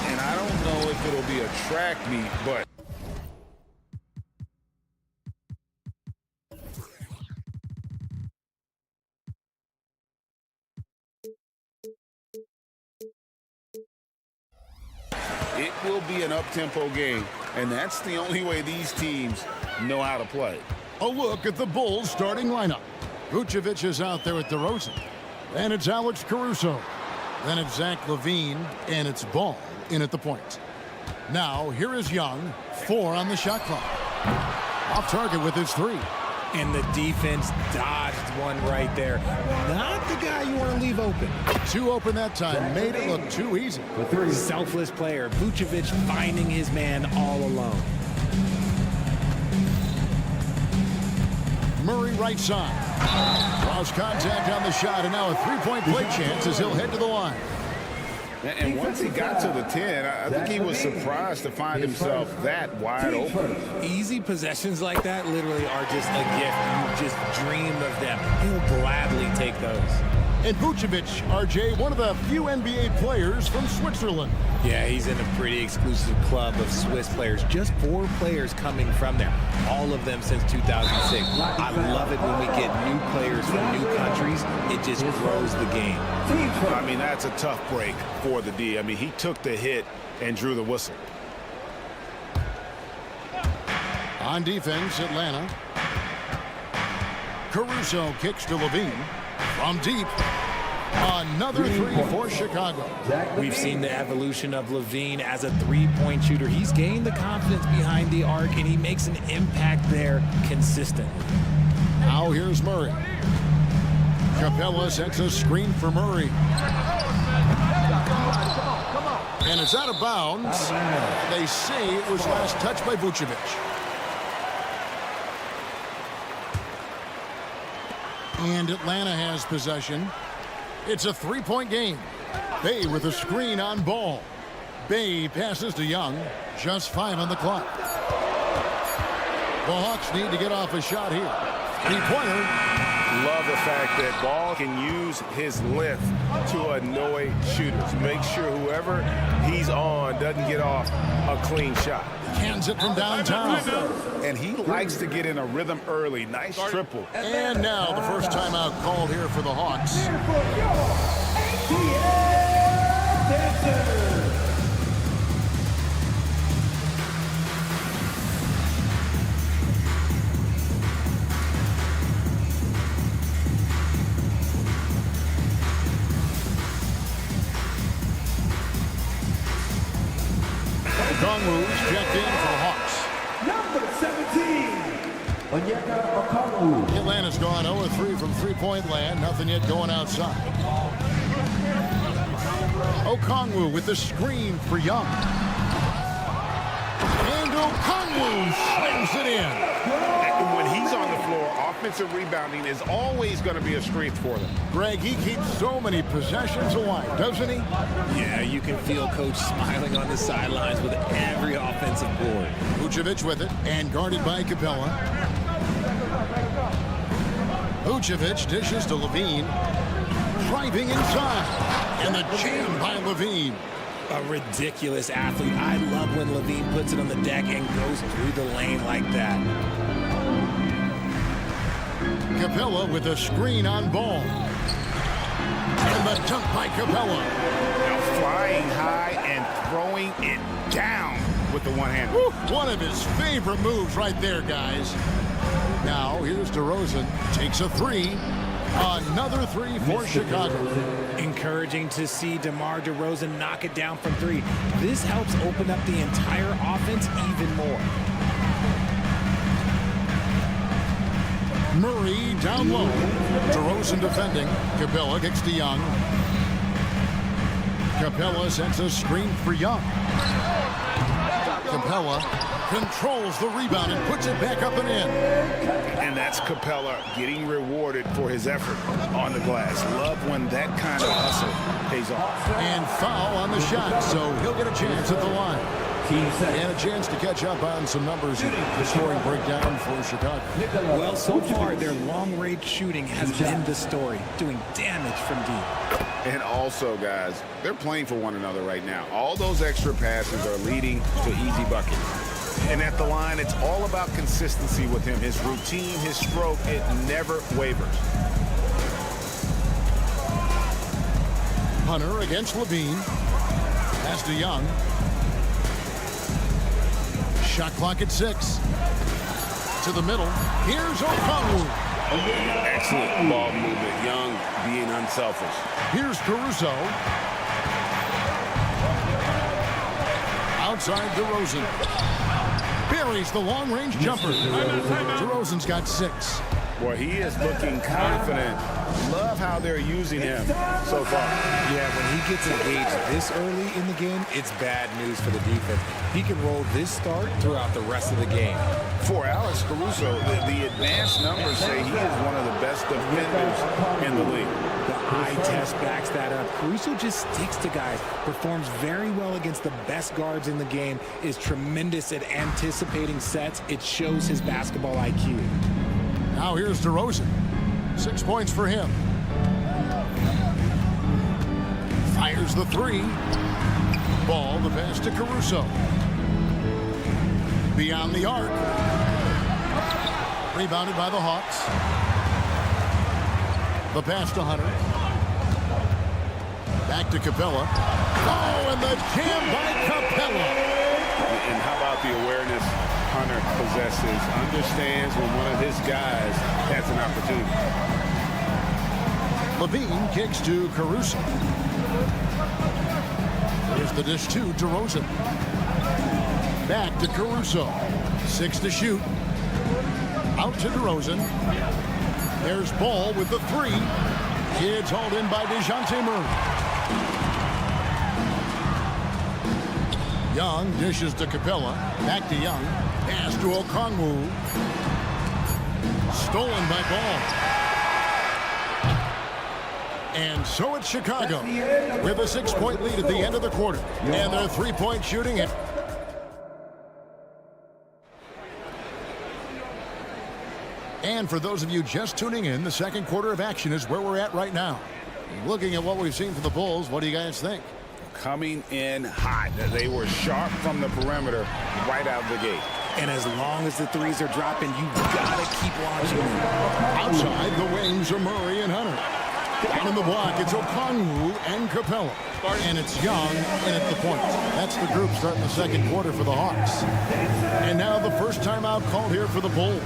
And I don't know if it'll be a track meet, but it will be an up-tempo game, and that's the only way these teams know how to play. A look at the Bulls starting lineup. Vucevic is out there with DeRozan. And it's Alex Caruso. Then it's Zach LaVine, and it's Ball in at the point. Now, here is Young, 4 on the shot clock. Off target with his 3. And the defense dodged one right there. Not the guy you want to leave open. 2 open that time. Made it look too easy. Selfless player. Vucevic finding his man all alone. Murray right side. Draws contact on the shot, and now a 3-point play chance as he'll head to the line. And once he got to the 10, I think he was surprised to find himself that wide open. Easy possessions like that literally are just a gift. You just dream of them. He'll gladly take those. And Vucevic, RJ, one of the few NBA players from Switzerland. Yeah, he's in a pretty exclusive club of Swiss players. Just 4 players coming from there. All of them since 2006. I love it when we get new players from new countries. It just grows the game. I mean, that's a tough break for the D. I mean, he took the hit and drew the whistle. On defense, Atlanta. Caruso kicks to LaVine. From deep, another 3 for Chicago. We've seen the evolution of LaVine as a 3-point shooter. He's gained the confidence behind the arc, and he makes an impact there consistently. Now here's Murray. Capella sets a screen for Murray. And it's out of bounds. They say it was last touched by Vucevic. And Atlanta has possession. It's a 3-point game. Bay with a screen on Ball. Bay passes to Young. Just 5 on the clock. The Hawks need to get off a shot here. 3-pointer. Love the fact that Ball can use his lift to annoy shooters. Make sure whoever he's on doesn't get off a clean shot. Cans it from downtown. And he likes to get in a rhythm early. Nice triple. And now the first timeout called here for the Hawks. Okongwu's checked in for Hawks. Number 17, Onyeka Okongwu. Atlanta's gone 0-3 from 3-point land. Nothing yet going outside. Okongwu with the screen for Young. And Okongwu slams it in. When he's on the floor, offensive rebounding is always going to be a strength for them. Greg, he keeps so many possessions alive, doesn't he? Yeah, you can feel Coach smiling on the sidelines with every offensive board. Vucevic with it, and guarded by Capella. Vucevic dishes to LaVine. Driving inside, and the jam by LaVine. A ridiculous athlete. I love when LaVine puts it on the deck and goes through the lane like that. Capella with a screen on Ball. And the dunk by Capella. Now flying high and throwing it down with the one-hand. One of his favorite moves right there, guys. Now here's DeRozan. Takes a 3. Another 3 for Chicago. Encouraging to see DeMar DeRozan knock it down from 3. This helps open up the entire offense even more. Murray down low. DeRozan defending. Capella kicks to Young. Capella sets a screen for Young. Capella controls the rebound and puts it back up and in. And that's Capella getting rewarded for his effort on the glass. Love when that kind of hustle pays off. And foul on the shot, so he'll get a chance at the line. And a chance to catch up on some numbers in the scoring breakdown for Chicago. Well, so far, their long-range shooting has been the story, doing damage from deep. And also, guys, they're playing for one another right now. All those extra passes are leading to easy buckets. And at the line, it's all about consistency with him. His routine, his stroke, it never wavers. Hunter against Levine. Pass to Young. Shot clock at 6. To the middle. Here's Okongwu. Excellent ball movement. Young being unselfish. Here's Caruso. Outside DeRozan. Buries the long-range jumper. DeRozan's got 6. Boy, he is looking confident. Love how they're using him so far. Yeah, when he gets engaged this early in the game, it's bad news for the defense. He can roll this start throughout the rest of the game. For Alex Caruso, the advanced numbers say he is one of the best defenders in the league. The eye test backs that up. Caruso just sticks to guys, performs very well against the best guards in the game, is tremendous at anticipating sets. It shows his basketball IQ. Now here's DeRozan. 6 points for him. Fires the 3. Ball, the pass to Caruso. Beyond the arc. Rebounded by the Hawks. The pass to Hunter. Back to Capella. Oh, and the jam by Capella. And how about the awareness Hunter possesses? Understands when one of his guys has an opportunity. Levine kicks to Caruso. Here's the dish to DeRozan. Back to Caruso. 6 to shoot. Out to DeRozan. There's Ball with the 3. It's hauled in by DeJounte Murray. Young dishes to Capella. Back to Young. Pass to Okongwu. Stolen by Ball. And so it's Chicago with a 6-point lead at the end of the quarter. And their 3-point shooting at And for those of you just tuning in, the second quarter of action is where we're at right now. Looking at what we've seen from the Bulls, what do you guys think? Coming in hot. They were sharp from the perimeter right out of the gate. And as long as the threes are dropping, you gotta keep launching them. Outside, the wings are Murray and Hunter. Down in the block, it's Okongwu and Capella. And it's Young in at the point. That's the group starting the second quarter for the Hawks. And now the first timeout called here for the Bulls.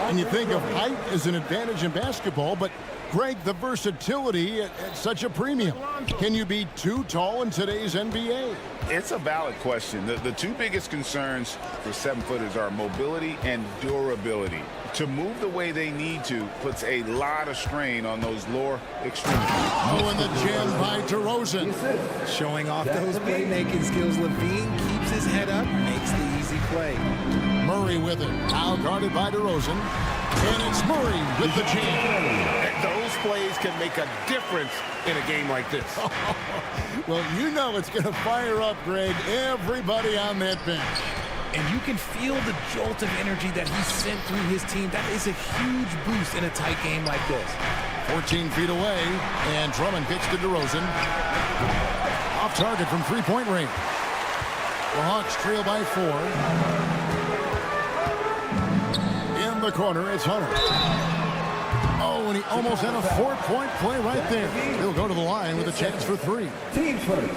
And you think of height as an advantage in basketball, but Greg, the versatility at such a premium. Can you be too tall in today's NBA? It's a valid question. The two biggest concerns for 7-footers are mobility and durability. To move the way they need to puts a lot of strain on those lower extremities. Oh, and the jam by DeRozan. Showing off those playmaking skills. Levine keeps his head up, makes the easy play. Murray with it. Now guarded by DeRozan. And it's Murray with the jam. Those plays can make a difference in a game like this. Well, you know it's going to fire up, Greg, everybody on that bench. And you can feel the jolt of energy that he sent through his team. That is a huge boost in a tight game like this. 14 feet away, and Drummond kicks to DeRozan. Off target from three-point range. The Hawks trail by 4. In the corner, it's Hunter. Oh, and he almost had a 4-point play right there. He'll go to the line with a chance for 3. Team first.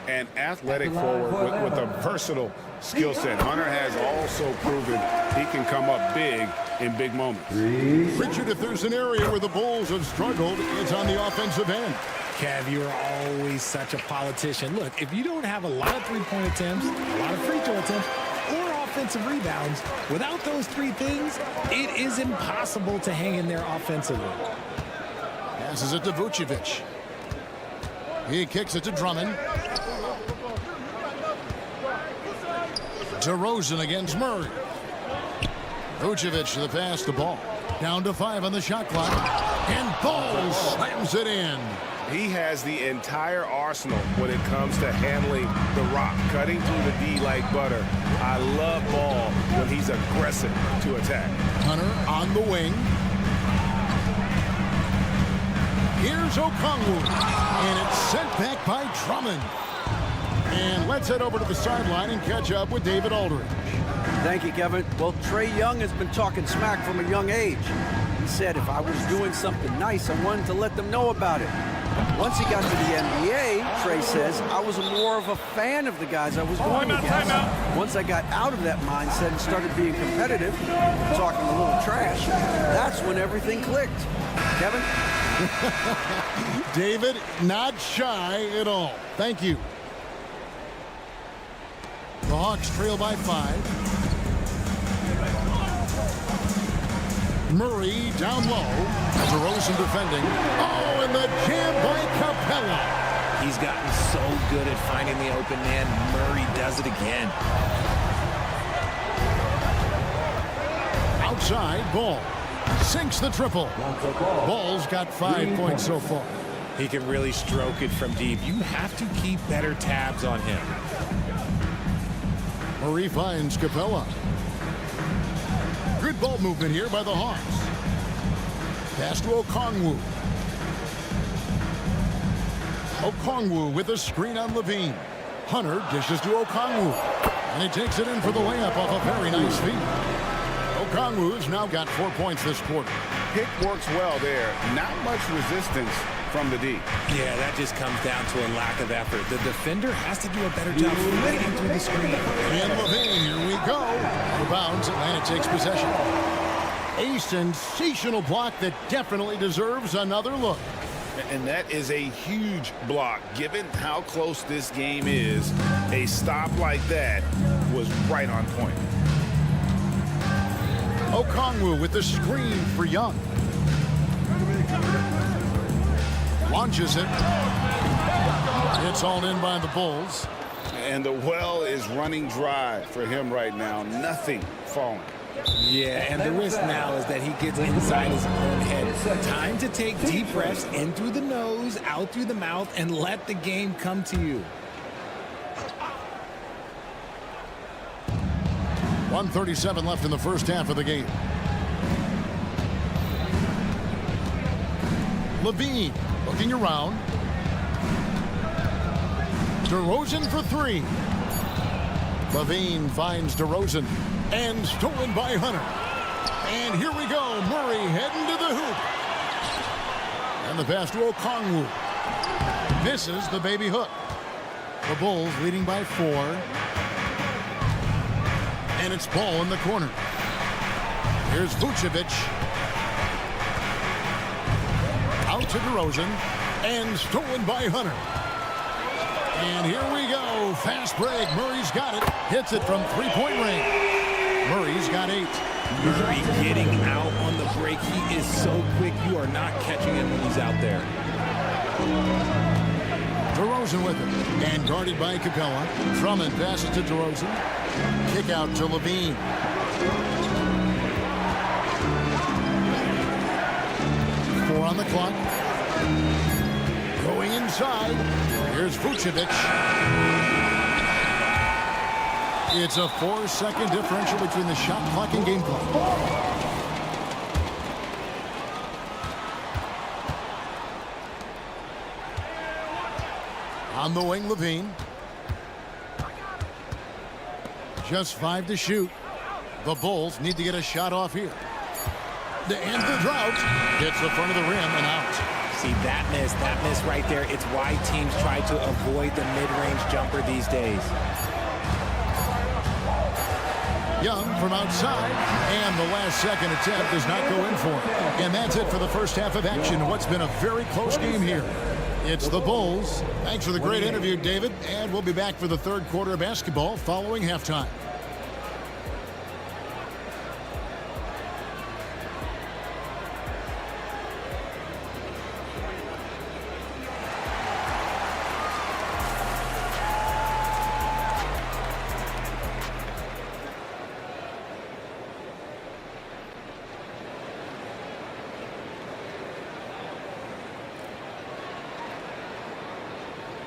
an athletic forward with a versatile skill set. Hunter has also proven he can come up big in big moments. Richard, if there's an area where the Bulls have struggled, it's on the offensive end. Kev, you're always such a politician. Look, if you don't have a lot of three-point attempts, a lot of free throw attempts, or offensive rebounds, without those three things, it is impossible to hang in there offensively. Passes it to Vucevic. He kicks it to Drummond. DeRozan against Murray. Vucevic to the pass, the ball. Down to 5 on the shot clock. And Ball slams it in. He has the entire arsenal when it comes to handling the rock, cutting through the D like butter. I love Ball when he's aggressive to attack. Hunter on the wing. Here's Okongwu. And it's sent back by Drummond. And let's head over to the sideline and catch up with David Aldridge. Thank you, Kevin. Well, Trae Young has been talking smack from a young age. He said if I was doing something nice, I wanted to let them know about it. Once he got to the NBA, Trae says, I was more of a fan of the guys I was going against. Once I got out of that mindset and started being competitive, talking a little trash, that's when everything clicked. Kevin? David, not shy at all. Thank you. The Hawks trail by 5. Murray down low. DeRozan defending. Oh, and the jam by Capella. He's gotten so good at finding the open man. Murray does it again. Outside, Ball sinks the triple. Ball's got 5 points so far. He can really stroke it from deep. You have to keep better tabs on him. Murray finds Capella. Good ball movement here by the Hawks. Pass to Okongwu. Okongwu with a screen on Levine. Hunter dishes to Okongwu. And he takes it in for the layup off a very nice feed. Okongwu's now got 4 points this quarter. Pick works well there. Not much resistance from the D. Yeah, that just comes down to a lack of effort. The defender has to do a better job fighting through the screen. And Levine, here we go. Out of bounds, Atlanta takes possession. A sensational block that definitely deserves another look. And that is a huge block. Given how close this game is, a stop like that was right on point. Okongwu with the screen for Young. Launches it. It's all in by the Bulls. And the well is running dry for him right now. Nothing falling. Yeah, and the risk now is that he gets inside his own head. Time to take deep breaths in through the nose, out through the mouth, and let the game come to you. 1:37 left in the first half of the game. Levine looking around. DeRozan for 3. Levine finds DeRozan. And stolen by Hunter. And here we go. Murray heading to the hoop. And the pass to Okongwu. Misses the baby hook. The Bulls leading by 4. And it's Ball in the corner. Here's Vucevic. Out to DeRozan. And stolen by Hunter. And here we go. Fast break. Murray's got it. Hits it from three-point range. Murray's got 8. Murray getting out on the break. He is so quick. You are not catching him when he's out there. DeRozan with it. And guarded by Capella. Drummond passes to DeRozan. Kick out to Levine. Four on the clock. Going inside. Here's Vucevic. It's a 4-second differential between the shot clock and game clock. On the wing, Levine. Just 5 to shoot. The Bulls need to get a shot off here. To end the drought. Hits the front of the rim and out. See, that miss right there, it's why teams try to avoid the mid-range jumper these days. Young from outside, and the last second attempt does not go in for him. And that's it for the first half of action. What's been a very close game here. It's the Bulls. Thanks for the great interview, David. And we'll be back for the third quarter of basketball following halftime.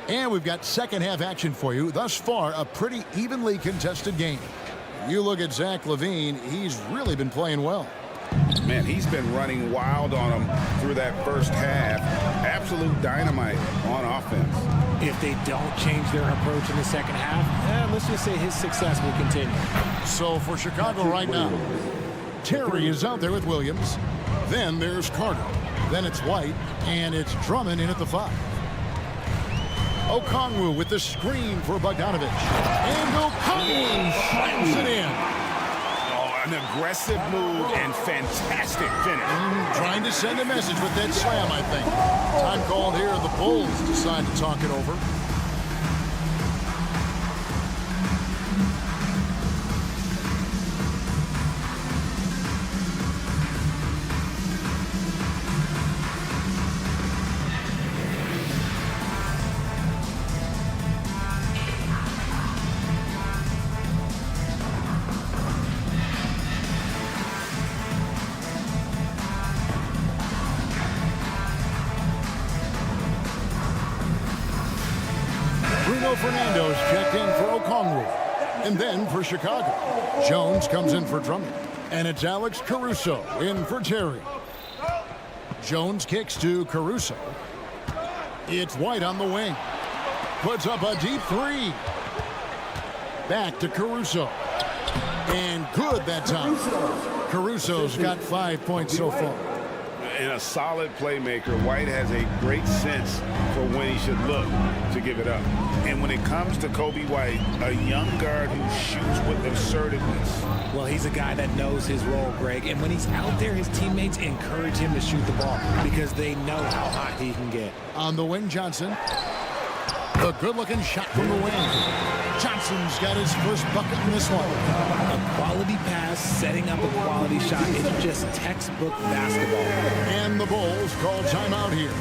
And we've got second half action for you. Thus far, a pretty evenly contested game. You look at Zach LaVine, he's really been playing well. Man, he's been running wild on them through that first half. Absolute dynamite on offense. If they don't change their approach in the second half, let's just say his success will continue. So for Chicago right now, Terry is out there with Williams. Then there's Carter. Then it's White, and it's Drummond in at the 5. Okongwu with the screen for Bogdanovic. And Okongwu slams it in. Oh, an aggressive move and fantastic finish. Trying to send a message with that slam, I think. Time called here. The Bulls decide to talk it over. Fernando's checked in for Okongwu. And then for Chicago, Jones comes in for Drummond. And it's Alex Caruso in for Terry. Jones kicks to Caruso. It's White on the wing. Puts up a deep 3. Back to Caruso. And good that time. Caruso's got 5 points so far. And a solid playmaker, White has a great sense for when he should look to give it up. And when it comes to Kobe White, a young guard who shoots with assertiveness. Well, he's a guy that knows his role, Greg. And when he's out there, his teammates encourage him to shoot the ball because they know how hot he can get. On the wing, Johnson. A good-looking shot from the wing. Johnson's got his first bucket in this one. A quality pass, setting up a quality shot. It's just textbook basketball. And the Bulls call timeout here.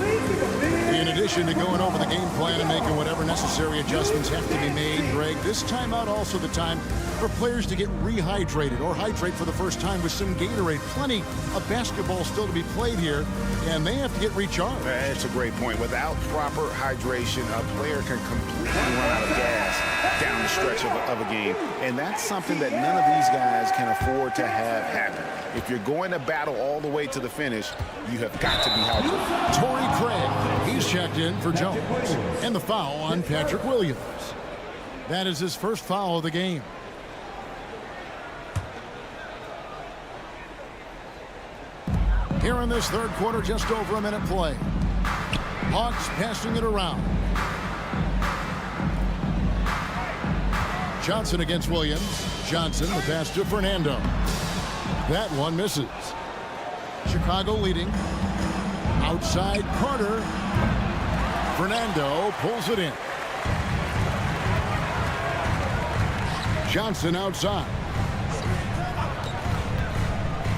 In addition to going over the game plan and making whatever necessary adjustments have to be made, Greg, this timeout also the time for players to get rehydrated or hydrate for the first time with some Gatorade. Plenty of basketball still to be played here, and they have to get recharged. That's a great point. Without proper hydration, a player can completely run out of gas down the stretch of a game. And that's something that none of these guys can afford to have happen. If you're going to battle all the way to the finish, you have got to be hydrated. Torrey Craig, he's checked in for Jones. And the foul on Patrick Williams. That is his first foul of the game. Here in this third quarter, just over a minute play. Hawks passing it around. Johnson against Williams. Johnson, the pass to Fernando. That one misses. Chicago leading. Outside Carter. Fernando pulls it in. Johnson outside.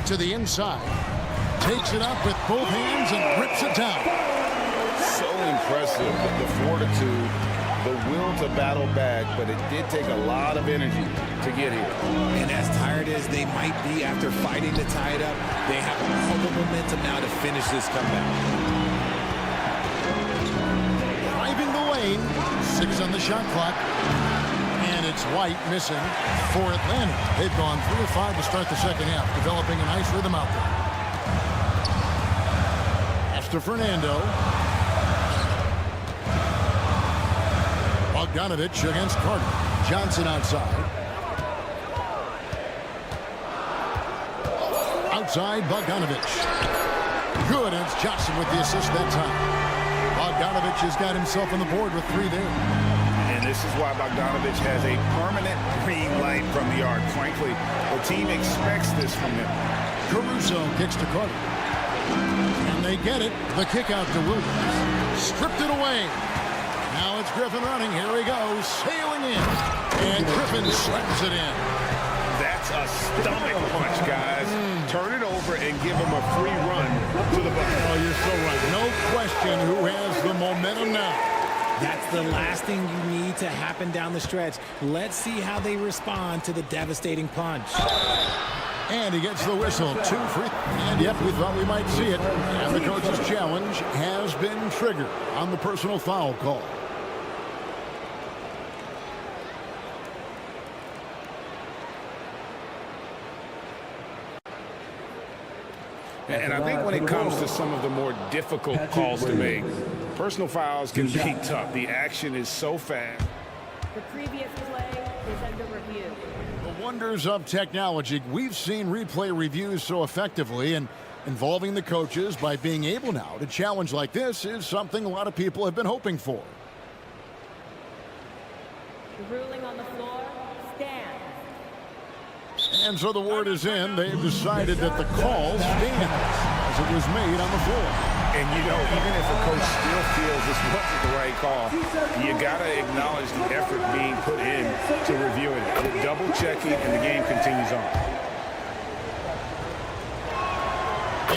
To the inside. Takes it up with both hands and rips it down. So impressive, the fortitude, the will to battle back, but it did take a lot of energy to get here. And as tired as they might be after fighting to tie it up, they have all the momentum now to finish this comeback. Driving the lane, 6 on the shot clock. And it's White missing for Atlanta. They've gone 3 of 5 to start the second half, developing a nice rhythm out there. To Fernando. Bogdanovic against Carter. Johnson outside. Outside Bogdanovic. Good, and it's Johnson with the assist that time. Bogdanovich has got himself on the board with 3 there. And this is why Bogdanovich has a permanent green light from the arc. Frankly, the team expects this from him. Caruso kicks to Carter. And they get it. The kick out to Williams. Stripped it away. Now it's Griffin running. Here he goes. Sailing in. And Griffin slams it in. That's a stomach punch, guys. Turn it over and give him a free run to the bucket. Oh, you're so right. No question who has the momentum now. That's the last thing you need to happen down the stretch. Let's see how they respond to the devastating punch. And he gets the whistle. 2 free. And yep, we thought we might see it. And the coach's challenge has been triggered on the personal foul call. And I think when it comes to some of the more difficult calls to make, personal fouls can be tough. The action is so fast. The previous play is under review. The wonders of technology. We've seen replay reviews so effectively, and involving the coaches by being able now to challenge like this is something a lot of people have been hoping for. The ruling on the floor stands. And so the word is in. They've decided that the call stands as it was made on the floor. And, you know, even if a coach still feels this wasn't the right call, you got to acknowledge the effort being put in to reviewing it. Double checking, and the game continues on.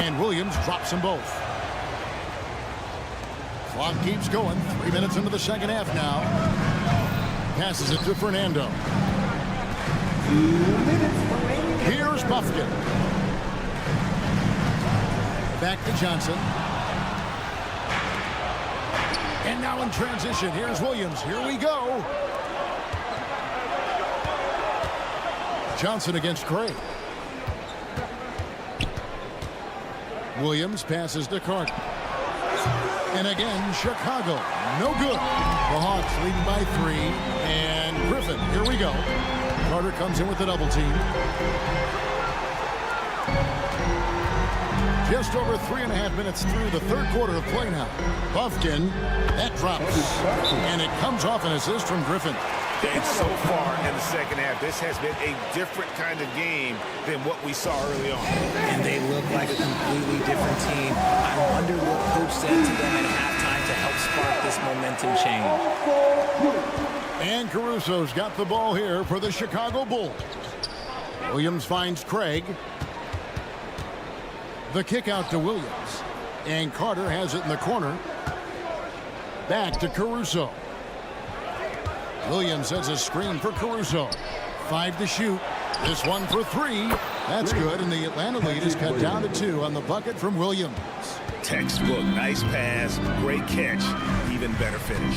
And Williams drops them both. Clock keeps going. 3 minutes into the second half now. Passes it to Fernando. Here's Buffkin. Back to Johnson. And now in transition, here's Williams. Here we go. Johnson against Craig. Williams passes to Carter. And again, Chicago. No good. The Hawks leading by 3. And Griffin, here we go. Carter comes in with the double team. Just over 3.5 minutes through the third quarter of play now. Buffkin, that drops. And it comes off an assist from Griffin. And so far in the second half, this has been a different kind of game than what we saw early on. And they look like a completely different team. I wonder what coach said to them at halftime to help spark this momentum change. And Caruso's got the ball here for the Chicago Bulls. Williams finds Craig. The kick out to Williams. And Carter has it in the corner. Back to Caruso. Williams has a screen for Caruso. 5 to shoot. This one for 3. That's good, and the Atlanta lead is cut down to 2 on the bucket from Williams. Textbook, nice pass, great catch, even better finish.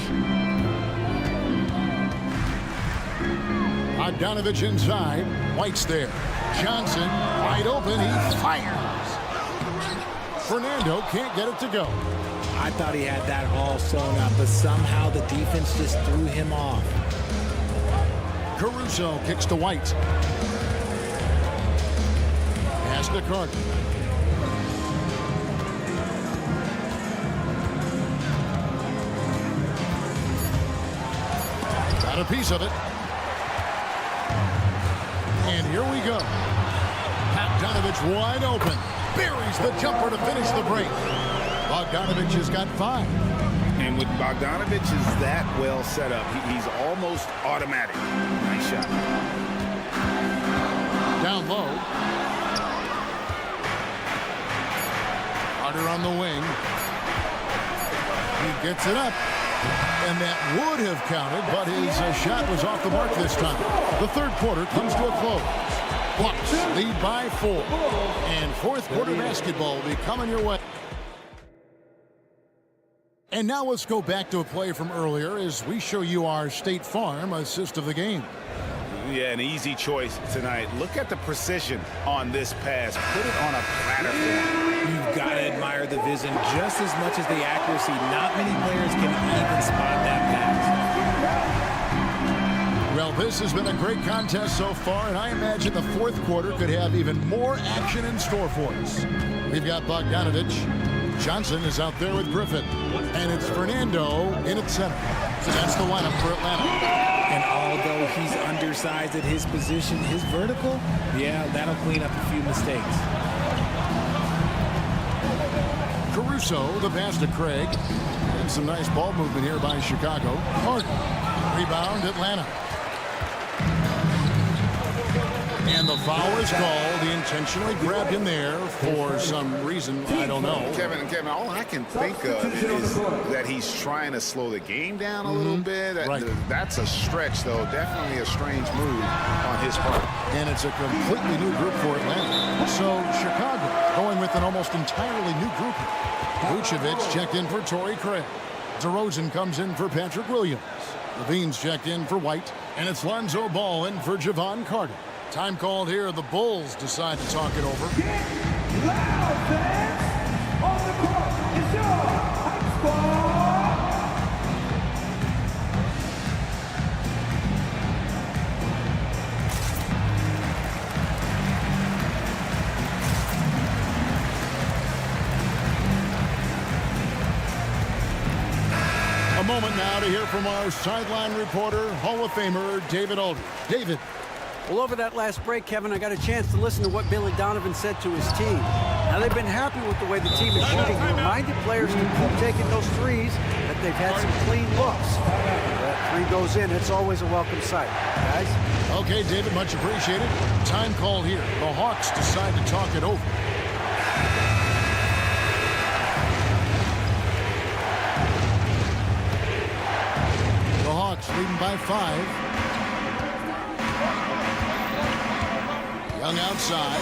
Bogdanovich inside. White's there. Johnson wide open. He fires. Fernando can't get it to go. I thought he had that all sewn up, but somehow the defense just threw him off. Caruso kicks to White. Pass to Carter. Got a piece of it. And here we go. Bogdanovich wide open. Buries the jumper to finish the break. Bogdanovich has got 5. And with Bogdanovich is that well set up, he's almost automatic. Nice shot. Down low. Carter on the wing. He gets it up. And that would have counted, but his shot was off the mark this time. The third quarter comes to a close. Bucks lead by 4. And fourth quarter basketball will be coming your way. And now let's go back to a play from earlier as we show you our State Farm assist of the game. Yeah, an easy choice tonight. Look at the precision on this pass. Put it on a platter. You've got to admire the vision just as much as the accuracy. Not many players can even spot that pass. Well, this has been a great contest so far, and I imagine the fourth quarter could have even more action in store for us. We've got Bogdanovich. Johnson is out there with Griffin. And it's Fernando in at center. So that's the lineup for Atlanta. And although he's undersized at his position, his vertical, yeah, that'll clean up a few mistakes. Caruso, the pass to Craig. And some nice ball movement here by Chicago. Harden. Rebound, Atlanta. And the foul is called. He intentionally grabbed him there for some reason. I don't know. Kevin, all I can think of is that he's trying to slow the game down a little bit. Right. That's a stretch, though. Definitely a strange move on his part. And it's a completely new group for Atlanta. So Chicago going with an almost entirely new group. Vucevic checked in for Torrey Craig. DeRozan comes in for Patrick Williams. Levine's checked in for White. And it's Lonzo Ball in for Javon Carter. Time called here. The Bulls decide to talk it over. Get loud, fans! On the court is your hype squad! A moment now to hear from our sideline reporter, Hall of Famer David Aldridge. David. Well, over that last break, Kevin, I got a chance to listen to what Billy Donovan said to his team. Now, they've been happy with the way the team is shooting. He reminded players to keep taking those threes, that they've had some clean looks. That three goes in, it's always a welcome sight. Guys? Okay, David, much appreciated. Time call here. The Hawks decide to talk it over. The Hawks leading by 5. Young outside.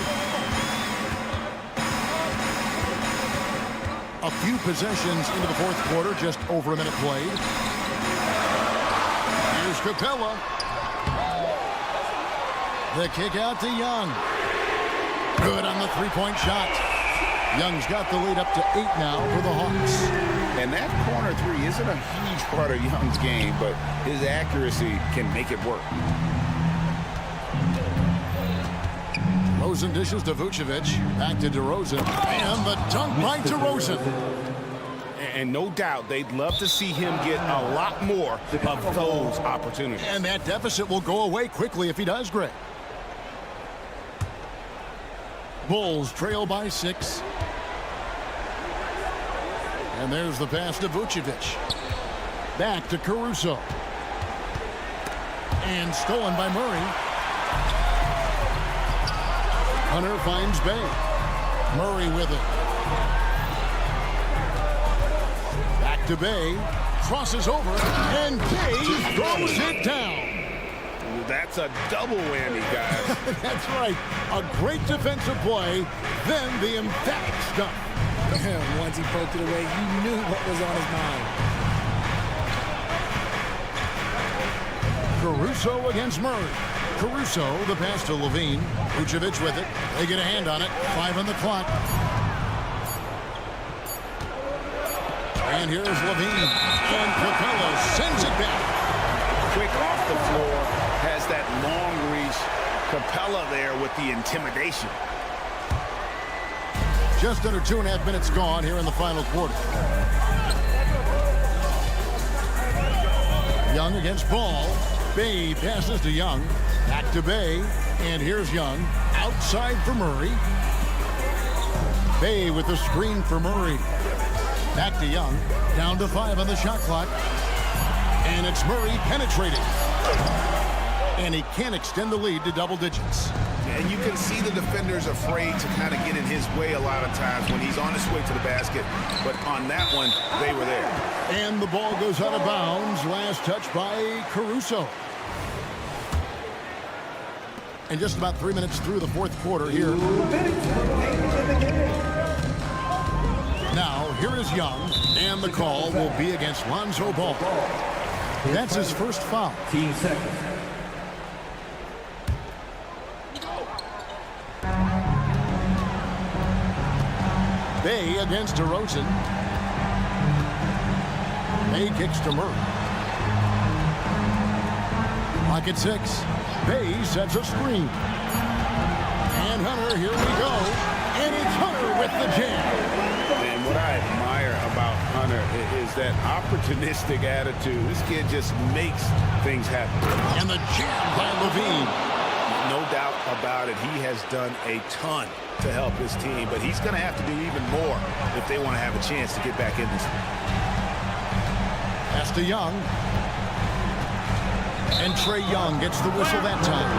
A few possessions into the fourth quarter, just over a minute played. Here's Capella. The kick out to Young. Good on the three-point shot. Young's got the lead up to 8 now for the Hawks. And that corner three isn't a huge part of Young's game, but his accuracy can make it work. DeRozan dishes to Vucevic. Back to DeRozan. And the dunk by DeRozan. And no doubt they'd love to see him get a lot more of those opportunities. And that deficit will go away quickly if he does, Greg. Bulls trail by 6. And there's the pass to Vucevic. Back to Caruso. And stolen by Murray. Hunter finds Bay. Murray with it. Back to Bay. Crosses over. And Bay throws it down. That's a double whammy, guys. That's right. A great defensive play. Then the emphatic stuff. Once he poked it away, you knew what was on his mind. Caruso against Murray. Caruso, the pass to Levine. Vucevic with it. They get a hand on it. 5 on the clock. And here's Levine. And Capella sends it back. Quick off the floor. Has that long reach. Capella there with the intimidation. Just under 2.5 minutes gone here in the final quarter. Young against Ball. Bay passes to Young. Back to Bay. And here's Young. Outside for Murray. Bay with the screen for Murray. Back to Young. Down to 5 on the shot clock. And it's Murray penetrating. And he can't extend the lead to double digits. And you can see the defenders afraid to kind of get in his way a lot of times when he's on his way to the basket. But on that one, they were there. And the ball goes out of bounds. Last touch by Caruso. And just about 3 minutes through the fourth quarter here. Now, here is Young. And the call will be against Lonzo Ball. That's his first foul. 15 seconds. Bay against DeRozan. Bay kicks to Murray. Clock at 6. Bay sets a screen. And Hunter, here we go. And it's Hunter with the jam. And what I admire about Hunter is that opportunistic attitude. This kid just makes things happen. And the jam by Levine. No doubt about it. He has done a ton to help his team, but he's going to have to do even more if they want to have a chance to get back in this. Pass to Young. And Trae Young gets the whistle that time.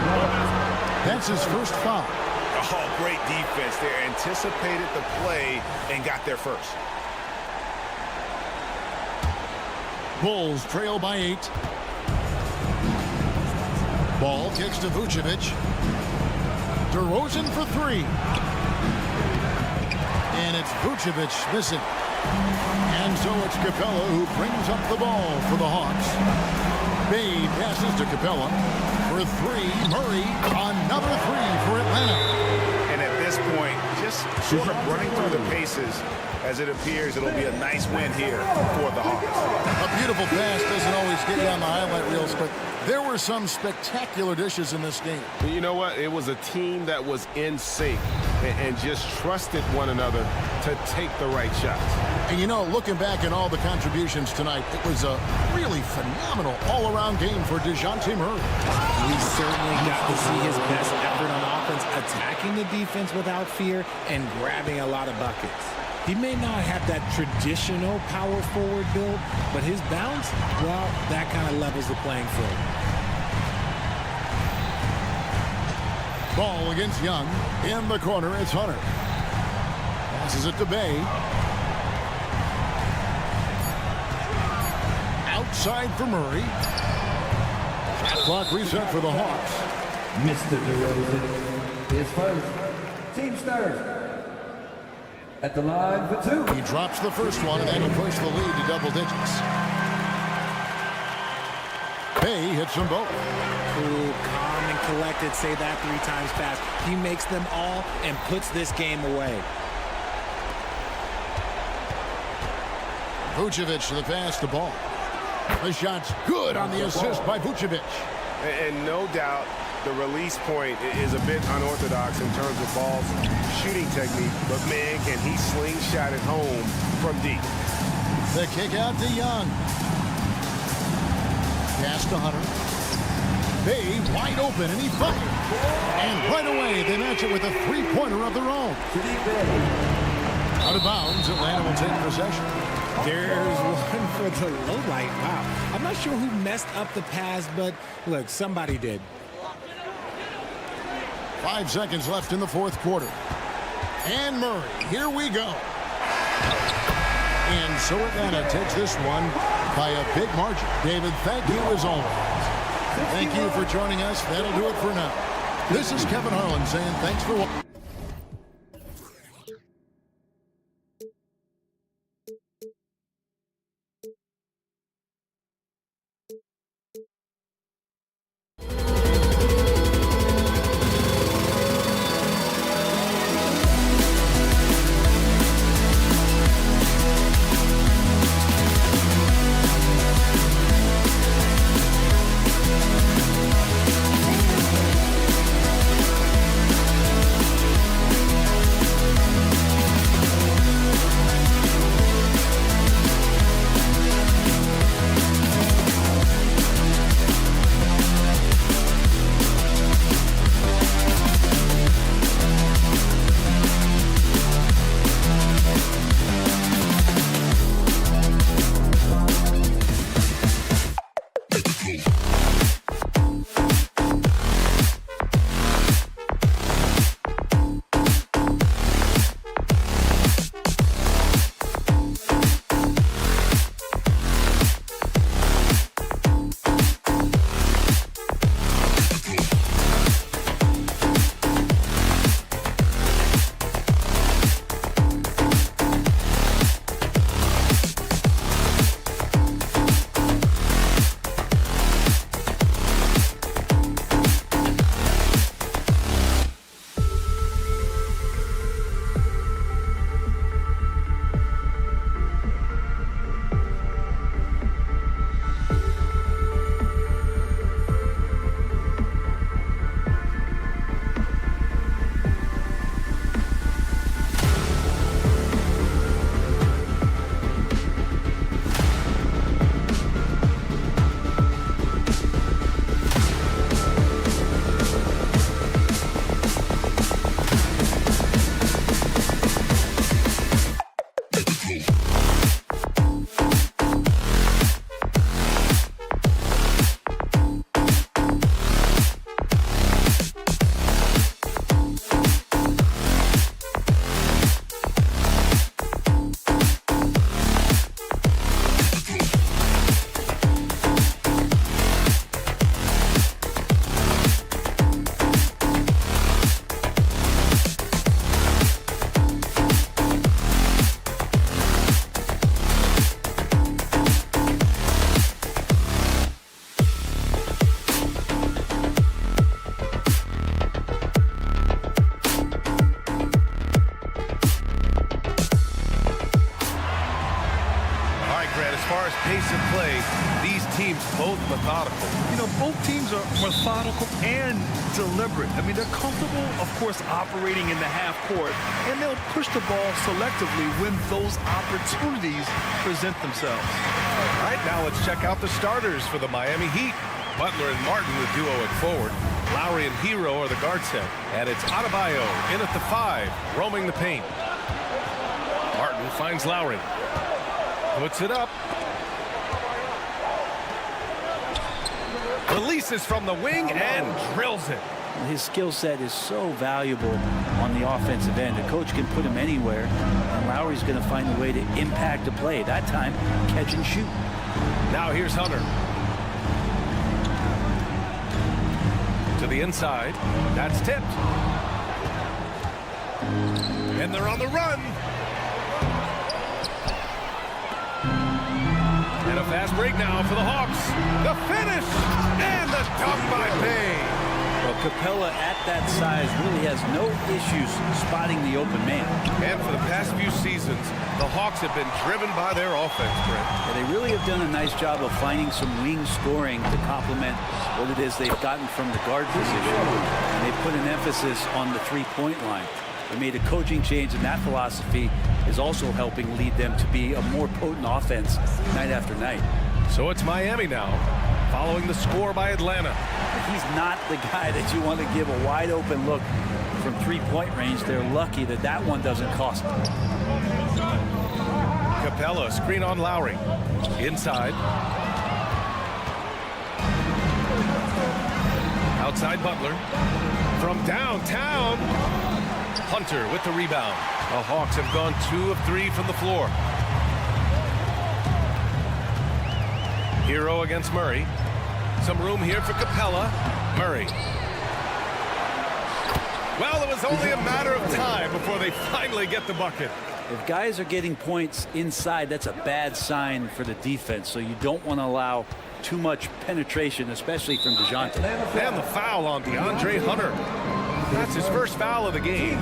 That's his first foul. Oh, great defense there. Anticipated the play and got there first. Bulls trail by 8. Ball kicks to Vucevic. DeRozan for 3. And it's Vucevic missing. And so it's Capella who brings up the ball for the Hawks. Bay passes to Capella for 3. Murray, another 3 for Atlanta. And at this point, just sort of running through the paces, as it appears it'll be a nice win here for the Hawks. A beautiful pass doesn't always get you on the highlight reels, but there were some spectacular dishes in this game. You know what? It was a team that was in sync and just trusted one another to take the right shots. And you know, looking back at all the contributions tonight, it was a really phenomenal all-around game for DeJounte Murray. We certainly got to see his best effort on offense, attacking the defense without fear and grabbing a lot of buckets. He may not have that traditional power forward build, but his bounce, well, that kind of levels the playing field. Ball against Young. In the corner, it's Hunter. Passes it to Bay. Outside for Murray. Clock reset for the Hawks. Mr. DeRozan is first. Team starts at the line for 2. He drops the first one, and then he pushes the lead to double digits. Bay hits them both. Cool, calm, and collected. Say that 3 times fast. He makes them all and puts this game away. Vucevic to the pass to Ball. The shot's good on the assist by Vucevic. And no doubt the release point is a bit unorthodox in terms of Ball's shooting technique, but man, can he slingshot it home from deep. The kick out to Young. Pass to Hunter. Bay wide open, and he fired. And right away, they match it with a 3-pointer of their own. Out of bounds, Atlanta will take possession. There's one for the low light. Wow. I'm not sure who messed up the pass, but look, somebody did. 5 seconds left in the fourth quarter. And Murray, here we go. And so Atlanta takes this one by a big margin. David, thank you as always. Thank you for joining us. That'll do it for now. This is Kevin Harlan saying thanks for watching. pace of play. These teams both methodical. You know, both teams are methodical and deliberate. I mean, they're comfortable, of course, operating in the half court, and they'll push the ball selectively when those opportunities present themselves. All right, now let's check out the starters for the Miami Heat. Butler and Martin, the duo at forward. Lowry and Hero are the guard set. And it's Adebayo in at the 5, roaming the paint. Martin finds Lowry. Puts it up. Releases from the wing and drills it. His skill set is so valuable on the offensive end. The coach can put him anywhere, and Lowry's going to find a way to impact the play. That time, catch and shoot. Now here's Hunter. To the inside. That's tipped. And they're on the run. And a fast break now for the Hawks. The finish and the dunk by Payne. Well, Capella at that size really has no issues spotting the open man. And for the past few seasons, the Hawks have been driven by their offense, Brent. Yeah, they really have done a nice job of finding some wing scoring to complement what it is they've gotten from the guard position. And they put an emphasis on the three-point line. They made a coaching change, and that philosophy is also helping lead them to be a more potent offense night after night. So it's Miami now, following the score by Atlanta. He's not the guy that you want to give a wide open look from three-point range. They're lucky that that one doesn't cost them. Capella, screen on Lowry. Inside. Outside Butler. From downtown. Hunter with the rebound. The Hawks have gone 2 of 3 from the floor. Hero against Murray. Some room here for Capella. Murray. Well, it was only a matter of time before they finally get the bucket. If guys are getting points inside, that's a bad sign for the defense. So you don't want to allow too much penetration, especially from DeJounte. And the foul on DeAndre Hunter. That's his first foul of the game.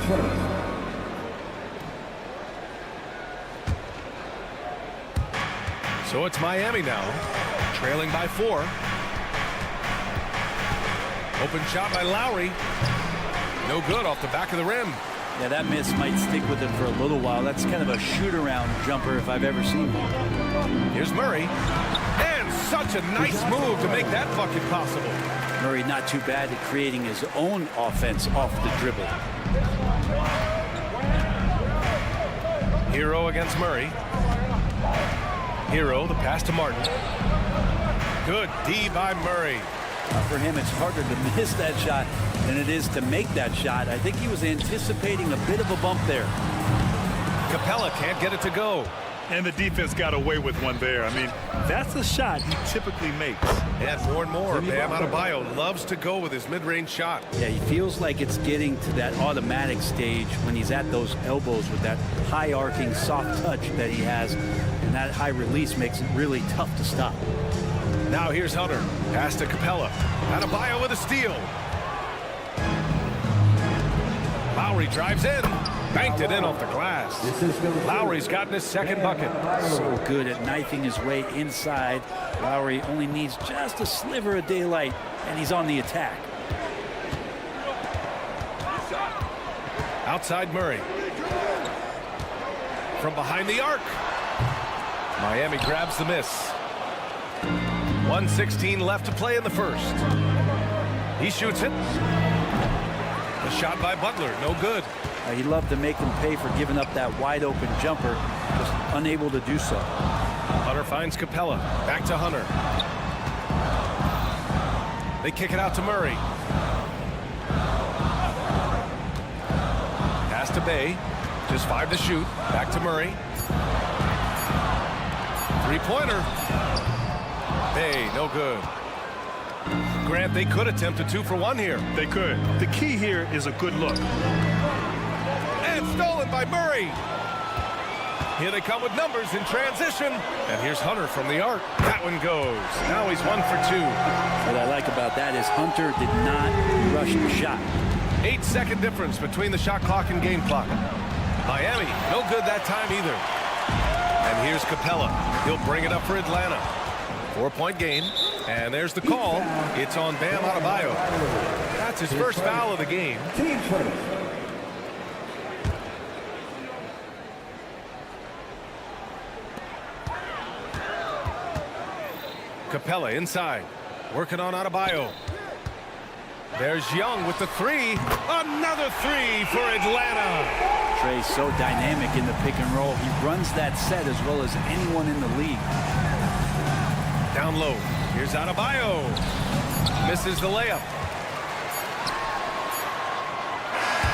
So it's Miami now, trailing by 4. Open shot by Lowry. No good off the back of the rim. Yeah, that miss might stick with him for a little while. That's kind of a shoot-around jumper if I've ever seen one. Here's Murray. And such a nice move to make that bucket possible. Murray not too bad at creating his own offense off the dribble. Hero against Murray. Hero, the pass to Martin. Good D by Murray. For him, it's harder to miss that shot than it is to make that shot. I think he was anticipating a bit of a bump there. Capella can't get it to go. And the defense got away with one there. I mean, that's a shot he typically makes. And more, Bam Adebayo loves to go with his mid-range shot. Yeah, he feels like it's getting to that automatic stage when he's at those elbows with that high arcing soft touch that he has. And that high release makes it really tough to stop. Now here's Hunter. Pass to Capella. Adebayo with a steal. Lowry drives in. Banked it in off the glass. Lowry's gotten his second bucket. So good at knifing his way inside. Lowry only needs just a sliver of daylight, and he's on the attack. Outside Murray. From behind the arc. Miami grabs the miss. 1:16 left to play in the first. He shoots it. The shot by Butler, no good. He'd love to make them pay for giving up that wide open jumper, just unable to do so. Hunter finds Capella. Back to Hunter. They kick it out to Murray. Pass to Bay. Just 5 to shoot. Back to Murray. Three-pointer. Bay, no good. Grant, they could attempt a 2 for 1 here. They could. The key here is a good look. And stolen by Murray. Here they come with numbers in transition. And here's Hunter from the arc. That one goes. Now he's 1 for 2. What I like about that is Hunter did not rush the shot. 8-second difference between the shot clock and game clock. Miami, no good that time either. And here's Capella. He'll bring it up for Atlanta. 4-point game. And there's the call. It's on Bam Adebayo. That's his first foul of the game. Team first. Capella inside. Working on Adebayo. There's Young with the three. Another three for Atlanta. Trey's so dynamic in the pick and roll. He runs that set as well as anyone in the league. Down low. Here's Adebayo. Misses the layup.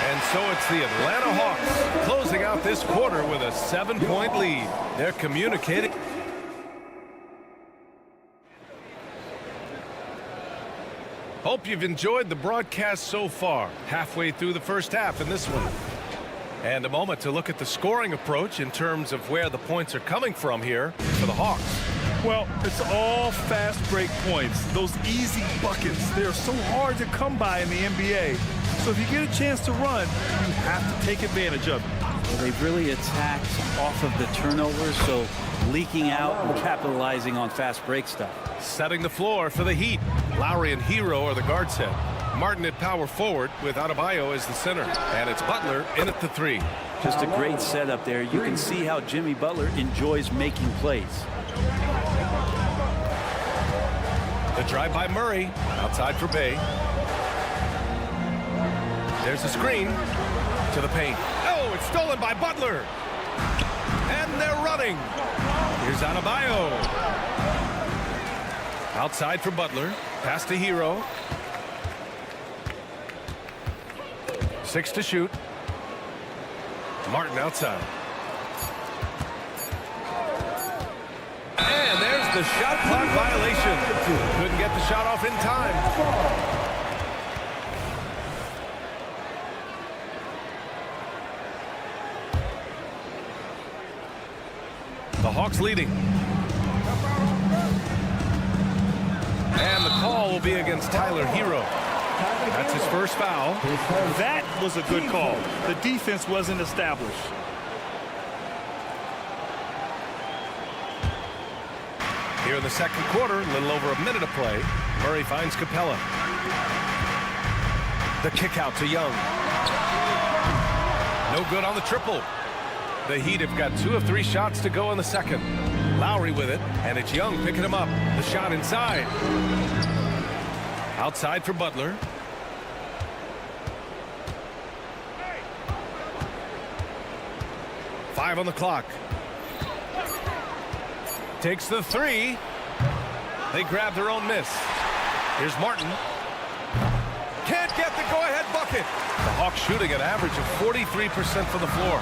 And so it's the Atlanta Hawks closing out this quarter with a 7-point lead. They're communicating. Hope you've enjoyed the broadcast so far. Halfway through the first half in this one. And a moment to look at the scoring approach in terms of where the points are coming from here for the Hawks. Well, it's all fast break points. Those easy buckets. They're so hard to come by in the NBA. So if you get a chance to run, you have to take advantage of it. Well, they've really attacked off of the turnovers, so leaking out and capitalizing on fast break stuff. Setting the floor for the Heat. Lowry and Hero are the guard set. Martin at power forward with Adebayo as the center. And it's Butler in at the three. Just a great setup there. You can see how Jimmy Butler enjoys making plays. The drive by Murray. Outside for Bay. There's a screen to the paint. Oh, it's stolen by Butler. And they're running. Here's Adebayo. Outside for Butler. Pass to Hero. 6 to shoot. Martin outside. And there's the shot clock violation. Couldn't get the shot off in time. The Hawks leading. And the call will be against Tyler Hero. That's his first foul. That was a good call. The defense wasn't established. Here in the second quarter, a little over a minute of play. Murray finds Capella. The kick out to Young. No good on the triple. The Heat have got 2 of 3 shots to go in the second. Lowry with it, and it's Young picking him up. The shot inside. Outside for Butler. Five on the clock. Takes the three. They grab their own miss. Here's Martin. Can't get the go-ahead bucket. The Hawks shooting an average of 43% from the floor.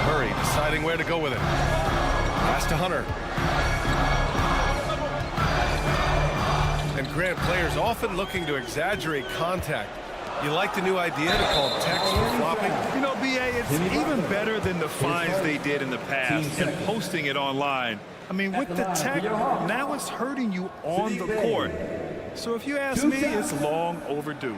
Murray deciding where to go with it. Pass to Hunter. And Grant, players often looking to exaggerate contact. You like the new idea to call text for flopping? You know, BA, it's even better than the fines they did in the past and posting it online. I mean, with the tech, now it's hurting you on the court. So if you ask me, it's long overdue.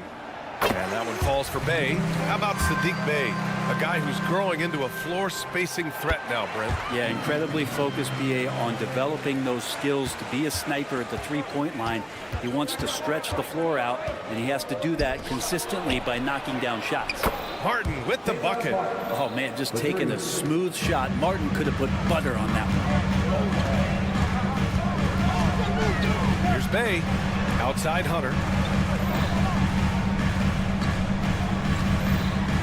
And that one falls for Bay. How about Sadiq Bey, a guy who's growing into a floor spacing threat now, Brent? Yeah, incredibly focused, BA, on developing those skills to be a sniper at the three-point line. He wants to stretch the floor out, and he has to do that consistently by knocking down shots. Martin with the bucket. Oh, man, just taking a smooth shot. Martin could have put butter on that one. Here's Bay. Outside Hunter.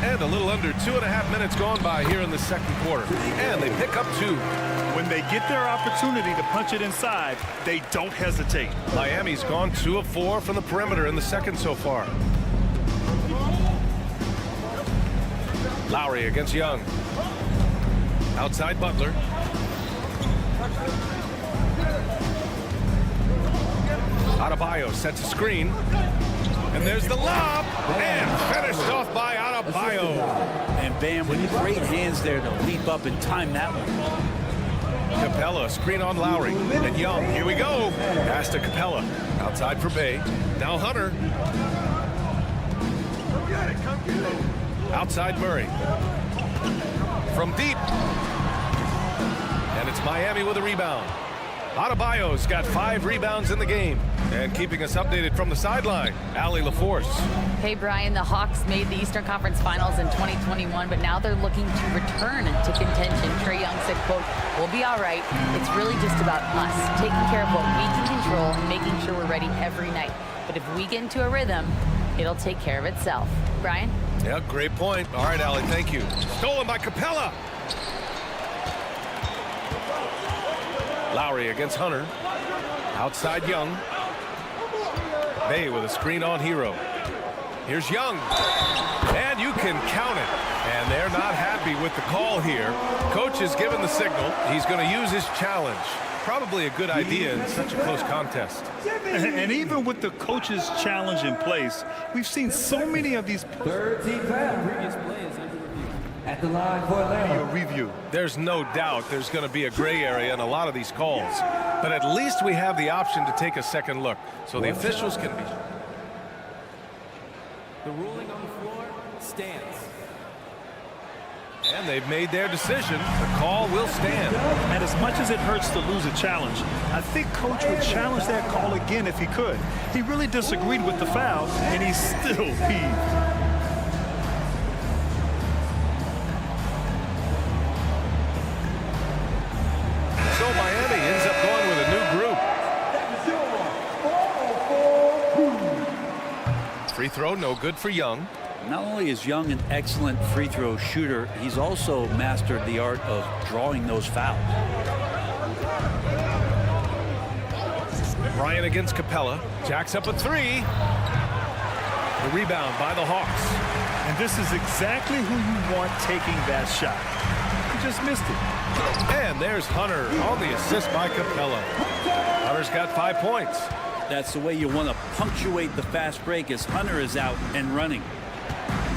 And a little under 2.5 minutes gone by here in the second quarter. And they pick up 2. When they get their opportunity to punch it inside, they don't hesitate. Miami's gone 2 of 4 from the perimeter in the second so far. Lowry against Young. Outside Butler. Adebayo sets a screen. And there's the lob. And finished off by Adebayo. And Bam with great hands there to leap up and time that one. Capella, screen on Lowry. And Young, here we go. Pass to Capella. Outside for Bay. Now Hunter. Outside Murray. from deep. And it's Miami with a rebound. Adebayo's got 5 rebounds in the game. And keeping us updated from the sideline, Allie LaForce. Hey, Brian, the Hawks made the Eastern Conference Finals in 2021, but now they're looking to return to contention. Trae Young said, quote, "We'll be all right. It's really just about us, taking care of what we can control and making sure we're ready every night. But if we get into a rhythm, it'll take care of itself." Brian? Yeah, great point. All right, Allie, thank you. Stolen by Capella. Lowry against Hunter. Outside Young. Bay with a screen on Hero. Here's Young. And you can count it. And they're not happy with the call here. Coach has given the signal. He's going to use his challenge. Probably a good idea in such a close contest. And even with the coach's challenge in place, we've seen so many of these 13 foul. At the line for Atlanta. Review. There's no doubt there's going to be a gray area in a lot of these calls. But at least we have the option to take a second look. So the officials can be. The ruling on the floor stands. And they've made their decision. The call will stand. And as much as it hurts to lose a challenge, I think Coach would challenge that call again if he could. He really disagreed with the foul, and he's still peeved. So Miami ends up going with a new group. Free throw, no good for Young. Not only is Young an excellent free throw shooter, he's also mastered the art of drawing those fouls. Bryant against Capella. Jacks up a 3. The rebound by the Hawks. And this is exactly who you want taking that shot. He just missed it. And there's Hunter on the assist by Capella. Hunter's got 5 points. That's the way you want to punctuate the fast break as Hunter is out and running.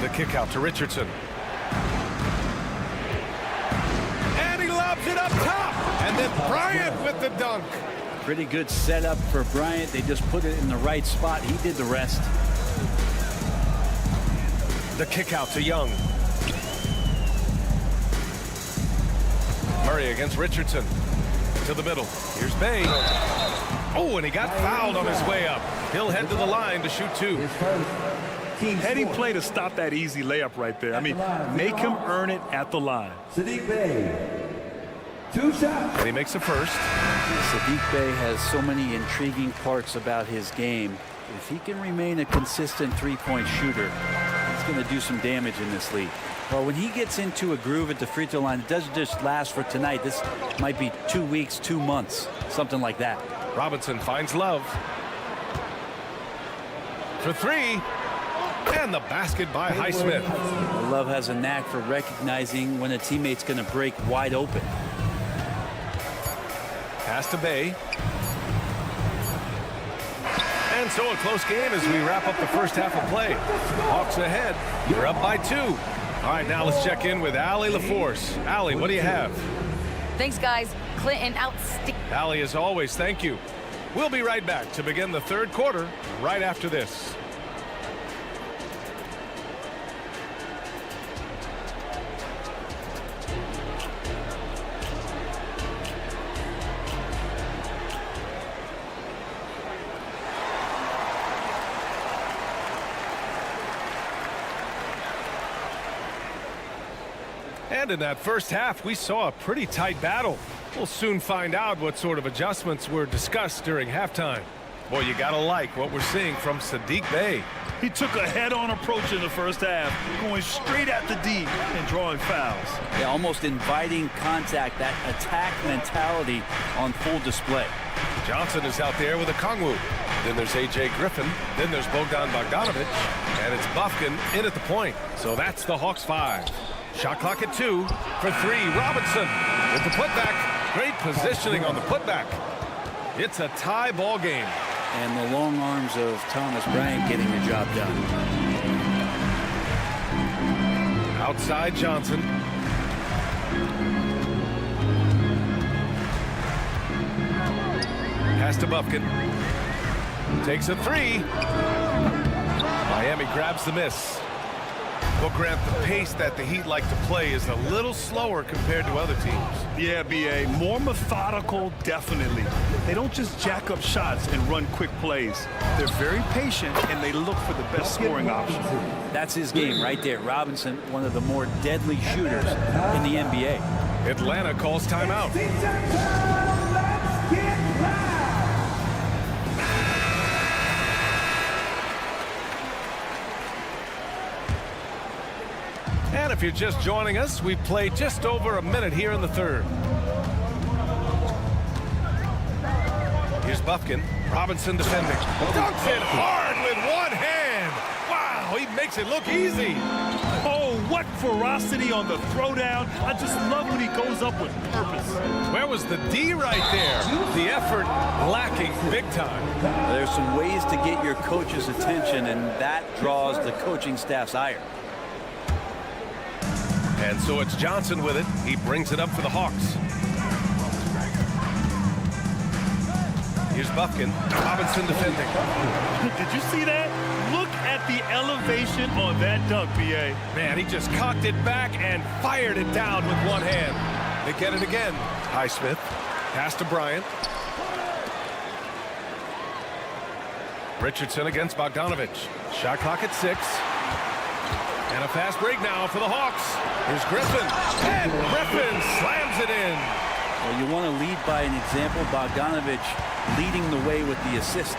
The kick out to Richardson. And he lobs it up top. And then Bryant with the dunk. Pretty good setup for Bryant. They just put it in the right spot. He did the rest. The kick out to Young. Murray against Richardson. To the middle. Here's Bay. Oh, and he got fouled on his way up. He'll head to the line to shoot 2. Heady play to stop that easy layup right there. I mean, make him earn it at the line. Saddiq Bey. 2 shots. And he makes the first. Saddiq Bey has so many intriguing parts about his game. If he can remain a consistent three-point shooter, he's going to do some damage in this league. Well, when he gets into a groove at the free throw line, it doesn't just last for tonight. This might be 2 weeks, 2 months, something like that. Robinson finds Love. For 3. And the basket by Highsmith. Love has a knack for recognizing when a teammate's going to break wide open. Pass to Bay. And so a close game as we wrap up the first half of play. Hawks ahead. You're up by 2. All right, now let's check in with Allie LaForce. Allie, what do you have? Thanks, guys. Clinton outstanding. Allie, as always, thank you. We'll be right back to begin the third quarter right after this. And in that first half, we saw a pretty tight battle. We'll soon find out what sort of adjustments were discussed during halftime. Boy, you gotta like what we're seeing from Saddiq Bey. He took a head-on approach in the first half, going straight at the D and drawing fouls. Yeah, almost inviting contact, that attack mentality on full display. Johnson is out there with a Kongwu. Then there's A.J. Griffin. Then there's Bogdan Bogdanovic. And it's Bufkin in at the point. So that's the Hawks 5. Shot clock at 2 for 3. Robinson with the putback. Great positioning on the putback. It's a tie ball game. And the long arms of Thomas Bryant getting the job done. Outside Johnson. Pass to Bufkin. Takes a 3. Miami grabs the miss. Well, Grant, the pace that the Heat like to play is a little slower compared to other teams. Yeah, B.A. More methodical, definitely. They don't just jack up shots and run quick plays. They're very patient, and they look for the best scoring option. That's his game right there. Robinson, one of the more deadly shooters in the NBA. Atlanta calls timeout. And if you're just joining us, we've played just over a minute here in the third. Here's Buffkin. Robinson defending. Dunks it hard with one hand. Wow, he makes it look easy. Oh, what ferocity on the throwdown. I just love when he goes up with purpose. Where was the D right there? The effort lacking big time. There's some ways to get your coach's attention, and that draws the coaching staff's ire. And so it's Johnson with it. He brings it up for the Hawks. Here's Buffkin. Robinson defending. Did you see that? Look at the elevation on that dunk, B.A. Man, he just cocked it back and fired it down with one hand. They get it again. Highsmith. Pass to Bryant. Richardson against Bogdanovich. Shot clock at 6. And a fast break now for the Hawks. Here's Griffin. And Griffin slams it in. Well, you want to lead by an example. Bogdanovich leading the way with the assist.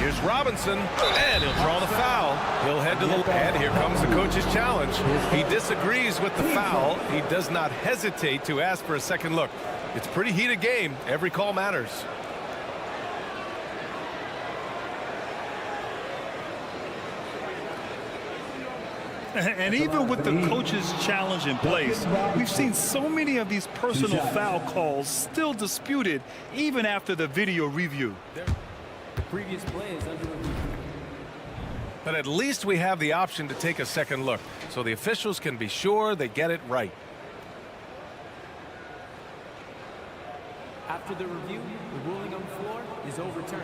Here's Robinson, and he'll draw the foul. He'll head to the... And here comes the coach's challenge. He disagrees with the foul. He does not hesitate to ask for a second look. It's a pretty heated game. Every call matters. And even with the coach's challenge in place, we've seen so many of these personal foul calls still disputed even after the video review. The previous play is under review. But at least we have the option to take a second look, so the officials can be sure they get it right. After the review, the ruling on the floor is overturned.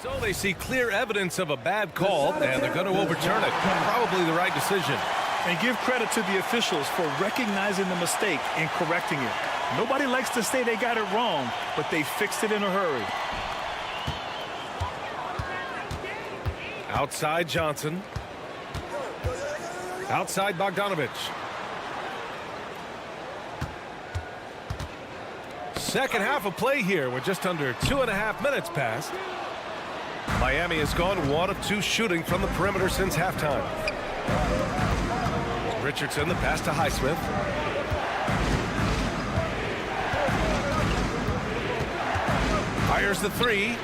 So they see clear evidence of a bad call, and they're going to overturn it. Probably the right decision. And give credit to the officials for recognizing the mistake and correcting it. Nobody likes to say they got it wrong, but they fixed it in a hurry. Outside Johnson. Outside Bogdanovich. Second half of play here with just under 2.5 minutes passed. Miami has gone 1 of 2 shooting from the perimeter since halftime. Richardson, the pass to Highsmith. Fires the 3.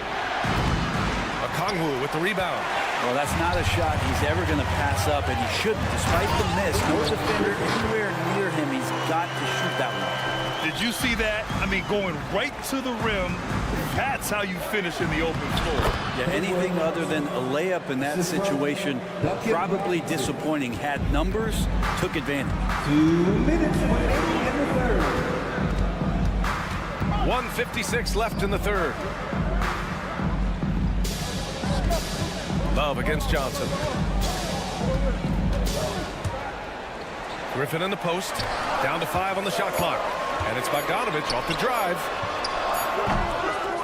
Okongwu with the rebound. Well, that's not a shot he's ever going to pass up, and he shouldn't. Despite the miss, no defender anywhere near him. He's got to shoot that one. Did you see that? I mean, going right to the rim. That's how you finish in the open floor. Yeah, anything other than a layup in that situation, probably disappointing. Had numbers, took advantage. 2 minutes remaining in the third. 1:56 left in the third. Love against Johnson. Griffin in the post. Down to 5 on the shot clock. And it's Bogdanovich off the drive.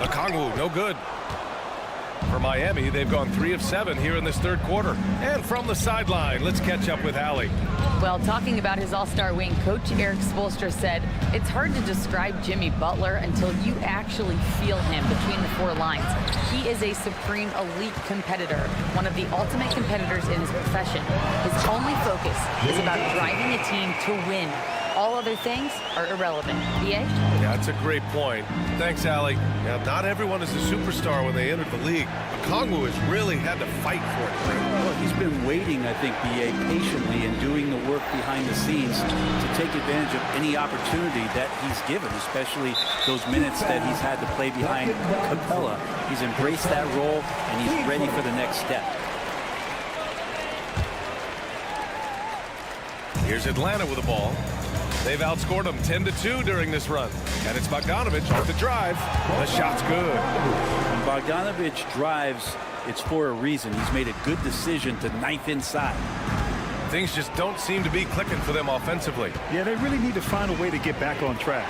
Okongwu, no good. For Miami, they've gone 3 of 7 here in this third quarter. And from the sideline, let's catch up with Allie. Well, talking about his all-star wing, Coach Eric Spoelstra said, it's hard to describe Jimmy Butler until you actually feel him between the 4 lines. He is a supreme elite competitor, one of the ultimate competitors in his profession. His only focus is about driving a team to win. All other things are irrelevant. B.A.? Yeah, that's a great point. Thanks, Allie. Yeah, not everyone is a superstar when they enter the league. Okongwu has really had to fight for it. Well, he's been waiting, I think, B.A., patiently and doing the work behind the scenes to take advantage of any opportunity that he's given, especially those minutes that he's had to play behind Capella. He's embraced that role, and he's ready for the next step. Here's Atlanta with the ball. They've outscored them 10-2 during this run. And it's Bogdanovich off the drive. The shot's good. When Bogdanovich drives, it's for a reason. He's made a good decision to knife inside. Things just don't seem to be clicking for them offensively. Yeah, they really need to find a way to get back on track.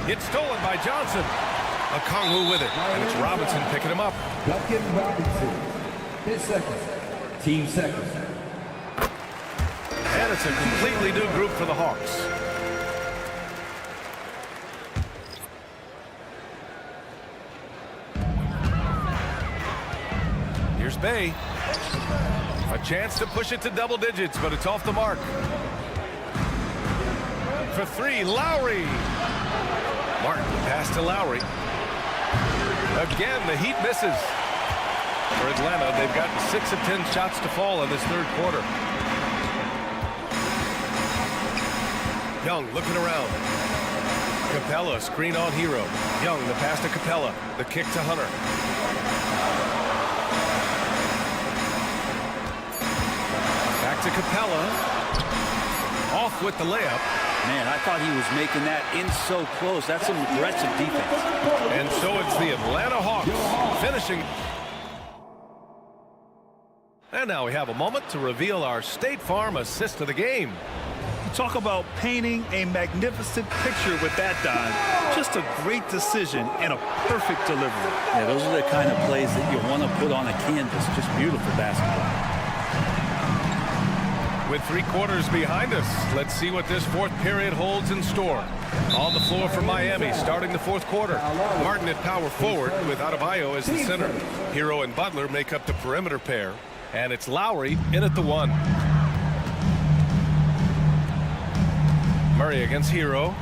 It's stolen by Johnson. Okongwu with it, and it's Robinson picking him up. Duncan Robinson. His seconds. Team seconds. And it's a completely new group for the Hawks. Here's Bay. A chance to push it to double digits, but it's off the mark. For three, Lowry. Martin pass to Lowry. Again, the Heat misses. For Atlanta, they've gotten 6 of 10 shots to fall in this third quarter. Young looking around. Capella, screen on Hero. Young, the pass to Capella. The kick to Hunter. Back to Capella. Off with the layup. Man, I thought he was making that in so close. That's some aggressive defense. And so it's the Atlanta Hawks finishing. And now we have a moment to reveal our State Farm assist of the game. You talk about painting a magnificent picture with that, Don. Just a great decision and a perfect delivery. Yeah, those are the kind of plays that you want to put on a canvas. Just beautiful basketball. With 3 quarters behind us, let's see what this fourth period holds in store. On the floor for Miami, starting the fourth quarter. Martin at power forward with Adebayo as the center. Hero and Butler make up the perimeter pair. And it's Lowry in at the 1. Murray against Hero.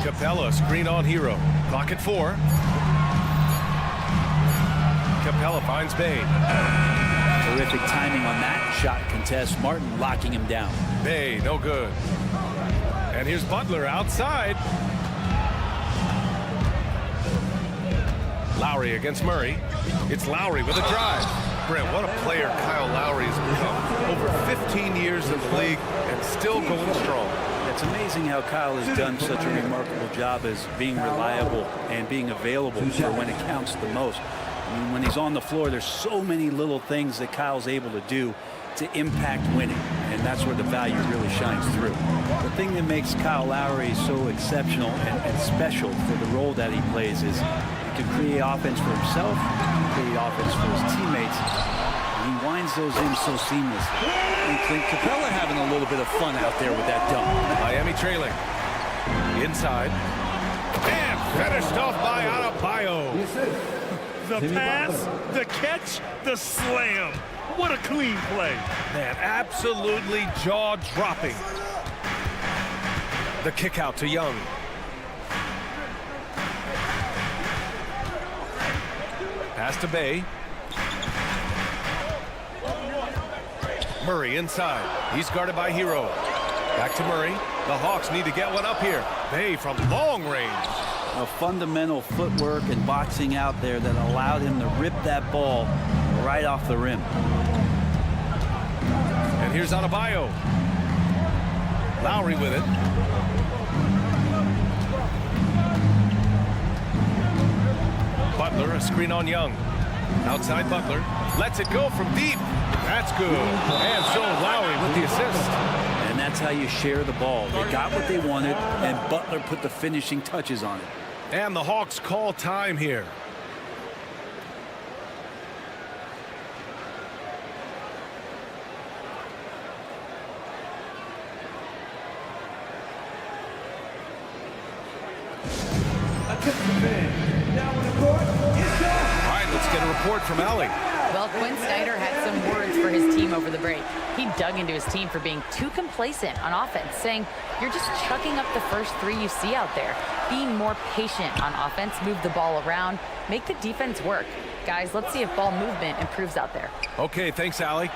Capella, screen on Hero. Clock at 4. Capella finds Bay. Terrific timing on that shot contest. Martin locking him down. Bay, no good. And here's Butler outside. Lowry against Murray. It's Lowry with a drive. Brent, what a player Kyle Lowry has become. Over 15 years in the league and still going strong. It's amazing how Kyle has done such a remarkable job as being reliable and being available for when it counts the most. I mean, when he's on the floor, there's so many little things that Kyle's able to do to impact winning, and that's where the value really shines through. The thing that makes Kyle Lowry so exceptional and special for the role that he plays is he can create offense for himself, create offense for his teammates, and he winds those in so seamlessly. And Clint Capella having a little bit of fun out there with that dunk. Miami trailing. Inside. And finished off by Adebayo. The pass, the catch, the slam. What a clean play. Man, absolutely jaw-dropping. The kick out to Young. Pass to Bay. Murray inside. He's guarded by Hero. Back to Murray. The Hawks need to get one up here. Bay from long range. A fundamental footwork and boxing out there that allowed him to rip that ball right off the rim. And here's Adebayo. Lowry with it. Butler, a screen on Young. Outside Butler. Lets it go from deep. That's good. And so Lowry with the assist. And that's how you share the ball. They got what they wanted, and Butler put the finishing touches on it. And the Hawks call time here. All right, let's get a report from Allie. Well, Quinn Snyder had some words for his team over the break. He dug into his team for being too complacent on offense, saying, you're just chucking up the first 3 you see out there. Being more patient on offense, move the ball around, make the defense work. Guys, let's see if ball movement improves out there. Okay, thanks, Allie.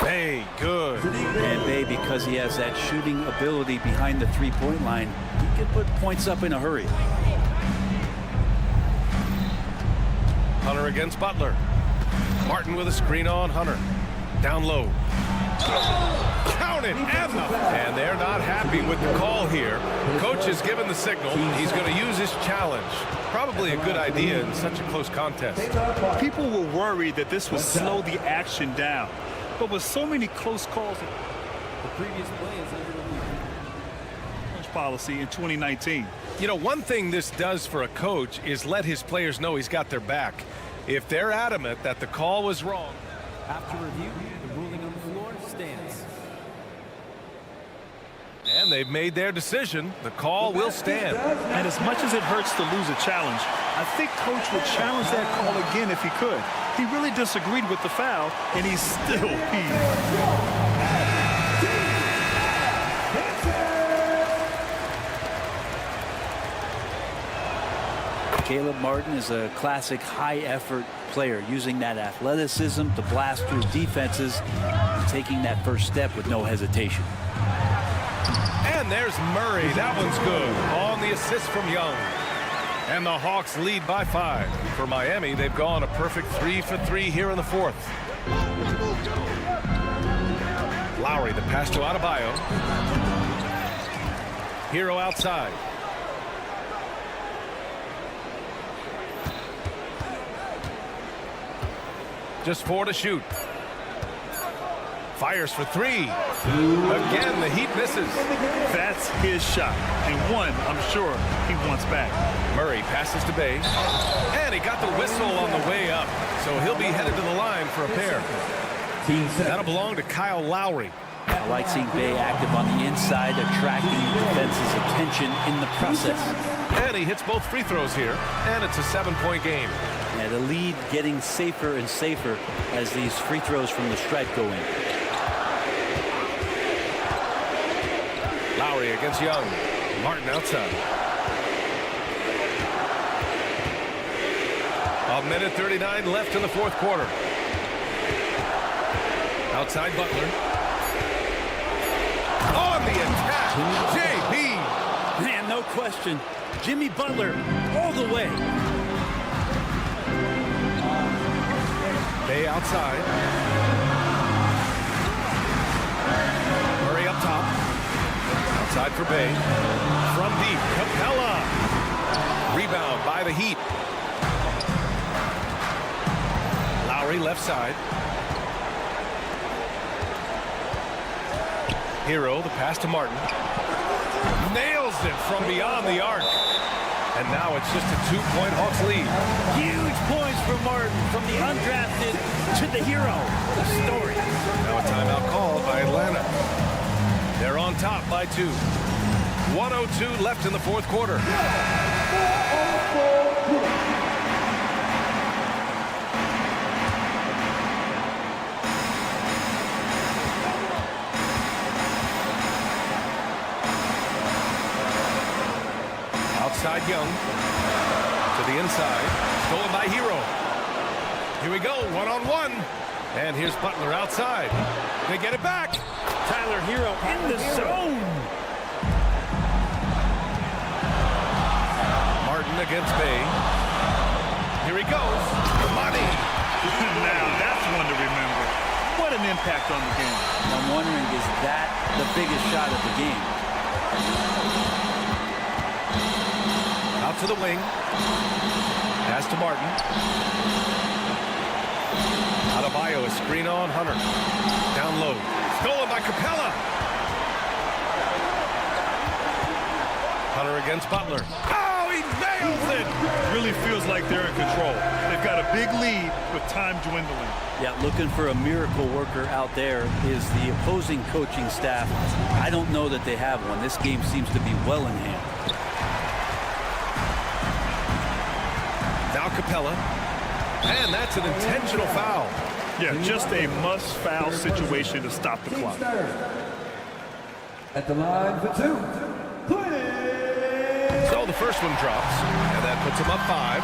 Bay, good. And Bay, because he has that shooting ability behind the three-point line, he can put points up in a hurry. Hunter against Butler. Martin with a screen on Hunter. Down low. Count on it, and they're not happy with the call here. Coach has given the signal. He's going to use his challenge. Probably a good idea in such a close contest. People were worried that this would slow the action down. But with so many close calls, The previous play is under review. Policy in 2019. You know, one thing this does for a coach is let his players know he's got their back. If they're adamant that the call was wrong. After review, the ruling on the floor stands. And they've made their decision. The call will stand. And as much as it hurts to lose a challenge, I think Coach would challenge that call again if he could. He really disagreed with the foul, and he's still peeved. Caleb Martin is a classic high-effort player, using that athleticism to blast through defenses, taking that first step with no hesitation. And there's Murray. That one's good. On the assist from Young. And the Hawks lead by 5. For Miami, they've gone a perfect 3 for 3 here in the 4th. Lowry, the pass to Adebayo. Hero outside. Just 4 to shoot. Fires for 3. Again, the Heat misses. That's his shot, and one I'm sure he wants back. Murray passes to Bay, and he got the whistle on the way up, so he'll be headed to the line for a pair. That'll belong to Kyle Lowry. I like seeing Bay active on the inside, attracting the defense's attention in the process. And he hits both free throws here, and it's a 7-point game. And the lead getting safer and safer as these free throws from the stripe go in. Lowry against Young. Martin outside. A minute 39 left in the 4th quarter. Outside Butler. On the attack, JB. Man, no question. Jimmy Butler all the way. Bay outside. Murray up top. Outside for Bay. From deep, Capella. Rebound by the Heat. Lowry left side. Hero, the pass to Martin. Nails it from beyond the arc. And now it's just a 2-point Hawks lead. Huge points for Martin, from the undrafted to the hero. The story. Now a timeout called by Atlanta. They're on top by 2. 1:02 left in the 4th quarter. Outside Young. To the inside. Stolen by Hero. Here we go, 1-on-1. And here's Butler outside. They get it back. Tyler Hero in the zone. Martin against Bay. Here he goes. Money. Now that's one to remember. What an impact on the game. I'm wondering, is that the biggest shot of the game? Out to the wing. Pass to Martin. Adebayo, a screen on Hunter. Down low. Stolen by Capella. Hunter against Butler. Oh, he nails it! Really feels like they're in control. They've got a big lead with time dwindling. Yeah, looking for a miracle worker out there is the opposing coaching staff. I don't know that they have one. This game seems to be well in hand. Now Capella. And that's an intentional foul. Yeah, just a must-foul situation to stop the clock. At the line for 2. So the first one drops, and that puts him up 5.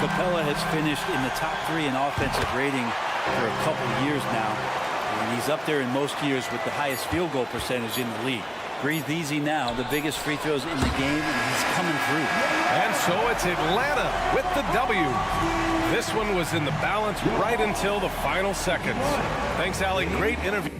Capella has finished in the top 3 in offensive rating for a couple of years now, and he's up there in most years with the highest field goal percentage in the league. Breathe easy now, the biggest free throws in the game, and he's coming through. And so it's Atlanta with the W. This one was in the balance right until the final seconds. Thanks, Allie. Great interview.